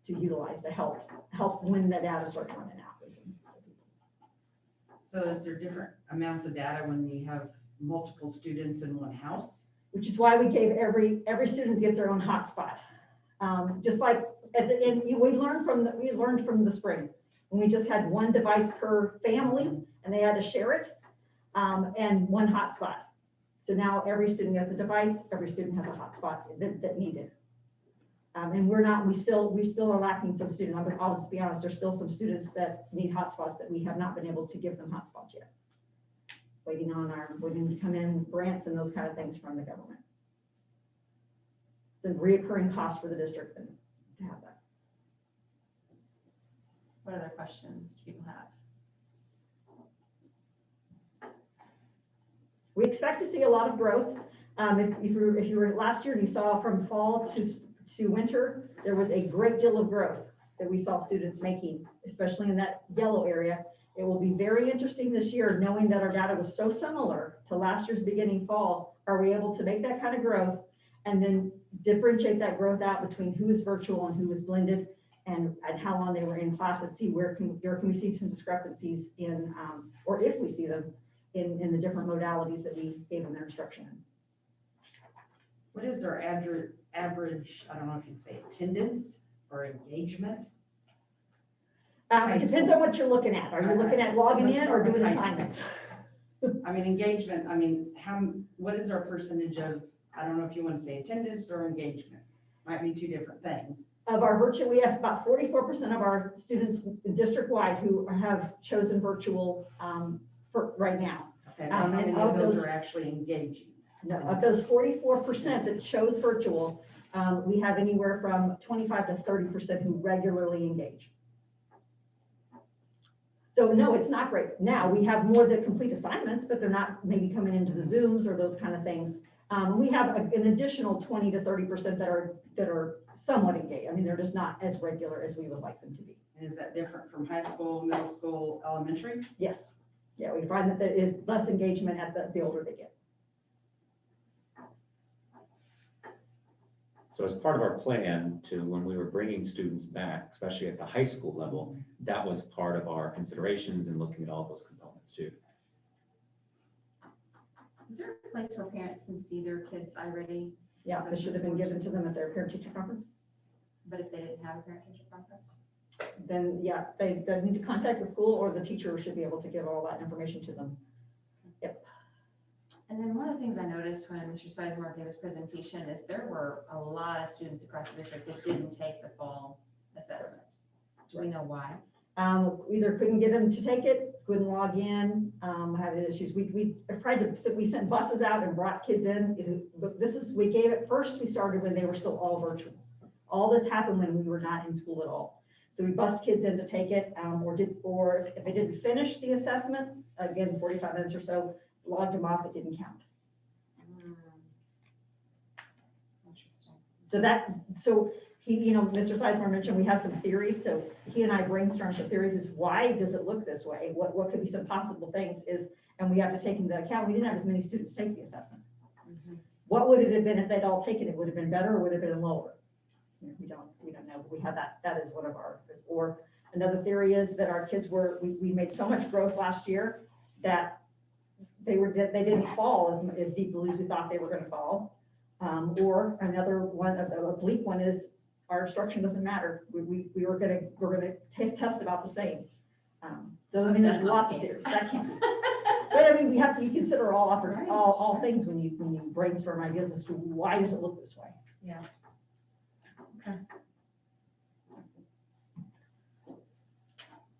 utilize to help when the data starts running out. So is there different amounts of data when you have multiple students in one house? Which is why we gave every student gets their own hotspot. Just like at the end, we learned from the spring when we just had one device per family and they had to share it, and one hotspot. So now every student gets a device, every student has a hotspot that needed. And we still are lacking some students. I'll just be honest, there's still some students that need hotspots that we have not been able to give them hotspots yet. Waiting to come in grants and those kind of things from the government. It's a reoccurring cost for the district to have that. What other questions do people have? We expect to see a lot of growth. If you were last year and you saw from fall to winter, there was a great deal of growth that we saw students making, especially in that yellow area. It will be very interesting this year, knowing that our data was so similar to last year's beginning fall. Are we able to make that kind of growth and then differentiate that growth out between who is virtual and who is blended, and how long they were in class, and see where can we see some discrepancies in, or if we see them in the different modalities that we gave them their instruction in. What is their average, I don't know if you'd say attendance or engagement? It depends on what you're looking at. Are you looking at logging in or doing assignments? I mean, engagement, what is our percentage of, I don't know if you want to say attendance or engagement, might be two different things. Of our virtual, we have about 44% of our students district-wide who have chosen virtual for right now. Okay, how many of those are actually engaging? No, of those 44% that chose virtual, we have anywhere from 25 to 30% who regularly engage. So no, it's not great. Now we have more that complete assignments, but they're not maybe coming into the Zooms or those kind of things. We have an additional 20 to 30% that are somewhat engaged. I mean, they're just not as regular as we would like them to be. And is that different from high school, middle school, elementary? Yes. Yeah, we find that there is less engagement at the older they get. So as part of our plan to, when we were bringing students back, especially at the high school level, that was part of our considerations in looking at all those components too. Is there a place where parents can see their kids' iReady? Yeah, this should have been given to them at their parent-teacher conference. But if they didn't have a parent-teacher conference? Then, yeah, they need to contact the school, or the teacher should be able to give all that information to them. Yep. And then one of the things I noticed when Mr. Sizemore gave his presentation is there were a lot of students across the district that didn't take the fall assessment. Do we know why? Either couldn't get them to take it, couldn't log in, had issues. We sent buses out and brought kids in. But we gave it first, we started when they were still all virtual. All this happened when we were not in school at all. So we bussed kids in to take it, or if they didn't finish the assessment, again, 45 minutes or so, logged them off, it didn't count. Interesting. So he, Mr. Sizemore mentioned we have some theories, so he and I brainstormed some theories is why does it look this way? What could be some possible things is, and we have to take into account, we didn't have as many students take the assessment. What would it have been if they'd all taken it? Would it have been better or would it have been lower? We don't know. We have that is one of our, or another theory is that our kids we made so much growth last year that they didn't fall as deeply as we thought they were going to fall. Or another one, a bleak one is our instruction doesn't matter. We're gonna test about the same. So I mean, there's That's not lots the of case. theories. That can't be. But I mean, you consider all things when you brainstorm ideas as to why does it look this way. Yeah. Okay.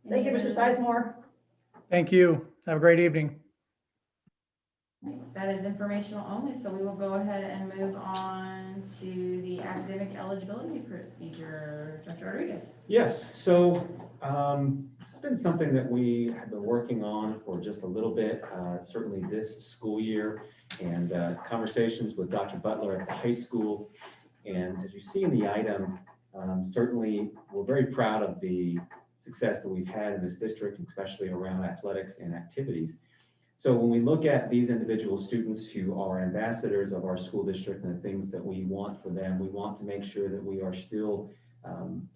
Thank you, Mr. Sizemore. Thank you. Have a great evening. That is informational only, so we will go ahead and move on to the academic eligibility procedure. Dr. Rodriguez. Yes, so this has been something that we have been working on for just a little bit, certainly this school year, and conversations with Dr. Butler at the high school. And as you see in the item, certainly we're very proud of the success that we've had in this district, especially around athletics and activities. So when we look at these individual students who are ambassadors of our school district and the things that we want for them, we want to make sure that we are still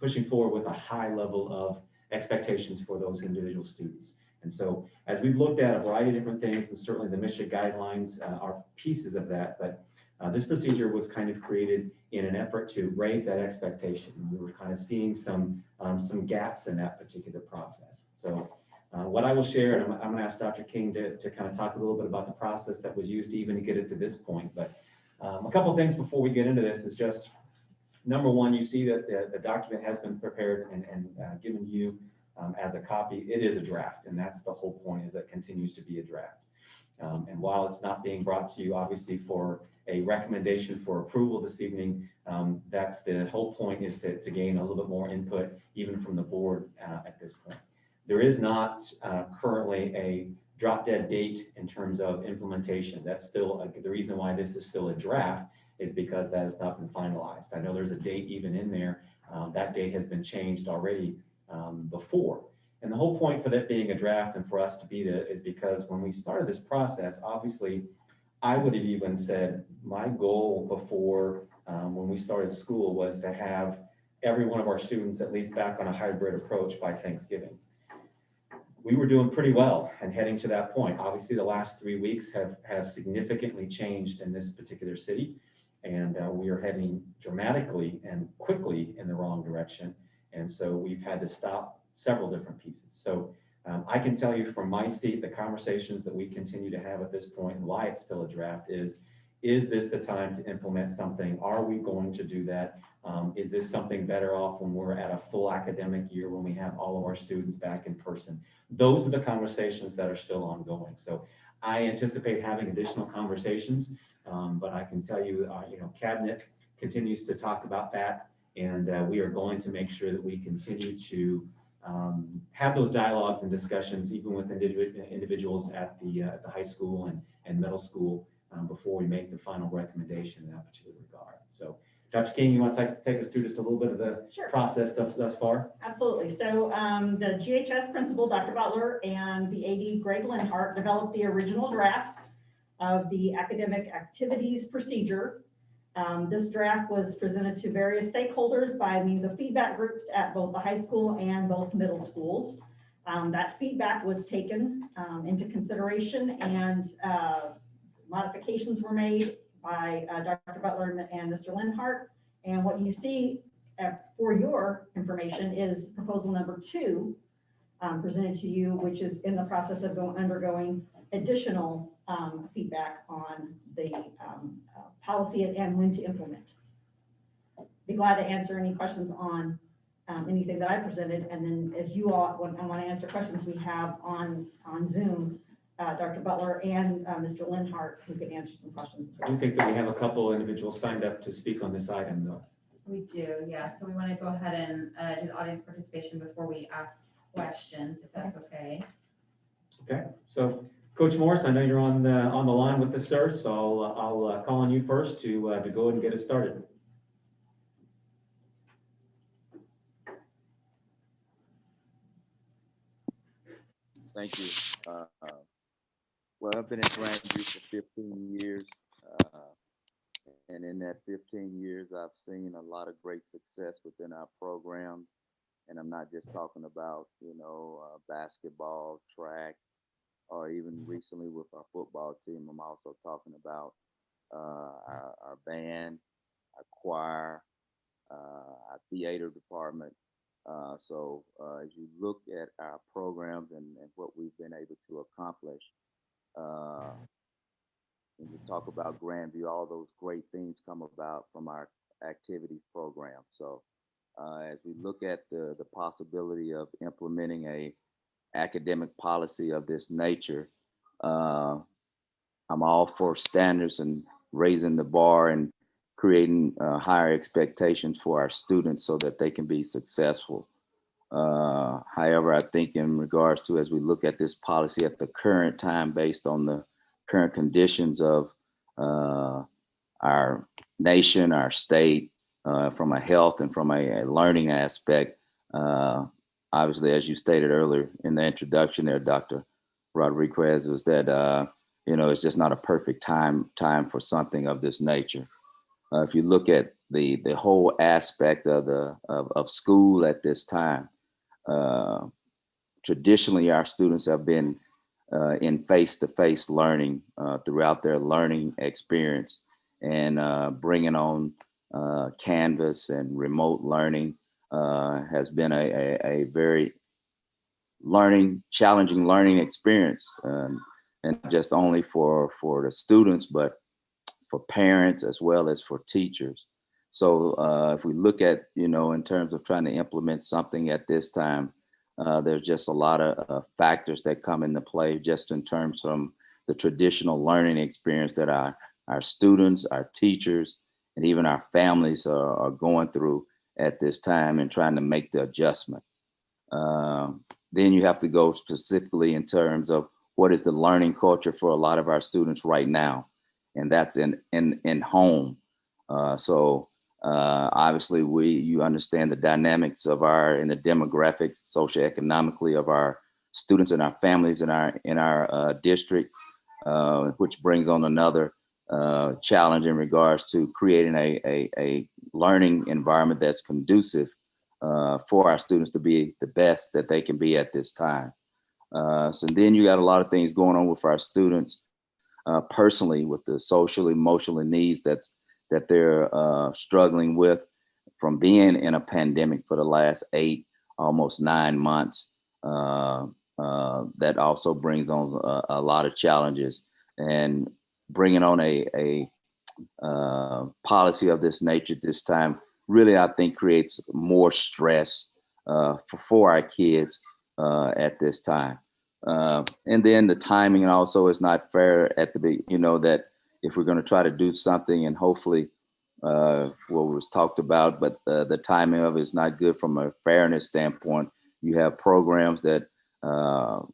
pushing forward with a high level of expectations for those individual students. And so as we've looked at a variety of different things, and certainly the mission guidelines are pieces of that, but this procedure was kind of created in an effort to raise that expectation. We were kind of seeing some gaps in that particular process. So what I will share, and I'm going to ask Dr. King to kind of talk a little bit about the process that was used even to get it to this point. But a couple of things before we get into this is just, number one, you see that the document has been prepared and given you as a copy. It is a draft, and that's the whole point, is that it continues to be a draft. And while it's not being brought to you, obviously, for a recommendation for approval this evening, that's the whole point, is to gain a little bit more input, even from the board at this point. There is not currently a drop dead date in terms of implementation. That's still the reason why this is still a draft, is because that has not been finalized. I know there's a date even in there. That date has been changed already before. And the whole point for that being a draft and for us to be there is because when we started this process, obviously, I would have even said my goal before when we started school was to have every one of our students at least back on a hybrid approach by Thanksgiving. We were doing pretty well and heading to that point. Obviously, the last 3 weeks have significantly changed in this particular city, and we are heading dramatically and quickly in the wrong direction. And so we've had to stop several different pieces. So I can tell you from my seat, the conversations that we continue to have at this point and why it's still a draft is this the time to implement something? Are we going to do that? Is this something better off when we're at a full academic year, when we have all of our students back in person? Those are the conversations that are still ongoing. So I anticipate having additional conversations, but I can tell you, Cabinet continues to talk about that, and we are going to make sure that we continue to have those dialogues and discussions, even with individuals at the high school and middle school, before we make the final recommendation in that particular regard. So, Dr. King, you want to take us through just a little bit of the process thus far? Absolutely. So the GHS principal, Dr. Butler, and the AD, Greg Linhart, developed the original draft of the academic activities procedure. This draft was presented to various stakeholders by means of feedback groups at both the high school and both middle schools. That feedback was taken into consideration, and modifications were made by Dr. Butler and Mr. Linhart. And what you see for your information is proposal number 2 presented to you, which is in the process of undergoing additional feedback on the policy and when to implement. Be glad to answer any questions on anything that I presented. And then as you all want to answer questions, we have on Zoom Dr. Butler and Mr. Linhart, who can answer some questions as well. I do think that we have a couple individuals signed up to speak on this item, though. We do, yeah. So we want to go ahead and do the audience participation before we ask questions, if that's okay. Okay, so Coach Morris, I know you're on the line with the sir, so I'll call on you first to go ahead and get us started. Thank you. Well, I've been at Grandview for 15 years. And in that 15 years, I've seen a lot of great success within our program. And I'm not just talking about, basketball, track, or even recently with our football team. I'm also talking about our band, our choir, our theater department. As you look at our programs and what we've been able to accomplish, when you talk about Grandview, all those great things come about from our activities program. So as we look at the possibility of implementing a academic policy of this nature, I'm all for standards and raising the bar and creating higher expectations for our students so that they can be successful. However, I think in regards to, as we look at this policy at the current time, based on the current conditions of our nation, our state, from a health and from a learning aspect, obviously, as you stated earlier in the introduction there, Dr. Rodriguez, was that, it's just not a perfect time for something of this nature. If you look at the whole aspect of school at this time, traditionally our students have been in face-to-face learning throughout their learning experience, and bringing on Canvas and remote learning has been a very challenging learning experience, and not just only for the students, but for parents as well as for teachers. So if we look at, in terms of trying to implement something at this time, there's just a lot of factors that come into play, just in terms from the traditional learning experience that our students, our teachers, and even our families are going through at this time, and trying to make the adjustment. Then you have to go specifically in terms of what is the learning culture for a lot of our students right now, and that's in home. Obviously, you understand the dynamics of and the demographics, socioeconomically, of our students and our families in our district, which brings on another challenge in regards to creating a learning environment that's conducive for our students to be the best that they can be at this time. So then you got a lot of things going on with our students personally, with the social, emotional needs that they're struggling with from being in a pandemic for the last 8, almost 9 months. That also brings on a lot of challenges, and bringing on a policy of this nature this time really, I think, creates more stress for our kids at this time. And then the timing also is not fair at that if we're going to try to do something, and hopefully what was talked about, but the timing of it is not good from a fairness standpoint. You have programs that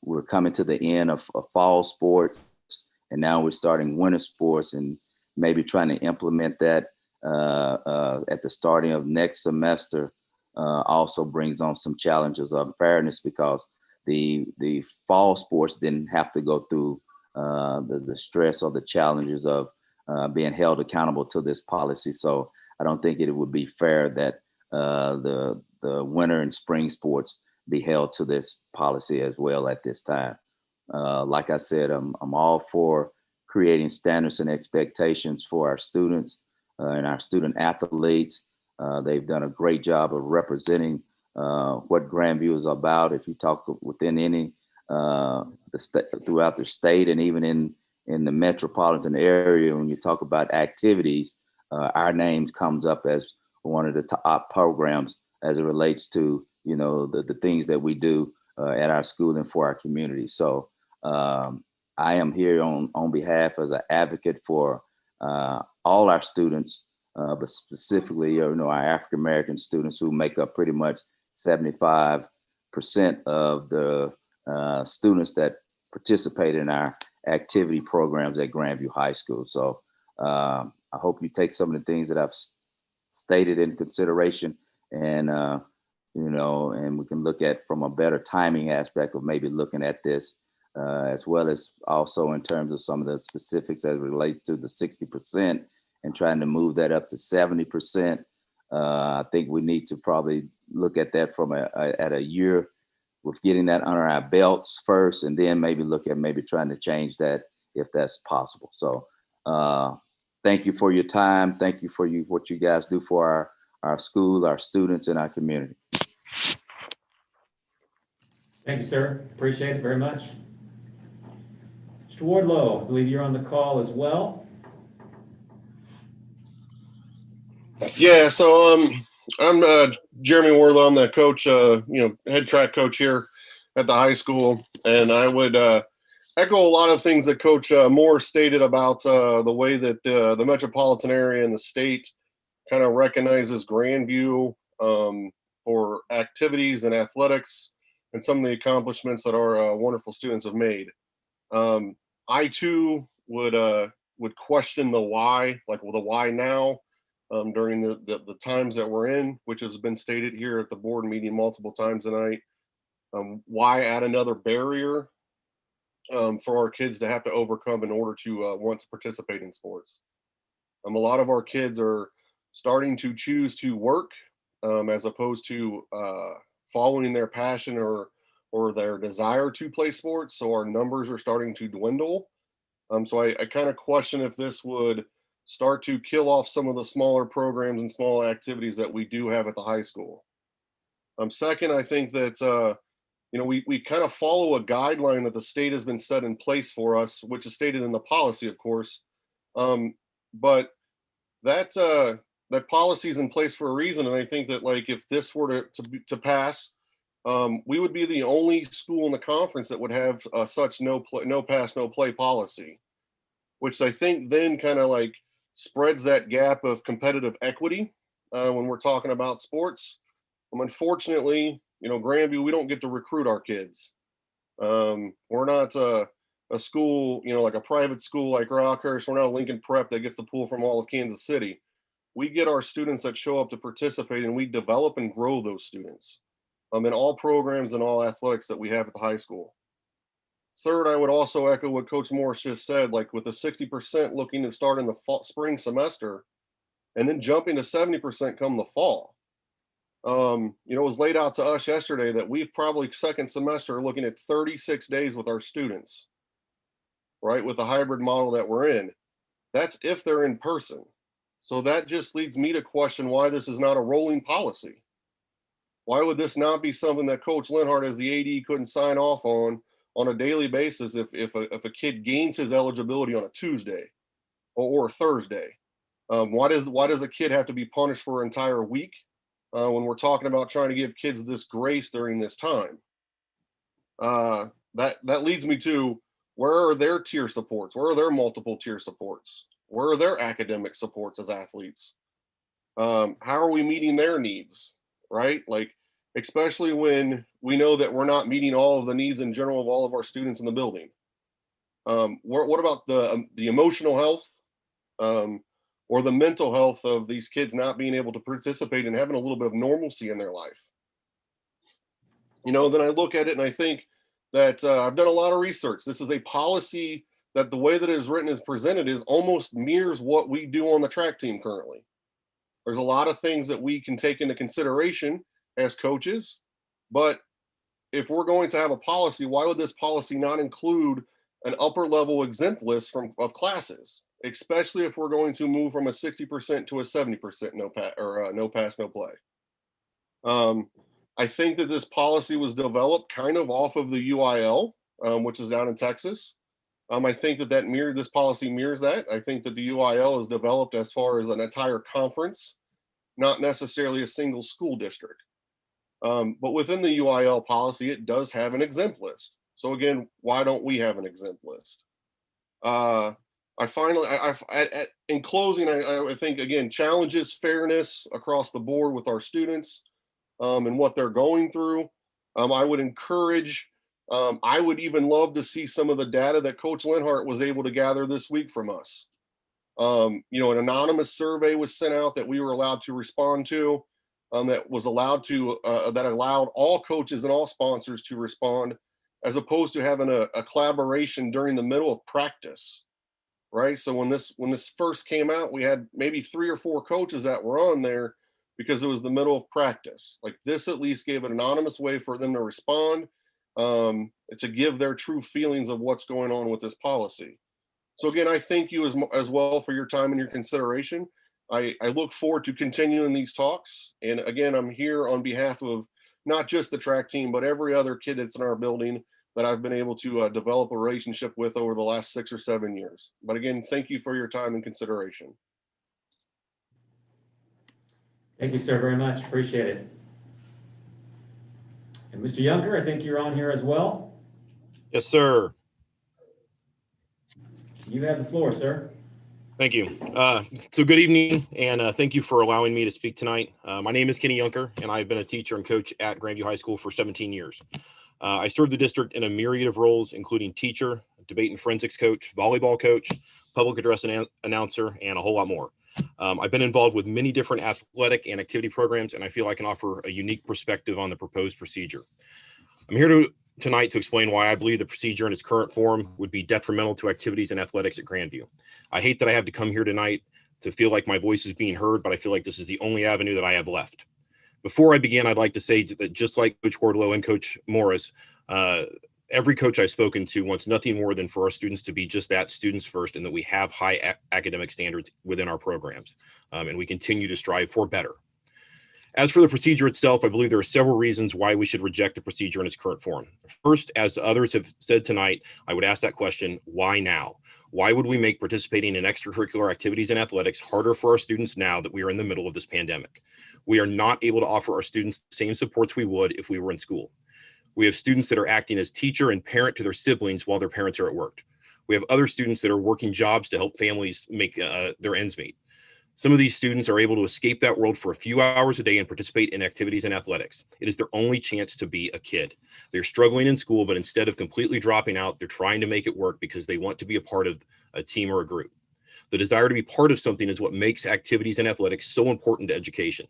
we're coming to the end of fall sports, and now we're starting winter sports, and maybe trying to implement that at the starting of next semester also brings on some challenges of fairness, because the fall sports didn't have to go through the stress or the challenges of being held accountable to this policy. So I don't think it would be fair that the winter and spring sports be held to this policy as well at this time. Like I said, I'm all for creating standards and expectations for our students and our student athletes. They've done a great job of representing what Grandview is about. If you talk within any throughout the state, and even in the metropolitan area, when you talk about activities, our name comes up as one of the top programs as it relates to the things that we do at our school and for our community. So I am here on behalf as an advocate for all our students but specifically, our African American students who make up pretty much 75% of the students that participate in our activity programs at Grandview High School. So I hope you take some of the things that I've stated in consideration, and and we can look at from a better timing aspect of maybe looking at this, as well as also in terms of some of the specifics as it relates to the 60% and trying to move that up to 70%. I think we need to probably look at that from at a year with getting that under our belts first, and then maybe look at maybe trying to change that if that's possible. So thank you for your time. Thank you for what you guys do for our school, our students, and our community. Thank you, sir. Appreciate it very much. Mr. Wardlow, I believe you're on the call as well. Yeah, so I'm Jeremy Wardlow. I'm the coach, head track coach here at the high school, and I would echo a lot of things that Coach Moore stated about the way that the metropolitan area and the state kind of recognizes Grandview for activities and athletics and some of the accomplishments that our wonderful students have made. I too would question the why, like, well, the why now during the times that we're in, which has been stated here at the board meeting multiple times tonight. Why add another barrier for our kids to have to overcome in order to want to participate in sports? A lot of our kids are starting to choose to work as opposed to following their passion or their desire to play sports. So our numbers are starting to dwindle. So I kind of question if this would start to kill off some of the smaller programs and small activities that we do have at the high school. Second, I think that we kind of follow a guideline that the state has been set in place for us, which is stated in the policy, of course. But that policy is in place for a reason, and I think that, like, if this were to pass, we would be the only school in the conference that would have such no pass, no play policy, which I think then kind of like spreads that gap of competitive equity when we're talking about sports. Unfortunately, Grandview, we don't get to recruit our kids. We're not a school, like a private school like Rockhurst. We're not a Lincoln Prep that gets the pull from all of Kansas City. We get our students that show up to participate, and we develop and grow those students in all programs and all athletics that we have at the high school. Third, I would also echo what Coach Morris just said, like with the 60% looking to start in the spring semester and then jumping to 70% come the fall. It was laid out to us yesterday that we've probably second semester looking at 36 days with our students, right? With the hybrid model that we're in. That's if they're in person. So that just leads me to question why this is not a rolling policy. Why would this not be something that Coach Linhart as the AD couldn't sign off on a daily basis if a kid gains his eligibility on a Tuesday or a Thursday? Why does a kid have to be punished for an entire week when we're talking about trying to give kids this grace during this time? That leads me to, where are their tier supports? Where are their multiple tier supports? Where are their academic supports as athletes? How are we meeting their needs, right? Like, especially when we know that we're not meeting all of the needs in general of all of our students in the building. What about the emotional health or the mental health of these kids not being able to participate and having a little bit of normalcy in their life? Then I look at it and I think that I've done a lot of research. This is a policy that the way that it is written is presented is almost mirrors what we do on the track team currently. There's a lot of things that we can take into consideration as coaches, but if we're going to have a policy, why would this policy not include an upper level exempt list of classes, especially if we're going to move from a 60% to a 70% no pass, no play? I think that this policy was developed kind of off of the UIL, which is down in Texas. I think that this policy mirrors that. I think that the UIL is developed as far as an entire conference, not necessarily a single school district. But within the UIL policy, it does have an exempt list. So again, why don't we have an exempt list? In closing, I think, again, challenges fairness across the board with our students and what they're going through. I would encourage, I would even love to see some of the data that Coach Lenhart was able to gather this week from us. An anonymous survey was sent out that we were allowed to respond to, that allowed all coaches and all sponsors to respond, as opposed to having a collaboration during the middle of practice. Right. So when this first came out, we had maybe 3 or 4 coaches that were on there because it was the middle of practice. Like, this at least gave an anonymous way for them to respond, to give their true feelings of what's going on with this policy. So again, I thank you as well for your time and your consideration. I look forward to continuing these talks. And again, I'm here on behalf of not just the track team, but every other kid that's in our building that I've been able to develop a relationship with over the last 6 or 7 years. But again, thank you for your time and consideration. Thank you, sir, very much. Appreciate it. And Mr. Yunker, I think you're on here as well. Yes, sir. You have the floor, sir. Thank you. So good evening, and thank you for allowing me to speak tonight. My name is Kenny Yunker, and I've been a teacher and coach at Grandview High School for 17 years. I served the district in a myriad of roles, including teacher, debate and forensics coach, volleyball coach, public address announcer, and a whole lot more. I've been involved with many different athletic and activity programs, and I feel I can offer a unique perspective on the proposed procedure. I'm here tonight to explain why I believe the procedure in its current form would be detrimental to activities and athletics at Grandview. I hate that I have to come here tonight to feel like my voice is being heard, but I feel like this is the only avenue that I have left. Before I begin, I'd like to say that just like Coach Wardlow and Coach Morris, every coach I've spoken to wants nothing more than for our students to be just that, students first, and that we have high academic standards within our programs, and we continue to strive for better. As for the procedure itself, I believe there are several reasons why we should reject the procedure in its current form. First, as others have said tonight, I would ask that question, why now? Why would we make participating in extracurricular activities and athletics harder for our students now that we are in the middle of this pandemic? We are not able to offer our students the same supports we would if we were in school. We have students that are acting as teacher and parent to their siblings while their parents are at work. We have other students that are working jobs to help families make their ends meet. Some of these students are able to escape that world for a few hours a day and participate in activities and athletics. It is their only chance to be a kid. They're struggling in school, but instead of completely dropping out, they're trying to make it work because they want to be a part of a team or a group. The desire to be part of something is what makes activities and athletics so important to education.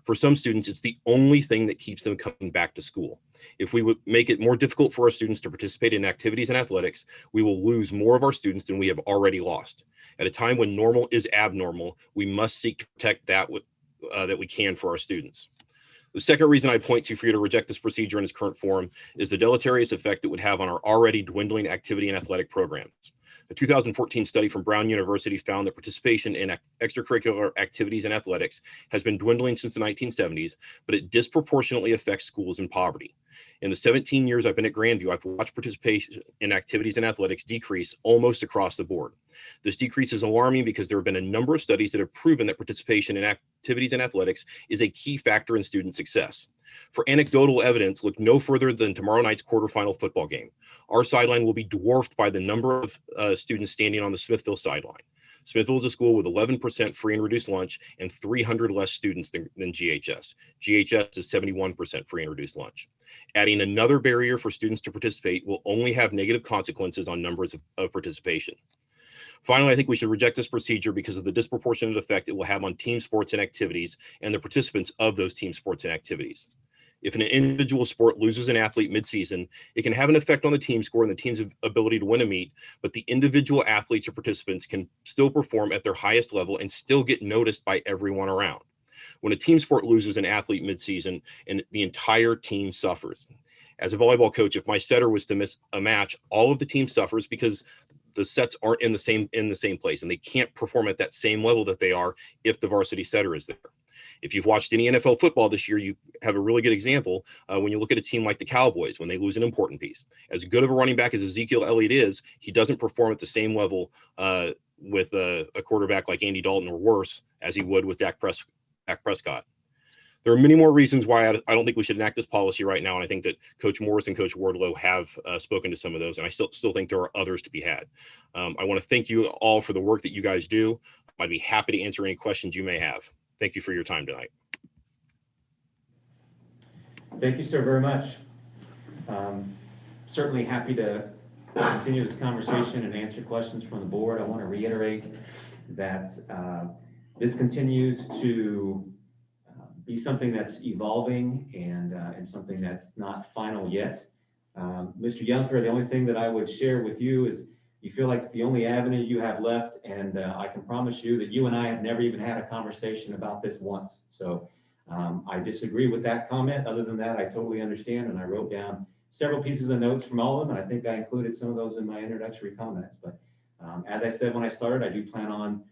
For some students, it's the only thing that keeps them coming back to school. If we would make it more difficult for our students to participate in activities and athletics, we will lose more of our students than we have already lost. At a time when normal is abnormal, we must seek to protect that we can for our students. The second reason I point to for you to reject this procedure in its current form is the deleterious effect it would have on our already dwindling activity and athletic programs. A 2014 study from Brown University found that participation in extracurricular activities and athletics has been dwindling since the 1970s, but it disproportionately affects schools in poverty. In the 17 years I've been at Grandview, I've watched participation in activities and athletics decrease almost across the board. This decrease is alarming because there have been a number of studies that have proven that participation in activities and athletics is a key factor in student success. For anecdotal evidence, look no further than tomorrow night's quarterfinal football game. Our sideline will be dwarfed by the number of students standing on the Smithville sideline. Smithville is a school with 11% free and reduced lunch and 300 less students than GHS. GHS is 71% free and reduced lunch. Adding another barrier for students to participate will only have negative consequences on numbers of participation. Finally, I think we should reject this procedure because of the disproportionate effect it will have on team sports and activities and the participants of those team sports and activities. If an individual sport loses an athlete midseason, it can have an effect on the team score and the team's ability to win a meet, but the individual athletes or participants can still perform at their highest level and still get noticed by everyone around. When a team sport loses an athlete midseason, and the entire team suffers. As a volleyball coach, if my setter was to miss a match, all of the team suffers because the sets aren't in the same place, and they can't perform at that same level that they are if the varsity setter is there. If you've watched any NFL football this year, you have a really good example when you look at a team like the Cowboys when they lose an important piece. As good of a running back as Ezekiel Elliott is, he doesn't perform at the same level with a quarterback like Andy Dalton or worse as he would with Dak Prescott. There are many more reasons why I don't think we should enact this policy right now. And I think that Coach Morris and Coach Wardlow have spoken to some of those. And I still think there are others to be had. I want to thank you all for the work that you guys do. I'd be happy to answer any questions you may have. Thank you for your time tonight. Thank you, sir, very much. Certainly happy to continue this conversation and answer questions from the board. I want to reiterate that this continues to be something that's evolving and something that's not final yet. Mr. Yunker, the only thing that I would share with you is you feel like it's the only avenue you have left, and I can promise you that you and I have never even had a conversation about this once. So I disagree with that comment. Other than that, I totally understand, and I wrote down several pieces of notes from all of them, and I think I included some of those in my introductory comments. But as I said when I started, I do plan on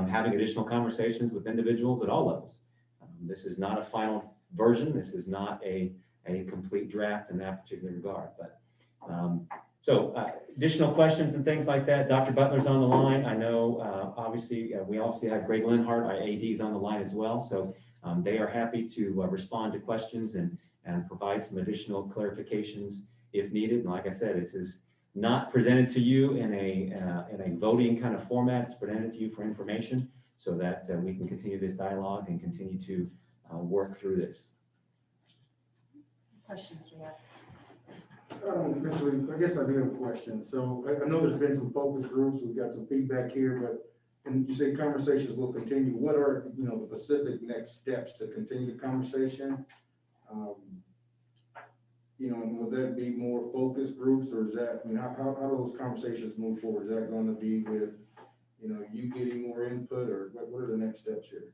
having additional conversations with individuals at all levels. This is not a final version. This is not a complete draft in that particular regard. But so additional questions and things like that. Dr. Butler's on the line. I know we obviously have Greg Linhart, our AD, is on the line as well. So they are happy to respond to questions and provide some additional clarifications if needed. And like I said, this is not presented to you in a voting kind of format. It's presented to you for information so that we can continue this dialogue and continue to work through this. Questions we have? I guess I do have a question. So I know there's been some focus groups. We've got some feedback here, but and you say conversations will continue. What are, the specific next steps to continue the conversation? And will that be more focus groups, or is that, how do those conversations move forward? Is that going to be with, you getting more input, or what are the next steps here?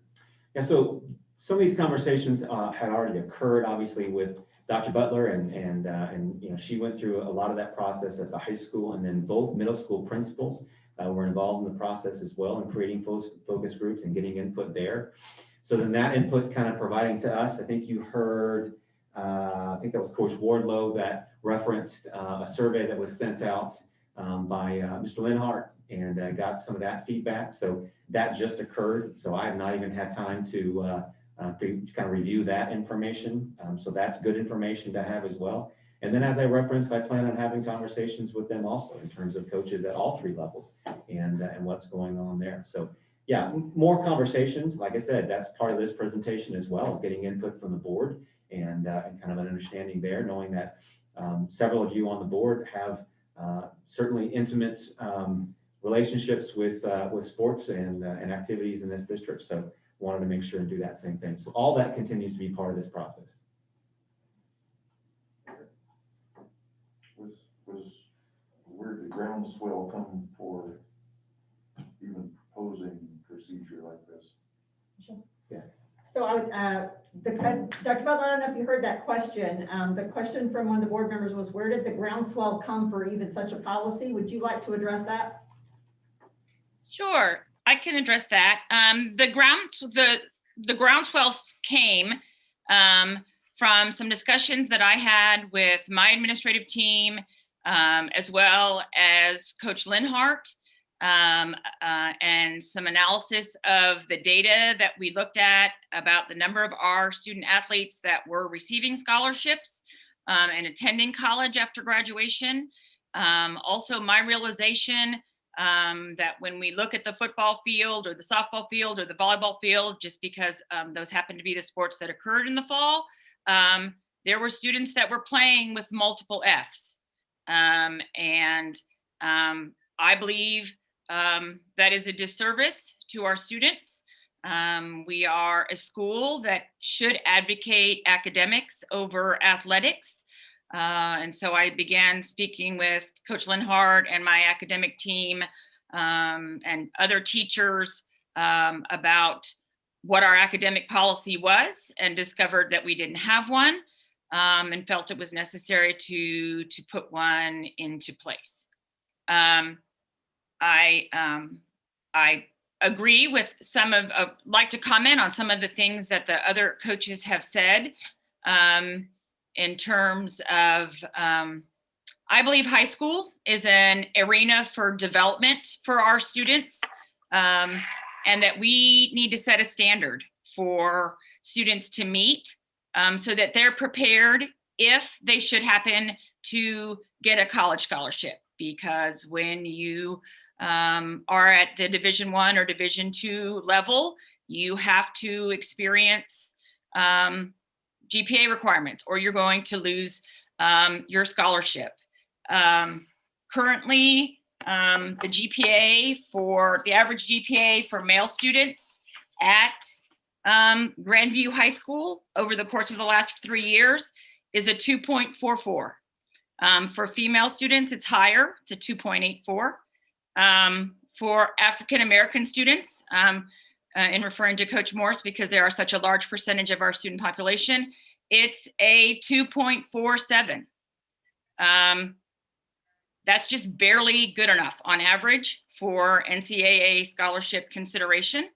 Yeah, so some of these conversations had already occurred, obviously, with Dr. Butler, and she went through a lot of that process at the high school, and then both middle school principals were involved in the process as well in creating focus groups and getting input there. So then that input kind of providing to us, I think you heard, I think that was Coach Wardlow that referenced a survey that was sent out by Mr. Linhart, and got some of that feedback. So that just occurred. So I have not even had time to kind of review that information. So that's good information to have as well. And then as I referenced, I plan on having conversations with them also in terms of coaches at all three levels and what's going on there. So yeah, more conversations. Like I said, that's part of this presentation as well, is getting input from the board and kind of an understanding there, knowing that several of you on the board have certainly intimate relationships with sports and activities in this district. So wanted to make sure and do that same thing. So all that continues to be part of this process. Where did the groundswell come for even proposing procedure like this? Yeah. So Dr. Butler, I don't know if you heard that question. The question from one of the board members was, where did the groundswell come for even such a policy? Would you like to address that? Sure, I can address that. The groundswell came from some discussions that I had with my administrative team, as well as Coach Linhart, and some analysis of the data that we looked at about the number of our student athletes that were receiving scholarships and attending college after graduation. Also, my realization that when we look at the football field or the softball field or the volleyball field, just because those happen to be the sports that occurred in the fall, there were students that were playing with multiple Fs. I believe that is a disservice to our students. We are a school that should advocate academics over athletics. And so I began speaking with Coach Linhart and my academic team and other teachers about what our academic policy was, and discovered that we didn't have one, and felt it was necessary to put one into place. I agree with like to comment on some of the things that the other coaches have said. In terms of, I believe high school is an arena for development for our students, and that we need to set a standard for students to meet so that they're prepared if they should happen to get a college scholarship. Because when you are at the Division I or Division II level, you have to experience GPA requirements, or you're going to lose your scholarship. Currently, the average GPA for male students at Grandview High School over the course of the last 3 years is a 2.44. For female students, it's higher, it's a 2.84. For African-American students, in referring to Coach Morse, because they are such a large percentage of our student population, it's a 2.47. That's just barely good enough on average for NCAA scholarship consideration.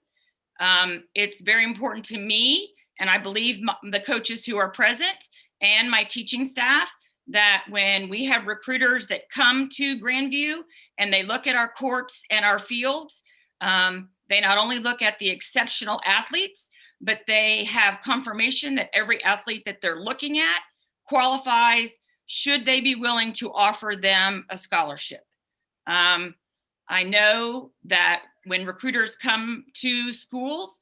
It's very important to me, and I believe the coaches who are present and my teaching staff, that when we have recruiters that come to Grandview and they look at our courts and our fields, they not only look at the exceptional athletes, but they have confirmation that every athlete that they're looking at qualifies should they be willing to offer them a scholarship. I know that when recruiters come to schools,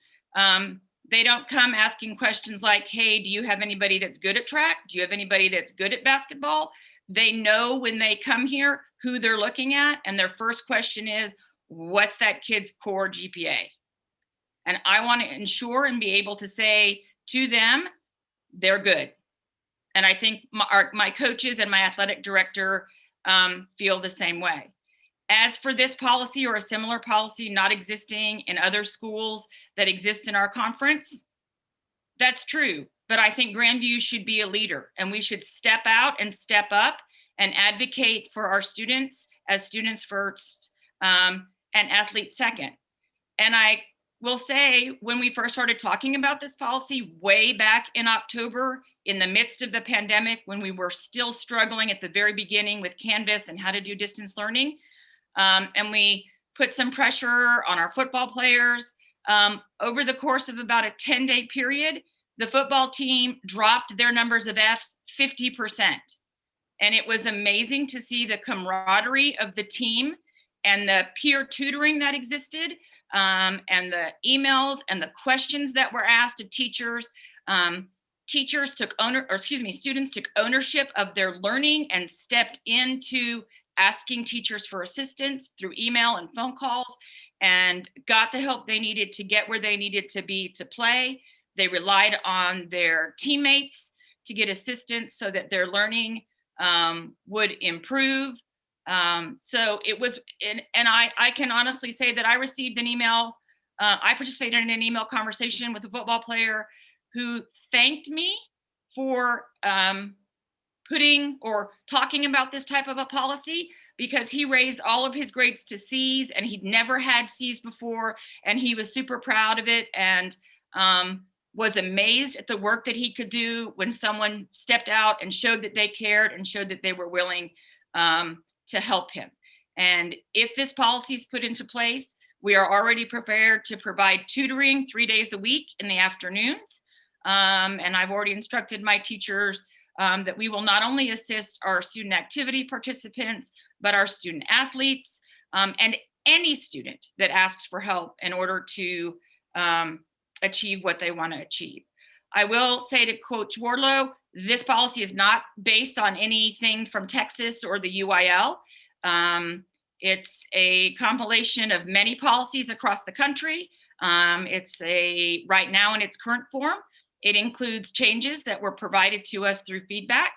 they don't come asking questions like, hey, do you have anybody that's good at track? Do you have anybody that's good at basketball? They know when they come here who they're looking at, and their first question is, what's that kid's core GPA? And I want to ensure and be able to say to them, they're good. And I think my coaches and my athletic director feel the same way. As for this policy or a similar policy not existing in other schools that exist in our conference, that's true. But I think Grandview should be a leader, and we should step out and step up and advocate for our students as students first and athletes second. And I will say, when we first started talking about this policy way back in October, in the midst of the pandemic, when we were still struggling at the very beginning with Canvas and how to do distance learning, and we put some pressure on our football players, over the course of about a 10-day period, the football team dropped their numbers of Fs 50%. And it was amazing to see the camaraderie of the team and the peer tutoring that existed, and the emails and the questions that were asked of teachers. Students took ownership of their learning and stepped into asking teachers for assistance through email and phone calls, and got the help they needed to get where they needed to be to play. They relied on their teammates to get assistance so that their learning would improve. So it was, and I can honestly say that I received an email, I participated in an email conversation with a football player who thanked me for putting or talking about this type of a policy, because he raised all of his grades to C's, and he'd never had C's before, and he was super proud of it, and was amazed at the work that he could do when someone stepped out and showed that they cared and showed that they were willing to help him. And if this policy is put into place, we are already prepared to provide tutoring 3 days a week in the afternoons. And I've already instructed my teachers that we will not only assist our student activity participants, but our student athletes, and any student that asks for help in order to achieve what they want to achieve. I will say to Coach Wardlow, this policy is not based on anything from Texas or the UIL. It's a compilation of many policies across the country. It's right now in its current form. It includes changes that were provided to us through feedback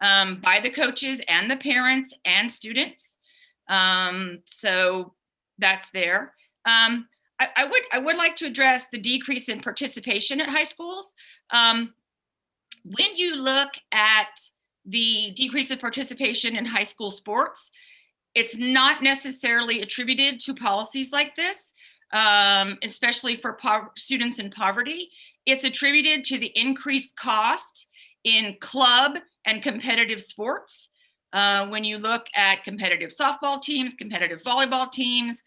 by the coaches and the parents and students. So that's there. I would like to address the decrease in participation at high schools. When you look at the decrease in participation in high school sports, it's not necessarily attributed to policies like this, especially for students in poverty. It's attributed to the increased cost in club and competitive sports. When you look at competitive softball teams, competitive volleyball teams,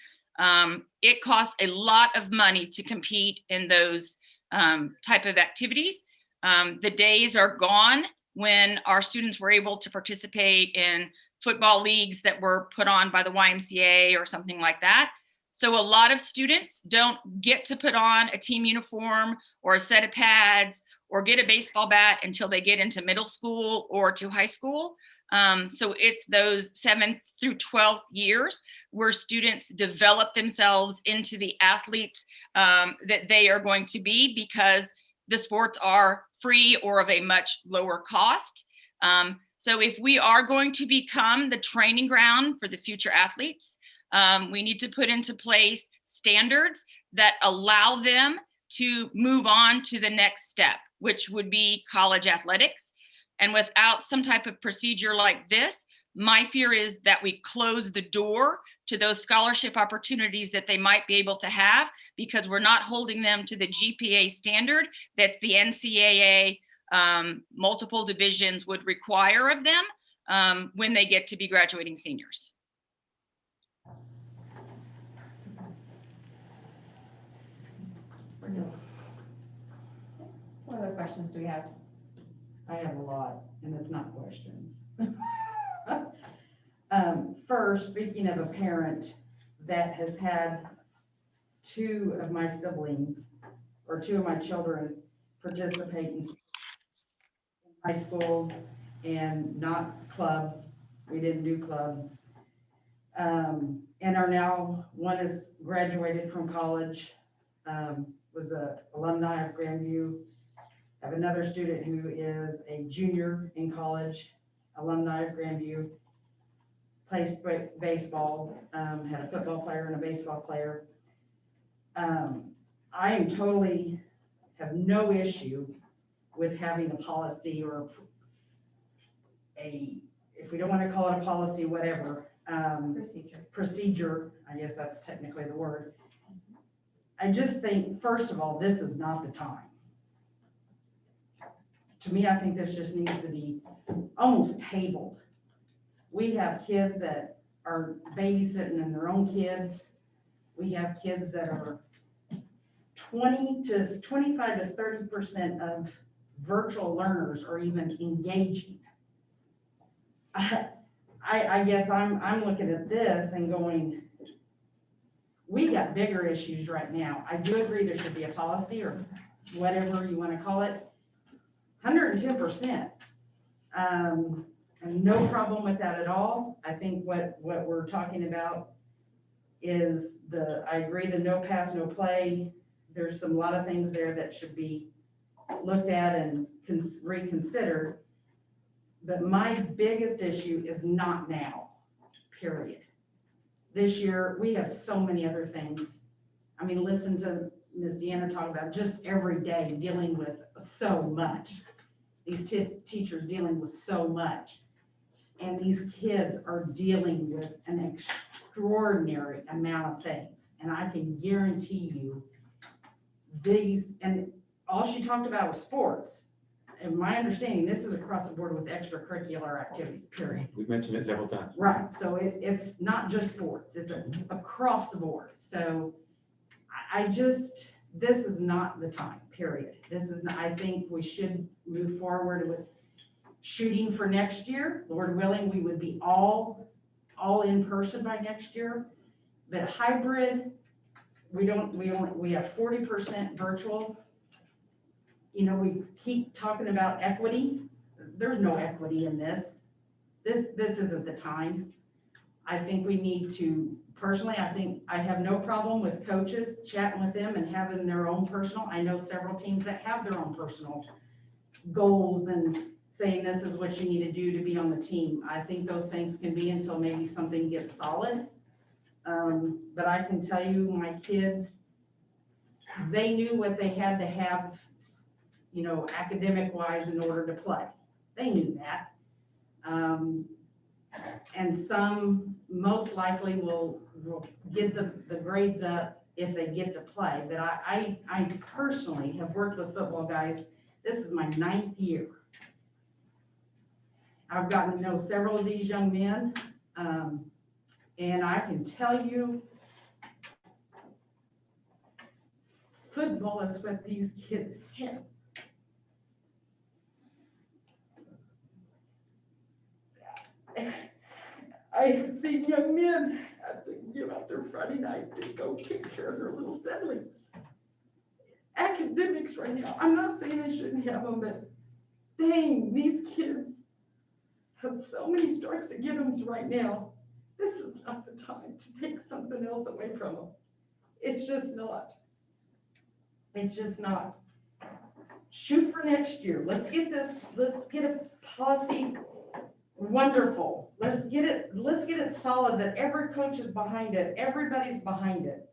it costs a lot of money to compete in those type of activities. The days are gone when our students were able to participate in football leagues that were put on by the YMCA or something like that. So a lot of students don't get to put on a team uniform or a set of pads or get a baseball bat until they get into middle school or to high school. So it's those 7th through 12th years where students develop themselves into the athletes that they are going to be, because the sports are free or of a much lower cost. So if we are going to become the training ground for the future athletes, we need to put into place standards that allow them to move on to the next step, which would be college athletics. And without some type of procedure like this, my fear is that we close the door to those scholarship opportunities that they might be able to have, because we're not holding them to the GPA standard that the NCAA multiple divisions would require of them when they get to be graduating seniors. What other questions do we have? I have a lot, and it's not questions. First, speaking of a parent that has had 2 of my siblings or 2 of my children participate in high school and not club, we didn't do club, and are now, one is graduated from college, was a alumni of Grandview. I have another student who is a junior in college, alumni of Grandview, plays baseball, had a football player and a baseball player. I am totally, have no issue with having a policy or if we don't want to call it a policy, whatever. Procedure, I guess that's technically the word. I just think, first of all, this is not the time. To me, I think this just needs to be almost tabled. We have kids that are babysitting in their own kids. We have kids that are 25 to 30% of virtual learners are even engaging. I guess I'm looking at this and going, we got bigger issues right now. I do agree there should be a policy or whatever you want to call it. 110%. And no problem with that at all. I think what we're talking about is I agree, the no pass, no play. There's a lot of things there that should be looked at and reconsidered. But my biggest issue is not now, period. This year, we have so many other things. I mean, listen to Ms. Deanna talk about just every day dealing with so much. These teachers dealing with so much. And these kids are dealing with an extraordinary amount of things. And I can guarantee you and all she talked about was sports. And my understanding, this is across the board with extracurricular activities, period. We've mentioned it several times. Right, so it's not just sports, it's across the board. So this is not the time, period. I think we should move forward with shooting for next year. Lord willing, we would be all in person by next year. But hybrid, we have 40% virtual. You know, we keep talking about equity. There's no equity in this. This isn't the time. I think we need to, personally, I think I have no problem with coaches chatting with them and having their own personal. I know several teams that have their own personal goals and saying this is what you need to do to be on the team. I think those things can be until maybe something gets solid. But I can tell you, my kids, they knew what they had to have, you know, academic wise in order to play. They knew that. And some most likely will get the grades up if they get to play. But I personally have worked with football guys. This is my 9th year. I've gotten to know several of these young men. And I can tell you, football is what these kids have. I have seen young men have to give up their Friday night to go take care of their little siblings. Academics right now, I'm not saying they shouldn't have them, but dang, these kids have so many strikes against them right now. This is not the time to take something else away from them. It's just not. It's just not. Shoot for next year. Let's get a policy. Wonderful. Let's get it solid that every coach is behind it. Everybody's behind it.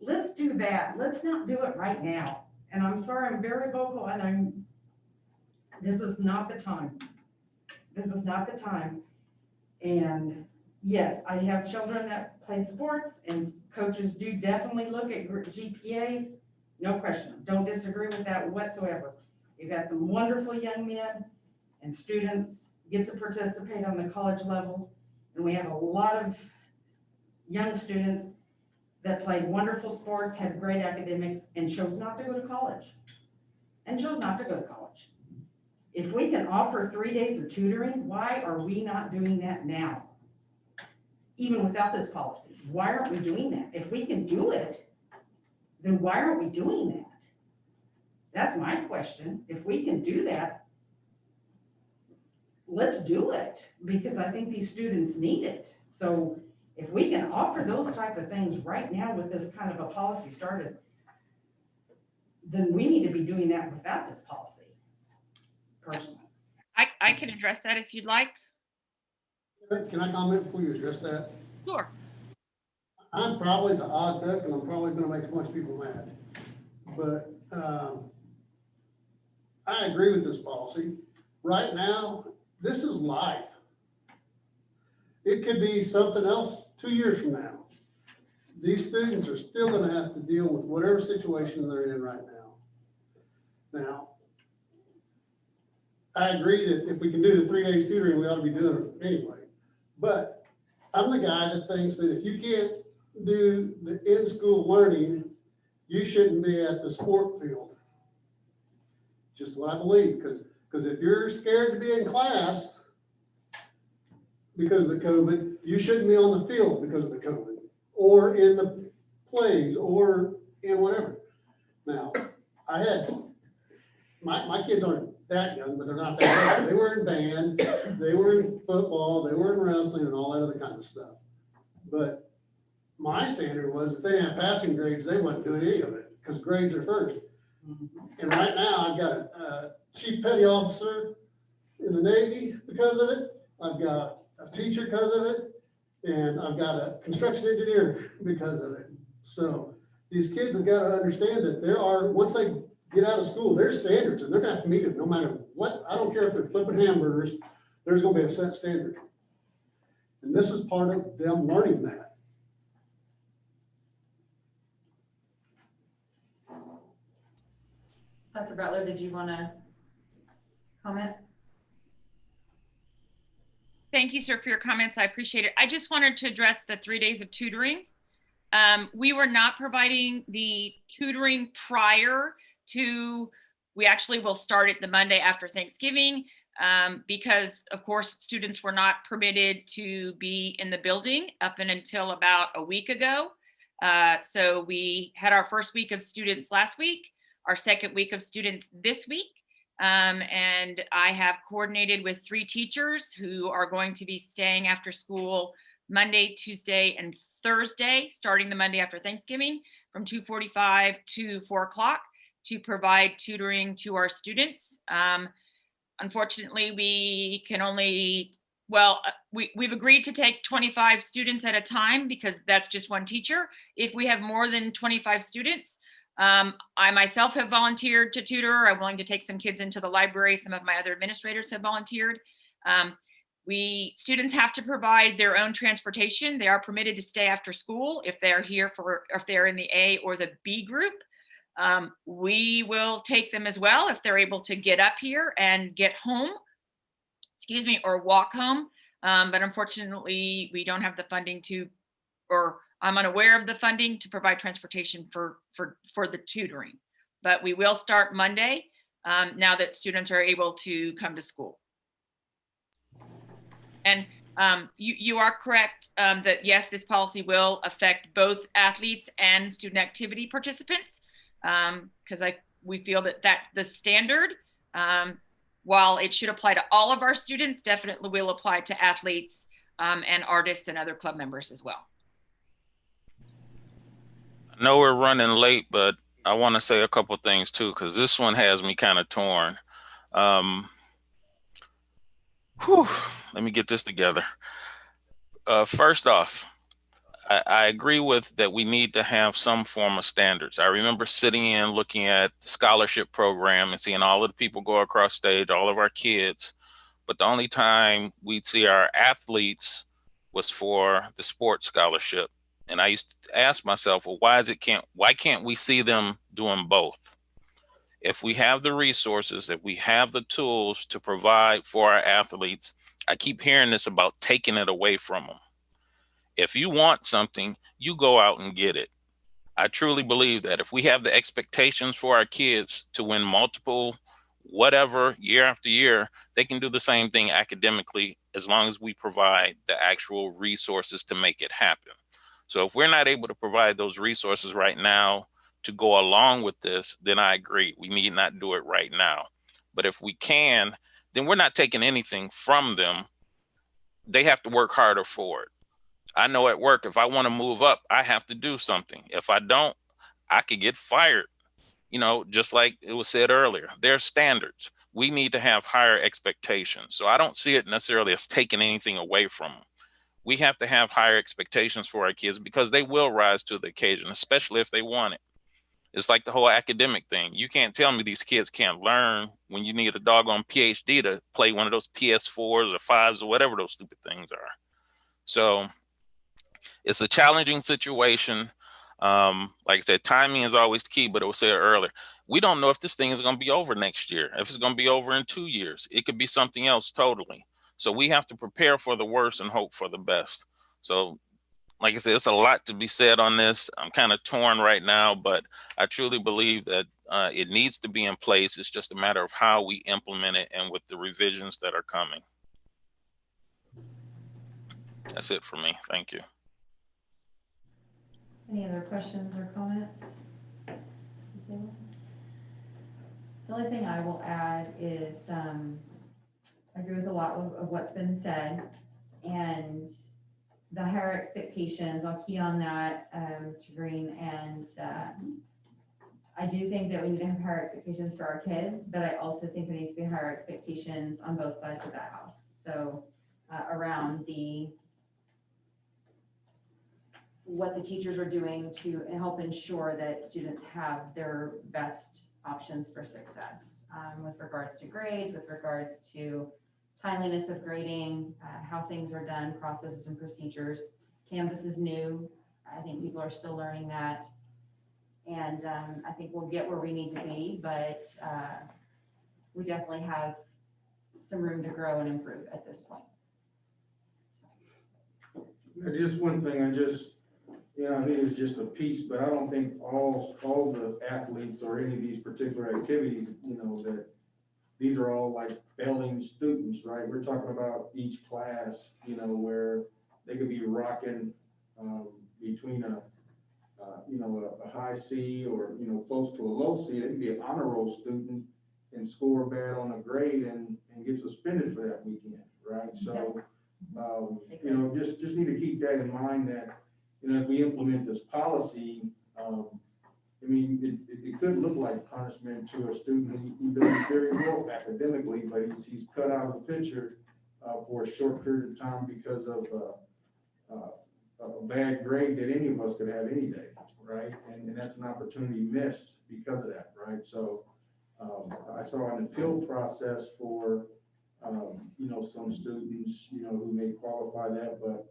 Let's do that. Let's not do it right now. And I'm sorry, I'm very vocal and this is not the time. This is not the time. And yes, I have children that play sports and coaches do definitely look at GPAs. No question. Don't disagree with that whatsoever. We've had some wonderful young men and students get to participate on the college level. And we have a lot of young students that played wonderful sports, had great academics, and chose not to go to college. If we can offer 3 days of tutoring, why are we not doing that now? Even without this policy, why aren't we doing that? If we can do it, then why aren't we doing that? That's my question. If we can do that, let's do it, because I think these students need it. So if we can offer those type of things right now with this kind of a policy started, then we need to be doing that without this policy, personally. I can address that if you'd like. Can I comment before you address that? Sure. I'm probably the odd duck, and I'm probably gonna make a bunch of people mad. But I agree with this policy. Right now, this is life. It could be something else 2 years from now. These students are still gonna have to deal with whatever situation they're in right now. Now, I agree that if we can do the 3 days tutoring, we ought to be doing it anyway. But I'm the guy that thinks that if you can't do the in-school learning, you shouldn't be at the sport field. Just what I believe, because if you're scared to be in class because of the COVID, you shouldn't be on the field because of the COVID, or in the plays, or in whatever. Now, I had, my kids aren't that young, but they're not that young. They were in band, they were in football, they were in wrestling and all that other kind of stuff. But my standard was if they didn't have passing grades, they wasn't doing any of it, because grades are first. And right now I've got a chief petty officer in the Navy because of it. I've got a teacher because of it. And I've got a construction engineer because of it. So these kids have got to understand that there are, once they get out of school, there's standards and they're gonna have to meet it no matter what. I don't care if they're flipping hamburgers, there's gonna be a set standard. And this is part of them learning that. Dr. Butler, did you want to comment? Thank you, sir, for your comments. I appreciate it. I just wanted to address the 3 days of tutoring. We were not providing the tutoring prior to, we actually will start it the Monday after Thanksgiving because, of course, students were not permitted to be in the building up until about a week ago. So we had our first week of students last week, our second week of students this week. And I have coordinated with 3 teachers who are going to be staying after school Monday, Tuesday, and Thursday, starting the Monday after Thanksgiving from 2:45 to 4 o'clock to provide tutoring to our students. Unfortunately, we can only, well, we've agreed to take 25 students at a time because that's just one teacher. If we have more than 25 students, I myself have volunteered to tutor. I'm willing to take some kids into the library. Some of my other administrators have volunteered. Students have to provide their own transportation. They are permitted to stay after school if they're here if they're in the A or the B group. We will take them as well if they're able to get up here and get home, or walk home. But unfortunately, we don't have the funding to, or I'm unaware of the funding to provide transportation for the tutoring, but we will start Monday now that students are able to come to school. And you are correct that yes, this policy will affect both athletes and student activity participants, because we feel that the standard, while it should apply to all of our students, definitely will apply to athletes and artists and other club members as well. I know we're running late, but I want to say a couple things too, because this one has me kind of torn. Let me get this together. First off, I agree with that we need to have some form of standards. I remember sitting in looking at the scholarship program and seeing all of the people go across stage, all of our kids, but the only time we'd see our athletes was for the sports scholarship. And I used to ask myself, well, why can't we see them doing both? If we have the resources, if we have the tools to provide for our athletes, I keep hearing this about taking it away from them. If you want something, you go out and get it. I truly believe that if we have the expectations for our kids to win multiple whatever year after year, they can do the same thing academically as long as we provide the actual resources to make it happen. So if we're not able to provide those resources right now to go along with this, then I agree. We need not do it right now. But if we can, then we're not taking anything from them. They have to work harder for it. I know at work, if I want to move up, I have to do something. If I don't, I could get fired. You know, just like it was said earlier, there are standards. We need to have higher expectations. So I don't see it necessarily as taking anything away from them. We have to have higher expectations for our kids because they will rise to the occasion, especially if they want it. It's like the whole academic thing. You can't tell me these kids can't learn when you need a doggone PhD to play one of those PS4s or 5s or whatever those stupid things are. So it's a challenging situation. Like I said, timing is always key, but it was said earlier, we don't know if this thing is going to be over next year, if it's going to be over in 2 years. It could be something else totally. So we have to prepare for the worst and hope for the best. So like I said, it's a lot to be said on this. I'm kind of torn right now, but I truly believe that it needs to be in place. It's just a matter of how we implement it and with the revisions that are coming. That's it for me. Thank you. Any other questions or comments? The only thing I will add is I agree with a lot of what's been said, and the higher expectations, I'll key on that, Mr. Green, and I do think that we need to have higher expectations for our kids, but I also think there needs to be higher expectations on both sides of the house. So around what the teachers are doing to help ensure that students have their best options for success with regards to grades, with regards to timeliness of grading, how things are done, processes and procedures. Canvas is new. I think people are still learning that. And I think we'll get where we need to be, but we definitely have some room to grow and improve at this point. Just one thing, I think it's just a piece, but I don't think all the athletes or any of these particular activities, that these are all like failing students, right? We're talking about each class, where they could be rocking between a high C or, close to a low C. They could be an honor roll student and score bad on a grade and get suspended for that weekend, right? So, just need to keep that in mind that, as we implement this policy, it could look like punishment to a student who does very well academically, but he's cut out of the picture for a short period of time because of a bad grade that any of us could have any day, right? And that's an opportunity missed because of that, right? So I saw an appeal process for some students, who may qualify that, but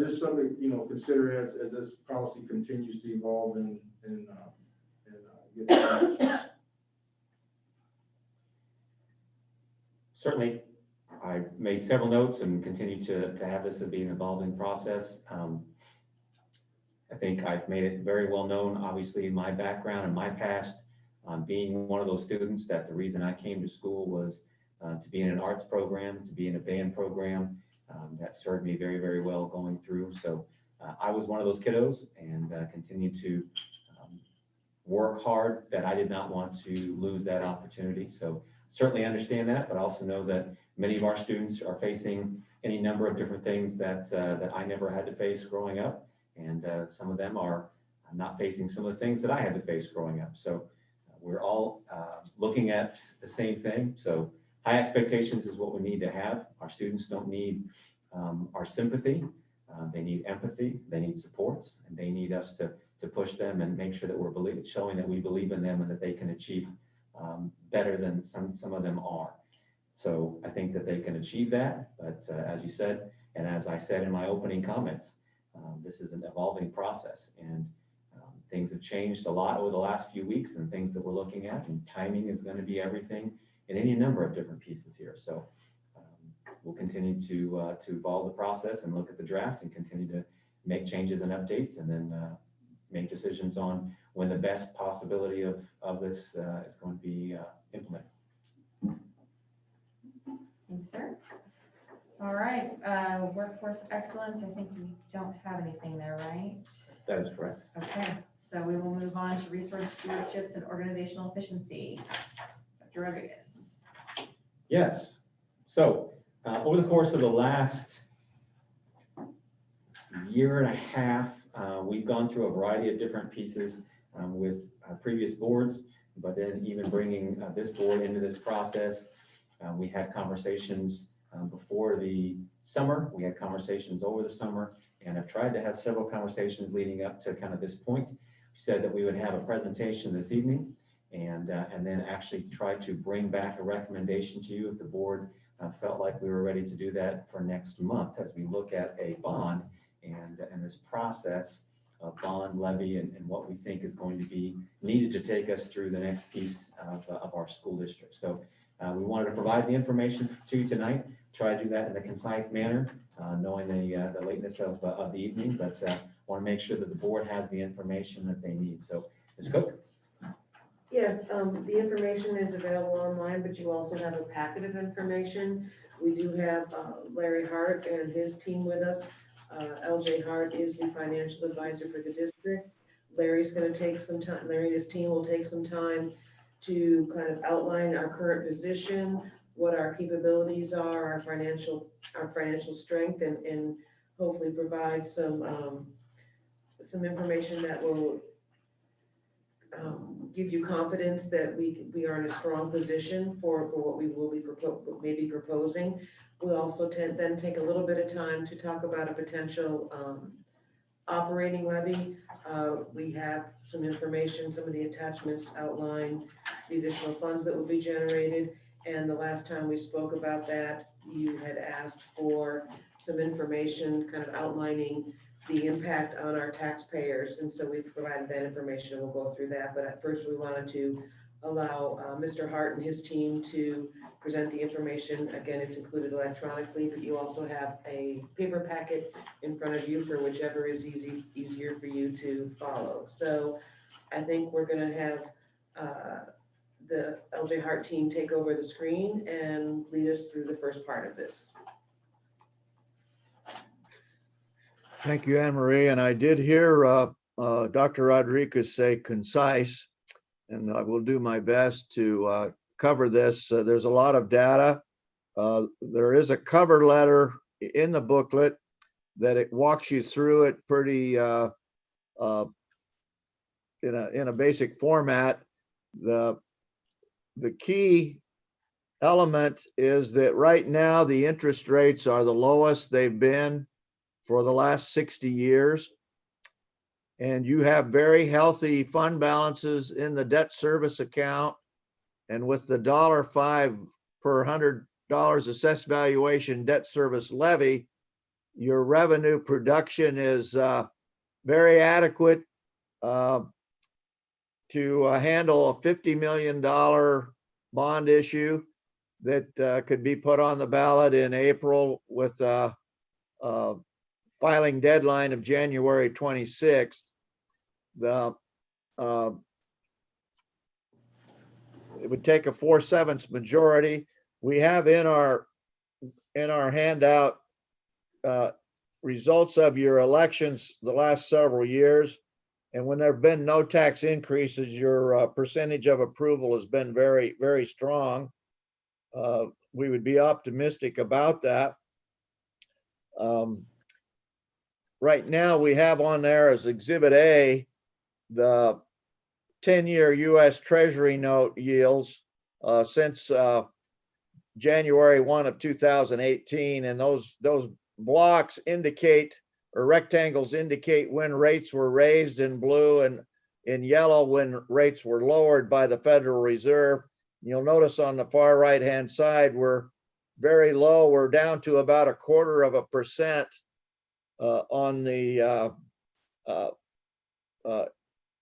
just something, consider as this policy continues to evolve and get. Certainly, I made several notes and continue to have this be an evolving process. I think I've made it very well known, obviously, my background and my past, being one of those students, that the reason I came to school was to be in an arts program, to be in a band program. That served me very, very well going through. So I was one of those kiddos, and continue to work hard, that I did not want to lose that opportunity. So certainly understand that, but also know that many of our students are facing any number of different things that I never had to face growing up. And some of them are not facing some of the things that I had to face growing up. So we're all looking at the same thing. So high expectations is what we need to have. Our students don't need our sympathy. They need empathy, they need supports, and they need us to push them and make sure that we're showing that we believe in them and that they can achieve better than some of them are. So I think that they can achieve that, but as you said, and as I said in my opening comments, this is an evolving process, and things have changed a lot over the last few weeks, and things that we're looking at, and timing is going to be everything in any number of different pieces here. So we'll continue to evolve the process and look at the draft and continue to make changes and updates, and then make decisions on when the best possibility of this is going to be implemented. Thanks, sir. All right, workforce excellence, I think we don't have anything there, right? That is correct. Okay, so we will move on to resource stewardships and organizational efficiency. Dr. Rodriguez. Yes. So over the course of the last year and a half, we've gone through a variety of different pieces with previous boards, but then even bringing this board into this process. We had conversations before the summer. We had conversations over the summer, and I've tried to have several conversations leading up to kind of this point. We said that we would have a presentation this evening, and then actually try to bring back a recommendation to you if the board felt like we were ready to do that for next month, as we look at a bond and this process of bond levy and what we think is going to be needed to take us through the next piece of our school district. So we wanted to provide the information to you tonight, try to do that in a concise manner, knowing the lateness of the evening, but want to make sure that the board has the information that they need. So Ms. Cook? Yes, the information is available online, but you also have a packet of information. We do have Larry Hart and his team with us. LJ Hart is the financial advisor for the district. Larry's going to take some time, Larry and his team will take some time to kind of outline our current position, what our capabilities are, our financial strength, and hopefully provide some information that will give you confidence that we are in a strong position for what we will be maybe proposing. We'll also then take a little bit of time to talk about a potential operating levy. We have some information, some of the attachments outline the additional funds that will be generated. And the last time we spoke about that, you had asked for some information kind of outlining the impact on our taxpayers. And so we've provided that information, and we'll go through that. But at first we wanted to allow Mr. Hart and his team to present the information. Again, it's included electronically, but you also have a paper packet in front of you for whichever is easier for you to follow. So I think we're going to have the LJ Hart team take over the screen and lead us through the first part of this. Thank you, Anne Marie. And I did hear Dr. Rodriguez say concise, and I will do my best to cover this. There's a lot of data. There is a cover letter in the booklet that it walks you through it pretty in a basic format. The key element is that right now the interest rates are the lowest they've been for the last 60 years. And you have very healthy fund balances in the debt service account. And with the $1.05 per $100 assessed valuation debt service levy, your revenue production is very adequate to handle a $50 million bond issue that could be put on the ballot in April with filing deadline of January 26th. The it would take a 4/7 majority. We have in our handout results of your elections the last several years. And when there have been no tax increases, your percentage of approval has been very, very strong. We would be optimistic about that. Right now, we have on there as Exhibit A, the 10-year U.S. Treasury note yields since January 1 of 2018. And those blocks indicate, or rectangles indicate, when rates were raised in blue, and in yellow when rates were lowered by the Federal Reserve. You'll notice on the far right-hand side, we're very low. We're down to about 0.25% on the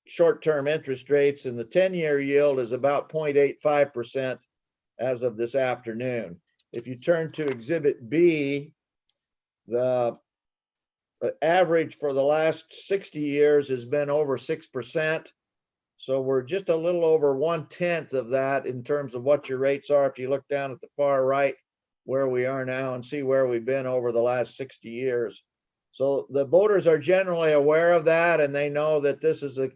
short-term interest rates, and the 10-year yield is about 0.85% as of this afternoon. If you turn to Exhibit B, the average for the last 60 years has been over 6%. So we're just a little over 1/10 of that in terms of what your rates are. If you look down at the far right, where we are now, and see where we've been over the last 60 years. So the voters are generally aware of that, and they know that this is a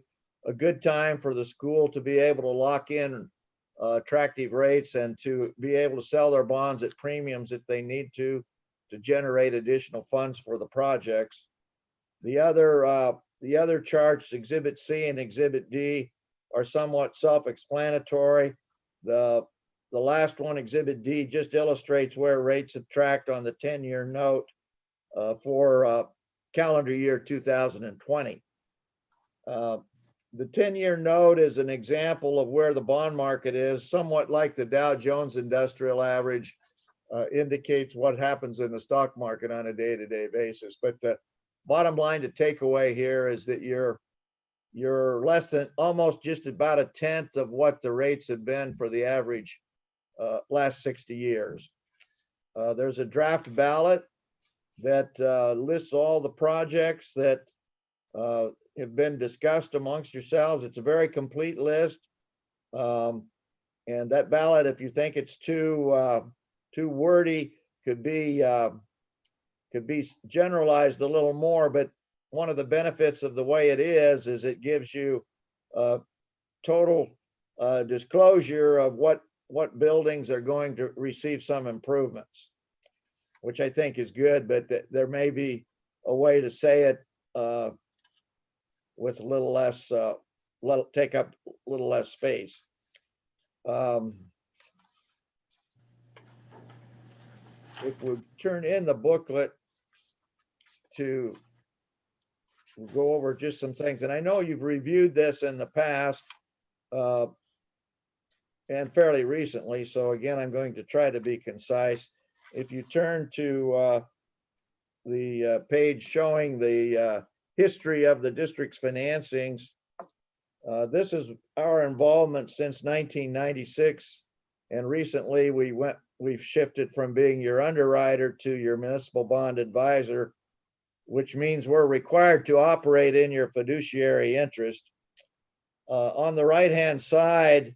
good time for the school to be able to lock in attractive rates and to be able to sell their bonds at premiums if they need to generate additional funds for the projects. The other charts, Exhibit C and Exhibit D, are somewhat self-explanatory. The last one, Exhibit D, just illustrates where rates have tracked on the 10-year note for calendar year 2020. The 10-year note is an example of where the bond market is, somewhat like the Dow Jones Industrial Average indicates what happens in the stock market on a day-to-day basis. But the bottom line to take away here is that you're less than, almost just about 1/10 of what the rates have been for the average last 60 years. There's a draft ballot that lists all the projects that have been discussed amongst yourselves. It's a very complete list. And that ballot, if you think it's too wordy, could be generalized a little more. But one of the benefits of the way it is it gives you total disclosure of what buildings are going to receive some improvements, which I think is good, but there may be a way to say it with a little less, take up a little less space. If we turn in the booklet to go over just some things, and I know you've reviewed this in the past and fairly recently, so again, I'm going to try to be concise. If you turn to the page showing the history of the district's financings, this is our involvement since 1996, and recently we've shifted from being your underwriter to your municipal bond advisor, which means we're required to operate in your fiduciary interest. On the right-hand side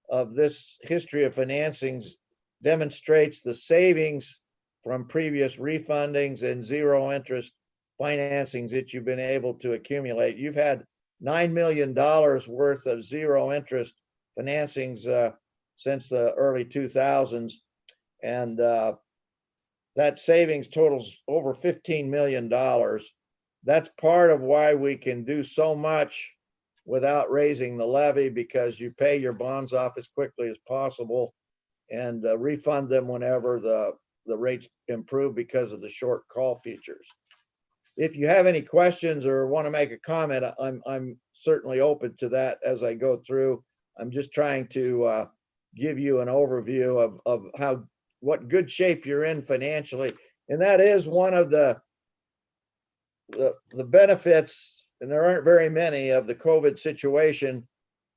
of this history of financings demonstrates the savings from previous refundings and zero interest financings that you've been able to accumulate. You've had $9 million worth of zero interest financings since the early 2000s. And that savings totals over $15 million. That's part of why we can do so much without raising the levy, because you pay your bonds off as quickly as possible and refund them whenever the rates improve because of the short call features. If you have any questions or want to make a comment, I'm certainly open to that as I go through. I'm just trying to give you an overview of what good shape you're in financially. And that is one of the benefits, and there aren't very many, of the COVID situation,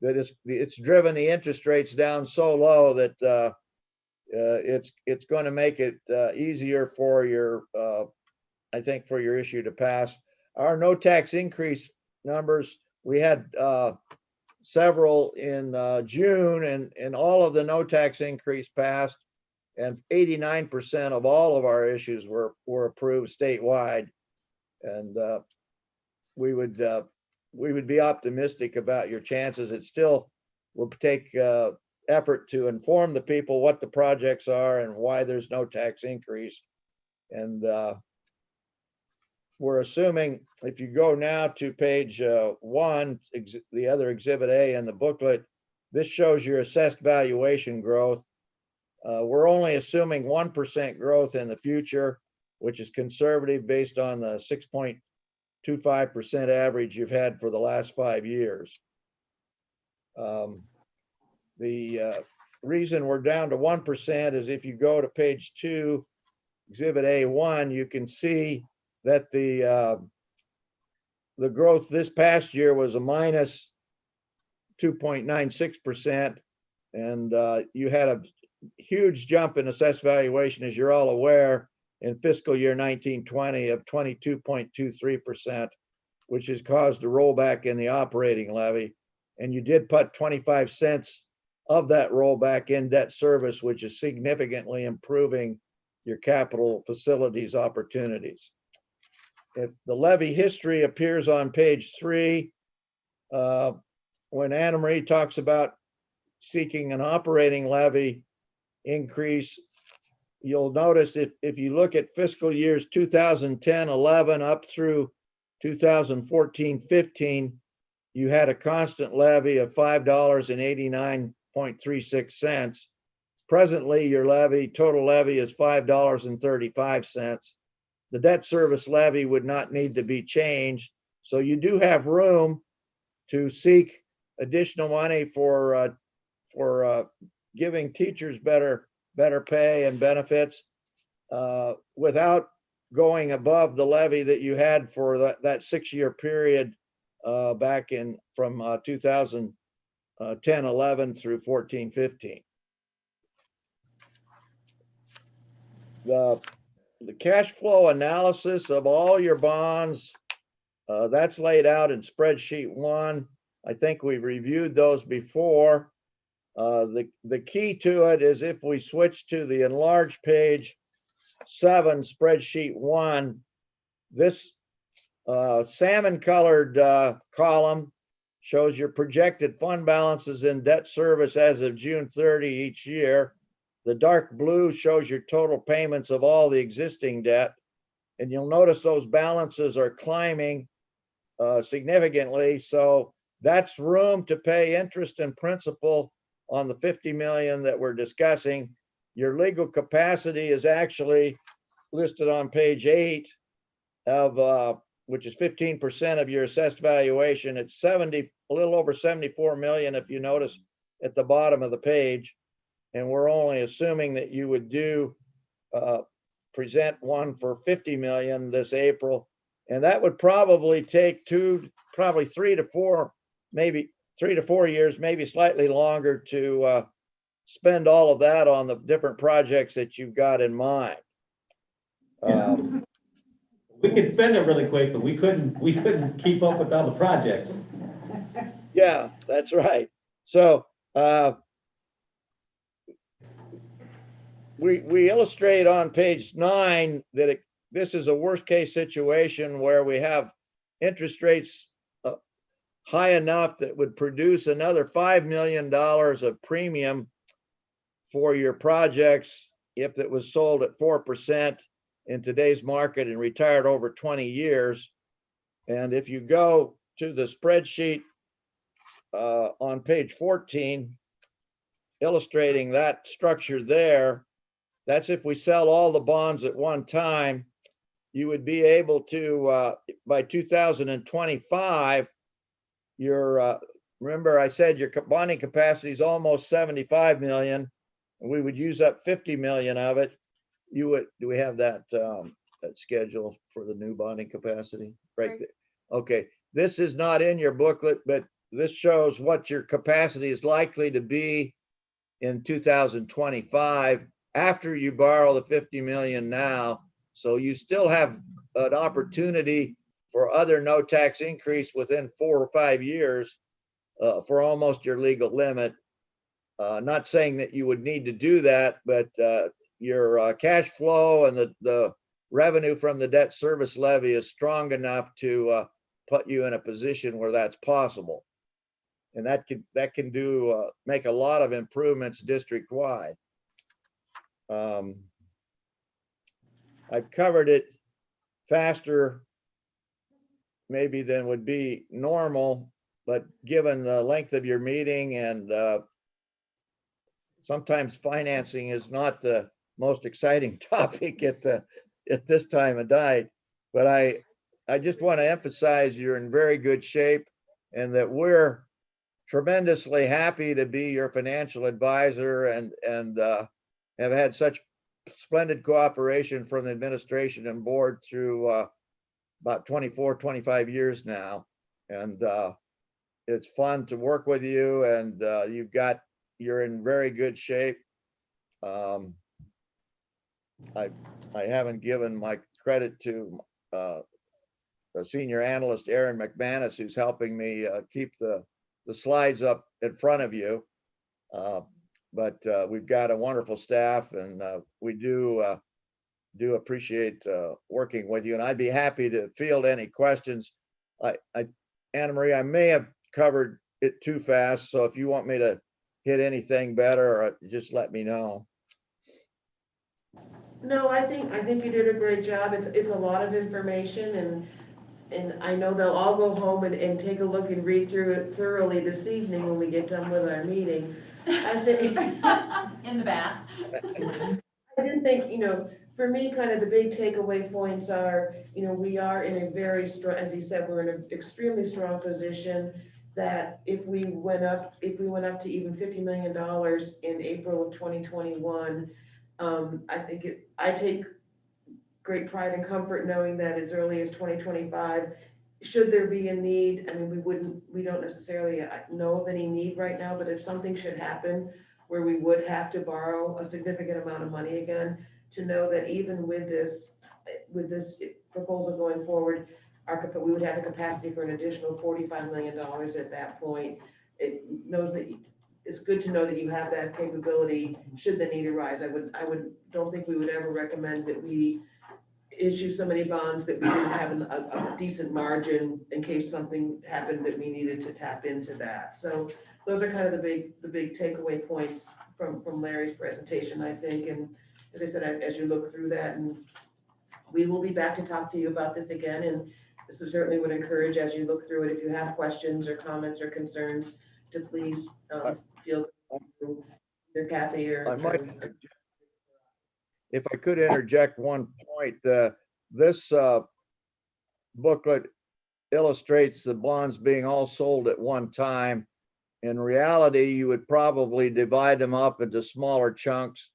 that it's driven the interest rates down so low that it's going to make it easier for your I think, for your issue to pass. Our no tax increase numbers, we had several in June, and all of the no tax increase passed, and 89% of all of our issues were approved statewide. And we would be optimistic about your chances. It still will take effort to inform the people what the projects are and why there's no tax increase. And we're assuming, if you go now to page 1, the other exhibit A in the booklet, this shows your assessed valuation growth. We're only assuming 1% growth in the future, which is conservative based on the 6.25% average you've had for the last 5 years. The reason we're down to 1% is if you go to page 2, exhibit A1, you can see that the growth this past year was a minus 2.96%, and you had a huge jump in assessed valuation, as you're all aware, in fiscal year 1920 of 22.23%, which has caused a rollback in the operating levy. And you did put 25 cents of that rollback in debt service, which is significantly improving your capital facilities opportunities. If the levy history appears on page 3, when Anna Marie talks about seeking an operating levy increase, you'll notice if you look at fiscal years 2010-11 up through 2014-15, you had a constant levy of $5.89.36. Presently, your total levy is $5.35. The debt service levy would not need to be changed. So you do have room to seek additional money for giving teachers better pay and benefits without going above the levy that you had for that 6-year period back from 2010-11 through 14-15. The cash flow analysis of all your bonds, that's laid out in spreadsheet 1. I think we've reviewed those before. The key to it is if we switch to the enlarged page 7, spreadsheet 1, this salmon colored column shows your projected fund balances in debt service as of June 30 each year. The dark blue shows your total payments of all the existing debt. And you'll notice those balances are climbing significantly. So that's room to pay interest and principal on the $50 million that we're discussing. Your legal capacity is actually listed on page 8 of which is 15% of your assessed valuation. It's a little over 74 million if you notice at the bottom of the page. And we're only assuming that you would present one for 50 million this April. And that would probably take 3 to 4, maybe 3 to 4 years, maybe slightly longer to spend all of that on the different projects that you've got in mind. We could spend it really quick, but we couldn't keep up with all the projects. Yeah, that's right. So we illustrate on page 9 that this is a worst case situation where we have interest rates high enough that would produce another $5 million of premium for your projects if it was sold at 4% in today's market and retired over 20 years. And if you go to the spreadsheet on page 14, illustrating that structure there, that's if we sell all the bonds at one time, you would be able to, by 2025, remember I said your bonding capacity is almost 75 million, and we would use up 50 million of it. Do we have that schedule for the new bonding capacity right there? Okay, this is not in your booklet, but this shows what your capacity is likely to be in 2025 after you borrow the 50 million now. So you still have an opportunity for other no tax increase within 4 or 5 years for almost your legal limit. Not saying that you would need to do that, but your cash flow and the revenue from the debt service levy is strong enough to put you in a position where that's possible. And that can do make a lot of improvements district-wide. I've covered it faster maybe than would be normal, but given the length of your meeting and sometimes financing is not the most exciting topic at this time of night, but I just want to emphasize you're in very good shape and that we're tremendously happy to be your financial advisor and have had such splendid cooperation from the administration and board through about 24, 25 years now. And it's fun to work with you, and you're in very good shape. I haven't given my credit to the senior analyst, Aaron McManus, who's helping me keep the slides up in front of you. But we've got a wonderful staff, and we do appreciate working with you. And I'd be happy to field any questions. Anna Marie, I may have covered it too fast, so if you want me to hit anything better, just let me know. No, I think you did a great job. It's a lot of information, and I know they'll all go home and take a look and read through it thoroughly this evening when we get done with our meeting. I think In the bath. I didn't think, for me, kind of the big takeaway points are, we are in a very strong, as you said, we're in an extremely strong position that if we went up to even $50 million in April of 2021, I take great pride and comfort knowing that as early as 2025, should there be a need, I mean, we don't necessarily know of any need right now, but if something should happen where we would have to borrow a significant amount of money again, to know that even with this proposal going forward, we would have the capacity for an additional $45 million at that point. It knows that it's good to know that you have that capability should the need arise. Don't think we would ever recommend that we issue so many bonds that we didn't have a decent margin in case something happened that we needed to tap into that. So those are kind of the big takeaway points from Larry's presentation, I think. And as I said, as you look through that, and we will be back to talk to you about this again. And so certainly would encourage, as you look through it, if you have questions or comments or concerns, to please feel either Kathy or If I could interject one point, this booklet illustrates the bonds being all sold at one time. In reality, you would probably divide them up into smaller chunks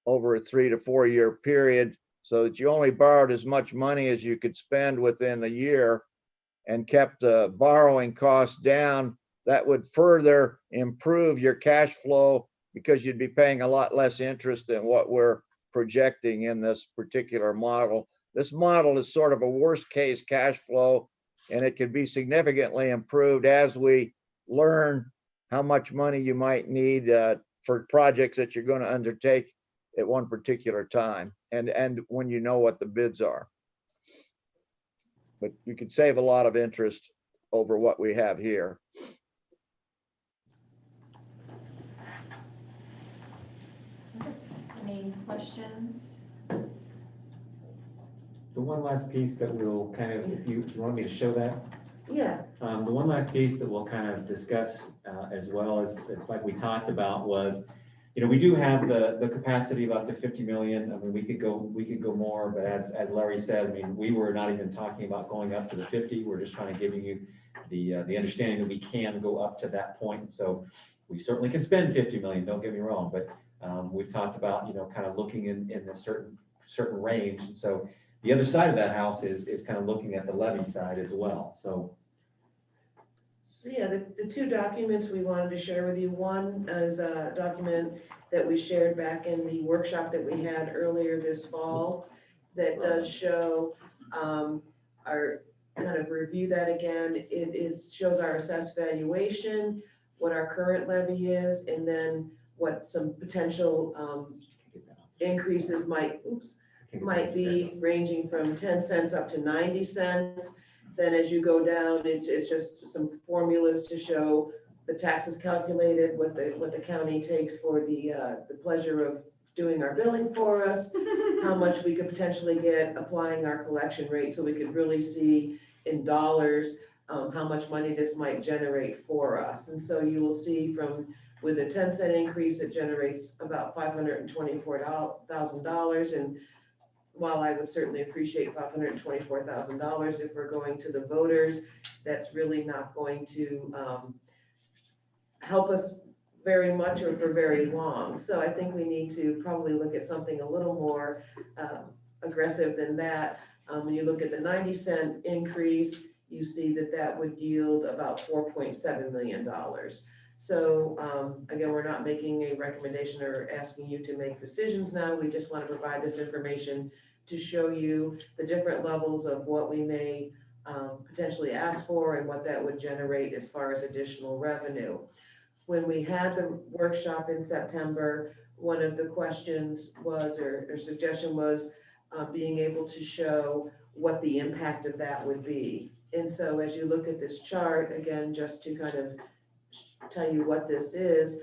over a 3 to 4 year period so that you only borrowed as much money as you could spend within the year and kept the borrowing costs down. That would further improve your cash flow because you'd be paying a lot less interest than what we're projecting in this particular model. This model is sort of a worst case cash flow, and it can be significantly improved as we learn how much money you might need for projects that you're going to undertake at one particular time, and when you know what the bids are. But you could save a lot of interest over what we have here. Any questions? The one last piece that we'll kind of, if you want me to show that? Yeah. The one last piece that we'll kind of discuss as well as, it's like we talked about was, we do have the capacity of up to 50 million. I mean, we could go more, but as Larry said, I mean, we were not even talking about going up to the 50. We're just trying to give you the understanding that we can go up to that point. So we certainly can spend 50 million, don't get me wrong, but we've talked about, kind of looking in a certain range. And so the other side of that house is kind of looking at the levy side as well. So yeah, the two documents we wanted to share with you. One is a document that we shared back in the workshop that we had earlier this fall. that does show our, kind of review that again. Shows our assessed valuation, what our current levy is, and then what some potential increases might be, ranging from 10 cents up to 90 cents. Then as you go down, it's just some formulas to show the taxes calculated, what the county takes for the pleasure of doing our billing for us, how much we could potentially get applying our collection rate, so we could really see in dollars how much money this might generate for us. And so you will see with a 10-cent increase, it generates about $524,000. And while I would certainly appreciate $524,000 if we're going to the voters, that's really not going to help us very much or for very long. So I think we need to probably look at something a little more aggressive than that. When you look at the 90-cent increase, you see that would yield about $4.7 million. So again, we're not making a recommendation or asking you to make decisions now. We just want to provide this information to show you the different levels of what we may potentially ask for and what that would generate as far as additional revenue. When we had the workshop in September, one of the questions was, or suggestion was, being able to show what the impact of that would be. And so as you look at this chart, again, just to kind of tell you what this is,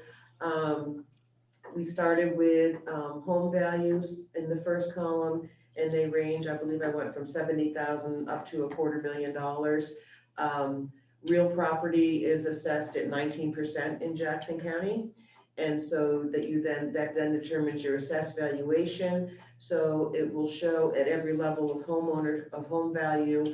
we started with home values in the first column, and they range, I believe I went from 70,000 up to $250,000. Real property is assessed at 19% in Jackson County. And so that then determines your assessed valuation. So it will show at every level of home value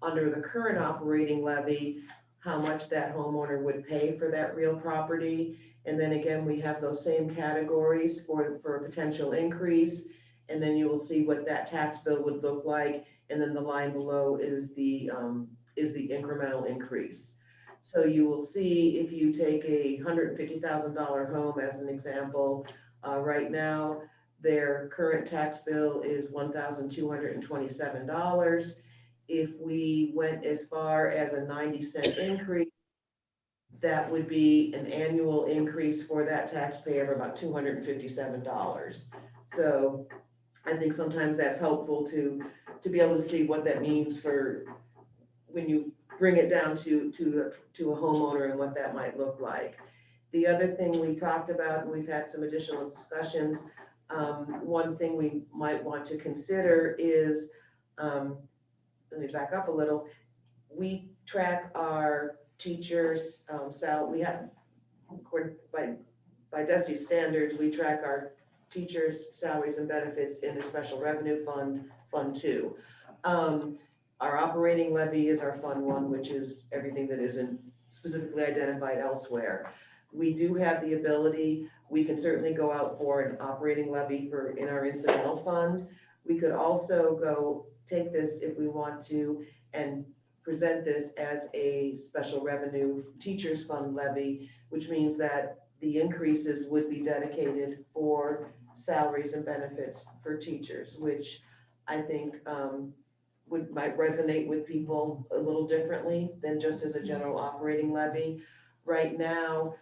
under the current operating levy, how much that homeowner would pay for that real property. And then again, we have those same categories for a potential increase. And then you will see what that tax bill would look like. And then the line below is the incremental increase. So you will see, if you take a $150,000 home as an example, right now, their current tax bill is $1,227. If we went as far as a 90-cent increase, that would be an annual increase for that taxpayer of about $257. So I think sometimes that's helpful to be able to see what that means for when you bring it down to a homeowner and what that might look like. The other thing we talked about, and we've had some additional discussions, one thing we might want to consider is, let me back up a little. We track our teachers' salary. We have, according by DESI standards, we track our teachers' salaries and benefits in a special revenue fund, Fund 2. Our operating levy is our Fund 1, which is everything that isn't specifically identified elsewhere. We do have the ability, we can certainly go out for an operating levy in our incidental fund. We could also take this if we want to and present this as a special revenue teachers fund levy, which means that the increases would be dedicated for salaries and benefits for teachers, which I think might resonate with people a little differently than just as a general operating levy. Right now,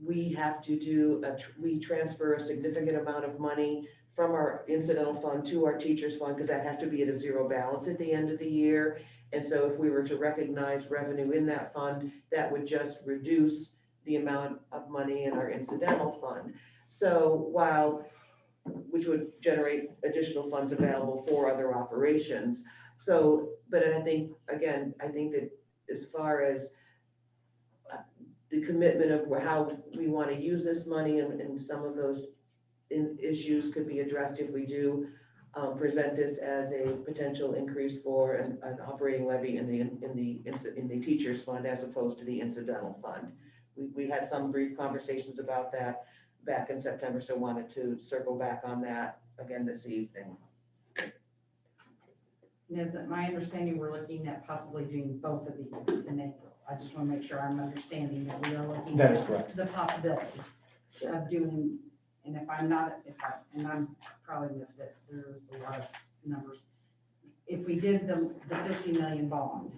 we have to we transfer a significant amount of money from our incidental fund to our teachers fund, because that has to be at a zero balance at the end of the year. And so if we were to recognize revenue in that fund, that would just reduce the amount of money in our incidental fund. So which would generate additional funds available for other operations. So, but I think that as far as the commitment of how we want to use this money, and some of those issues could be addressed if we do present this as a potential increase for an operating levy in the teachers fund as opposed to the incidental fund. We had some brief conversations about that back in September, so wanted to circle back on that again this evening. And is it my understanding we're looking at possibly doing both of these in April? I just want to make sure I'm understanding that we are looking That is at correct. the possibility of doing, and I'm probably missed it, there was a lot of numbers. If we did the 50 million bond,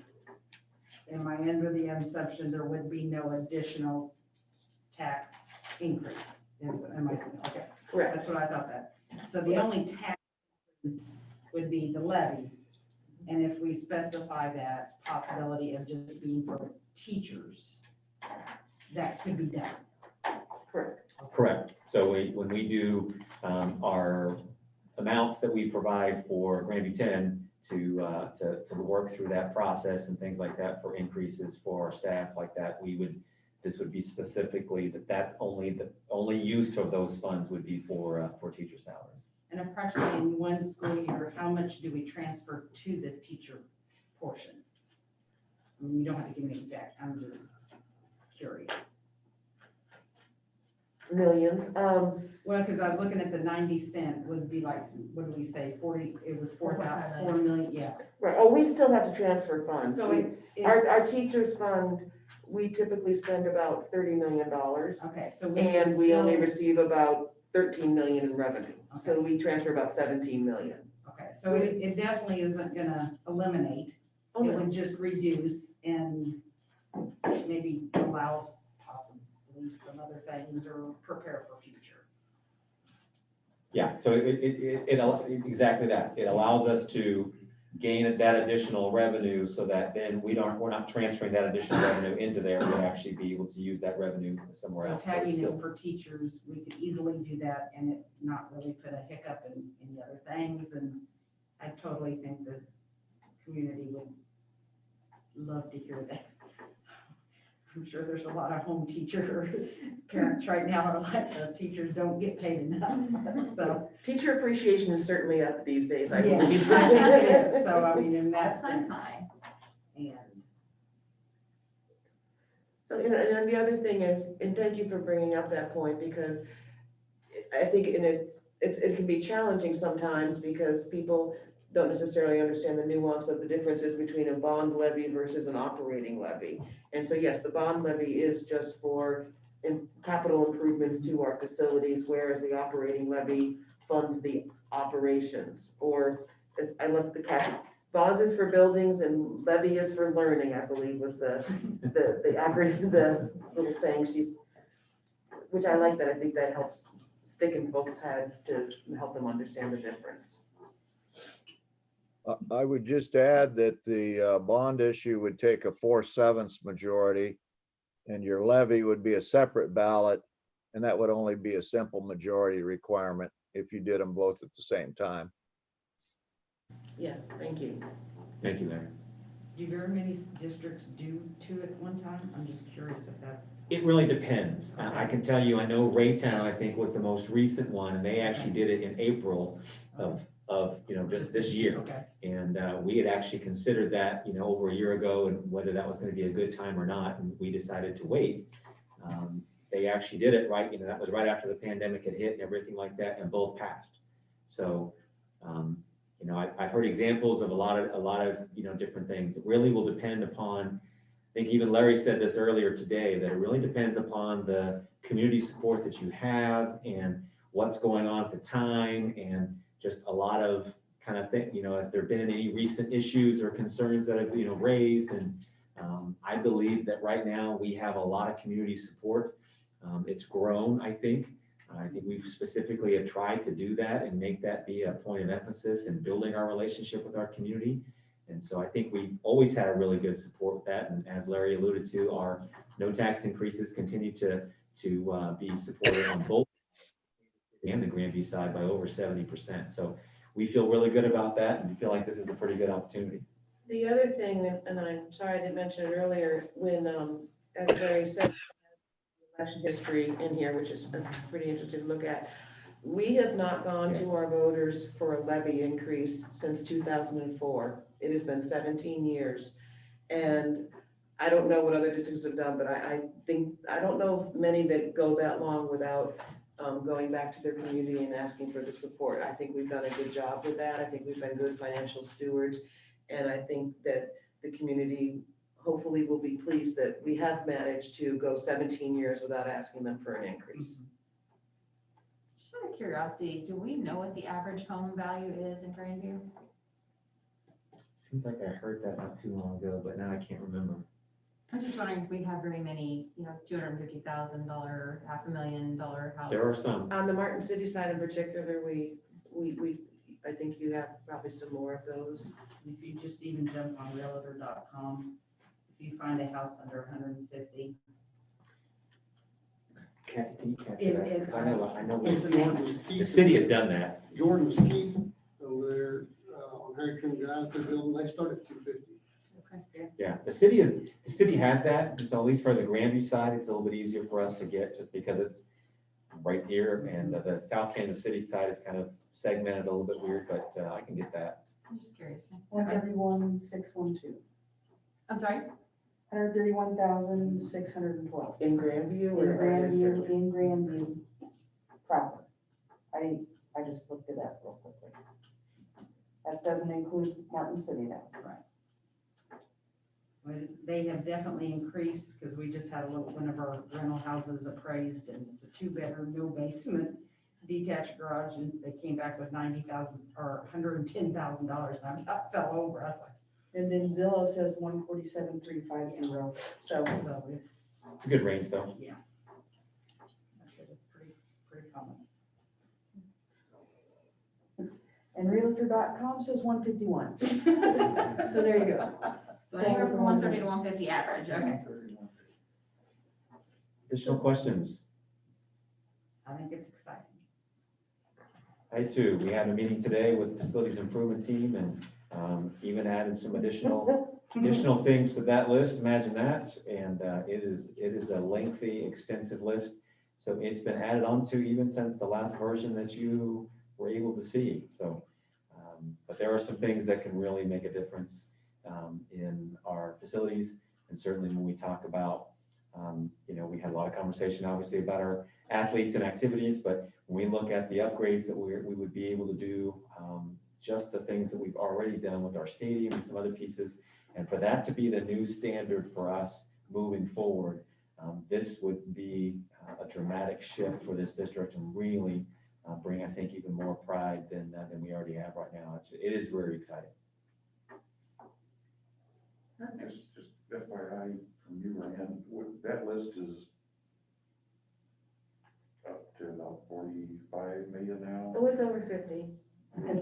am I under the assumption there would be no additional tax increase? Am I, okay, Correct. that's what I thought that. So the only tax increase would be the levy. And if we specify that possibility of just being for teachers, that could be done. Correct. Correct. So when we do our amounts that we provide for Grandview 10 to work through that process and things like that for increases for our staff like that, this would be specifically that's only use of those funds would be for teacher salaries. And approximately in one school year, how much do we transfer to the teacher portion? I mean, you don't have to give me exact, I'm just curious. Millions. Well, because I was looking at the 90 cent would be like, what did we say, 40, it was 4 million, yeah. Right, oh, we still have to transfer funds. So Our teachers fund, we typically spend about $30 million. Okay, so And we only receive about 13 million in revenue. Okay. So we transfer about 17 million. Okay, so it definitely isn't gonna eliminate. Oh, It no. would just reduce and maybe allow possibly some other things or prepare for future. Yeah, so exactly that. It allows us to gain that additional revenue so that then we're not transferring that additional revenue into there. We'd actually be able to use that revenue somewhere So else. So tagging it's in for teachers, we could easily do that and it not really put a hiccup in the other things. And I totally think the community would love to hear that. I'm sure there's a lot of home teacher parents right now are like, the teachers don't get paid enough, so. Teacher appreciation is certainly up these days, I Yeah, believe. I think it is. So, I mean, in that All-time sense. high. And So, and then the other thing is, and thank you for bringing up that point, because I think it can be challenging sometimes because people don't necessarily understand the nuance of the differences between a bond levy versus an operating levy. And so, yes, the bond levy is just for capital improvements to our facilities, whereas the operating levy funds the operations. Or, as I love the cap, bonds is for buildings and levy is for learning, I believe was the little saying which I like that. I think that helps stick in folks' heads to help them understand the difference. I would just add that the bond issue would take a 4/7 majority and your levy would be a separate ballot. And that would only be a simple majority requirement if you did them both at the same time. Yes, thank you. Thank you, Larry. do very many districts do two at one time? I'm just curious if that's. It really depends. I can tell you, I know Raytown, I think, was the most recent one, and they actually did it in April of just this year. Okay. And we had actually considered that, over a year ago, and whether that was gonna be a good time or not, and we decided to wait. They actually did it right, that was right after the pandemic had hit and everything like that, and both passed. So, I've heard examples of a lot of different things. It really will depend upon, I think even Larry said this earlier today, that it really depends upon the community support that you have and what's going on at the time, and just a lot of kind of thing, if there've been any recent issues or concerns that have, raised. And I believe that right now we have a lot of community support. It's grown, I think. I think we've specifically have tried to do that and make that be a point of emphasis in building our relationship with our community. And so I think we've always had a really good support with that. And as Larry alluded to, our no tax increases continue to be supported on both and the Grandview side by over 70%. So we feel really good about that and feel like this is a pretty good opportunity. The other thing that, and I'm sorry I didn't mention it earlier, when, as Larry said, election history in here, which is pretty interesting to look at. We have not gone to our voters for a levy increase since 2004. It has been 17 years. And I don't know what other districts have done, but I don't know of many that go that long without going back to their community and asking for the support. I think we've done a good job with that. I think we've been good financial stewards. And I think that the community hopefully will be pleased that we have managed to go 17 years without asking them for an increase. Just out of curiosity, do we know what the average home value is in Grandview? Seems like I heard that not too long ago, but now I can't remember. I'm just wondering if we have very many, $250,000, $500,000 house. There are some. On the Martin City side in particular, I think you have probably some more of those. If you just even jump on realtor.com, if you find a house under 150. Can you catch In- that? in- 'Cause I know It's Jordan's the Keep. city has done that. Jordan's Keep over there on Harry Trim Drive, they're building, they start at 250. Yeah, the city has that, so at least for the Grandview side, it's a little bit easier for us to get, just because it's right here, and the South Kansas City side is kind of segmented a little bit weird, but I can get that. I'm just curious. 131,612. I'm sorry? 131,612. In Grandview or? In Grandview proper. I just looked it up real quickly. That doesn't include Martin City now. Right. They have definitely increased because we just had one of our rental houses appraised and it's a 2-bedroom, no basement, detached garage, and they came back with $90,000 or $110,000 and I about fell over. I was like, and then Zillow says 147,350. So it's It's a good range, though. yeah. I said it's pretty common. And realtor.com says 151. So there you go. So anywhere from 130 to 150 average, okay. Additional questions? I think it's exciting. I too, we had a meeting today with the facilities improvement team and even added some additional things to that list. Imagine that. And it is a lengthy, extensive list. So it's been added onto even since the last version that you were able to see. So, but there are some things that can really make a difference in our facilities. And certainly when we talk about, we had a lot of conversation obviously about our athletes and activities, but when we look at the upgrades that we would be able to do, just the things that we've already done with our stadium and some other pieces, and for that to be the new standard for us moving forward, this would be a dramatic shift for this district and really bring, I think, even more pride than we already have right now. It is very exciting. Just FYI from you, Ryan, that list is up to about 45 million now. Oh, it's over 50.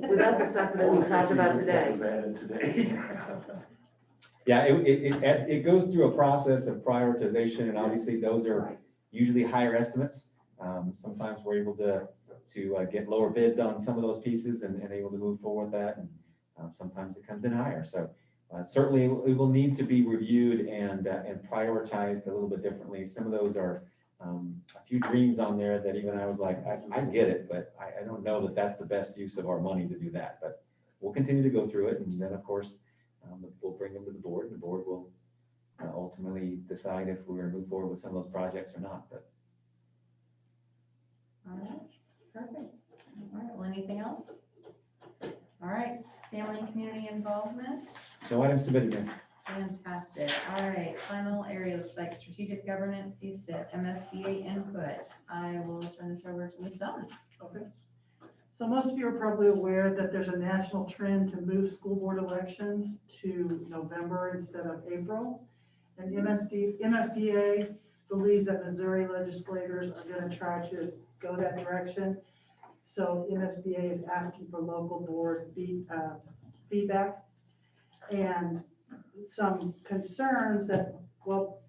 Without the stuff that we talked about That today. was added today. Yeah, it goes through a process of prioritization, and obviously those are usually higher estimates. Sometimes we're able to get lower bids on some of those pieces and able to move forward with that. And sometimes it comes in higher. So certainly it will need to be reviewed and prioritized a little bit differently. Some of those are a few dreams on there that even I was like, I get it, but I don't know that that's the best use of our money to do that. But we'll continue to go through it, and then of course we'll bring them to the board, and the board will ultimately decide if we're going to move forward with some of those projects or not. But All right, perfect. All right, well, anything else? All right, family and community involvement. no items submitted there. Fantastic. All right, final area looks like strategic governance, CSIP, MSBA input. I will turn this over to Ms. Dunn. Okay. So most of you are probably aware that there's a national trend to move school board elections to November instead of April. And MSBA believes that Missouri legislators are going to try to go that direction. So MSBA is asking for local board feedback and some concerns that, well,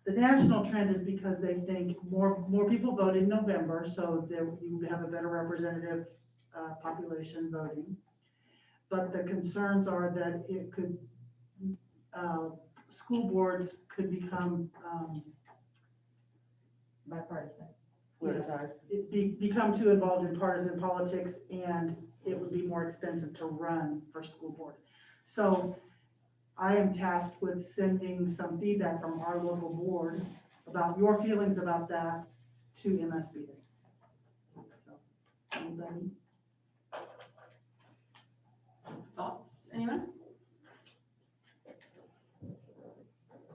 the national trend is because they think more people vote in November, so that you have a better representative population voting. But the concerns are that it could, school boards could become Bipartisan. yes, become too involved in partisan politics, and it would be more expensive to run for school board. So I am tasked with sending some feedback from our local board about your feelings about that to MSBA. So, anybody? Thoughts, anyone?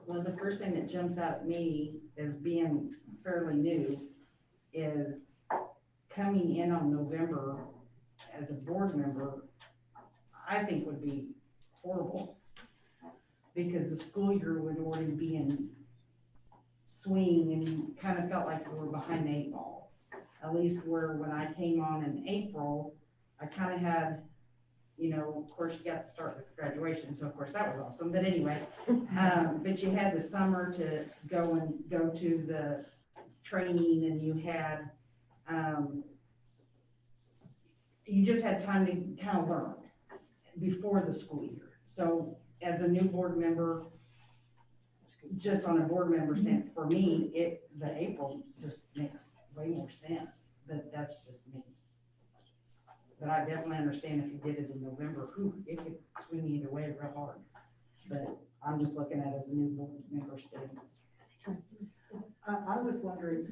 Well, the first thing that jumps out at me as being fairly new is coming in on November as a board member, I think would be horrible. Because the school year would already be in swing and you kind of felt like you were behind the 8 ball. At least where when I came on in April, I kind of had, you know, of course you got to start with graduation. So of course that was awesome. But anyway, but you had the summer to go to the training, and you had, you just had time to kind of learn before the school year. So as a new board member, just on a board member stand, for me, the April just makes way more sense, but that's just me. But I definitely understand if you did it in November, it could swing either way real hard. But I'm just looking at it as a new board member stand. I was wondering,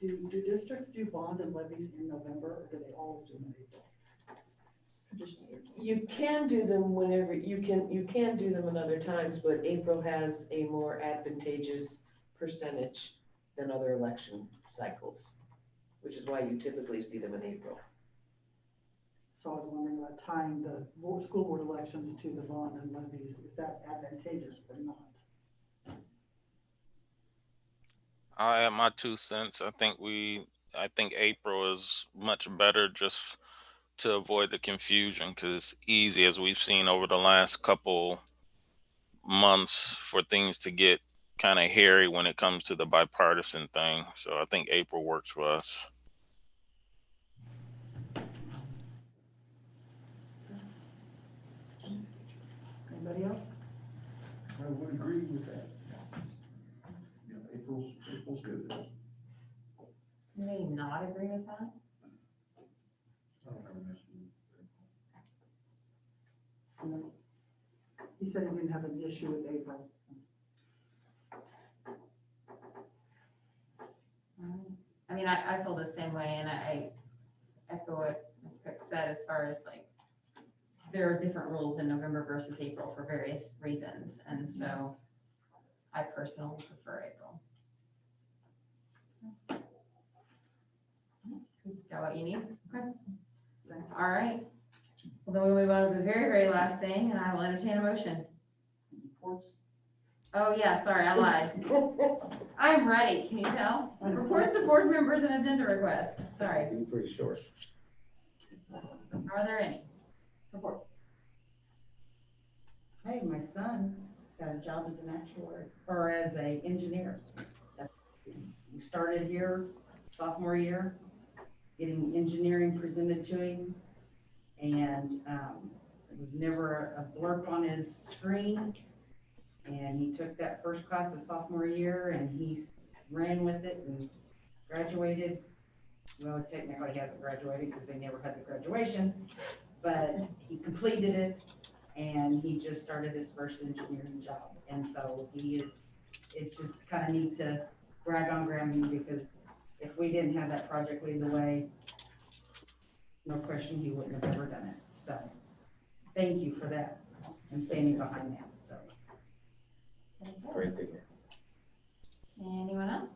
do districts do bond and levies in November, or do they always do them in April? You can do them whenever, you can do them at other times, but April has a more advantageous percentage than other election cycles, which is why you typically see them in April. So I was wondering about tying the school board elections to the bond and levies. Is that advantageous or not? I'll add my 2 cents. I think April is much better just to avoid the confusion, because it's easy, as we've seen over the last couple months, for things to get kind of hairy when it comes to the bipartisan thing. So I think April works for us. Anybody else? I would agree with that. You know, April's good. You may not agree with that. I don't have an issue. He said he didn't have an issue with April. I mean, I feel the same way, and I echo what Ms. Cook said as far as like, there are different rules in November versus April for various reasons, and so I personally prefer April. Got what you need? Okay. All right. Well, then we move on to the very, very last thing, and I will entertain a motion. Reports? Oh, yeah, sorry, I lied. I'm ready, can you tell? Reports of board members and agenda requests, sorry. Pretty short. Are there any reports? Hey, my son got a job as an actuary, or as a engineer. We started here sophomore year, getting engineering presented to him. And it was never a blurb on his screen. And he took that first class of sophomore year and he ran with it and graduated. Well, technically he hasn't graduated because they never had the graduation, but he completed it and he just started his first engineering job. And so it's just kind of neat to brag on Grammy, because if we didn't have that project lead the way, no question he wouldn't have ever done it. So thank you for that and standing behind that. So Great to hear. Anyone else?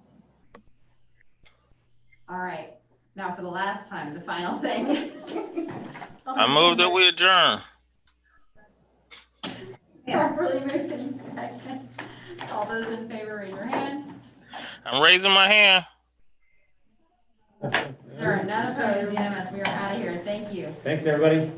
All right, now for the last time, the final thing. I move that we adjourn. Properly moved in second. All those in favor, raise your hand. I'm raising my hand. There are none opposed, unanimous. We are out of here. Thank you. Thanks, everybody.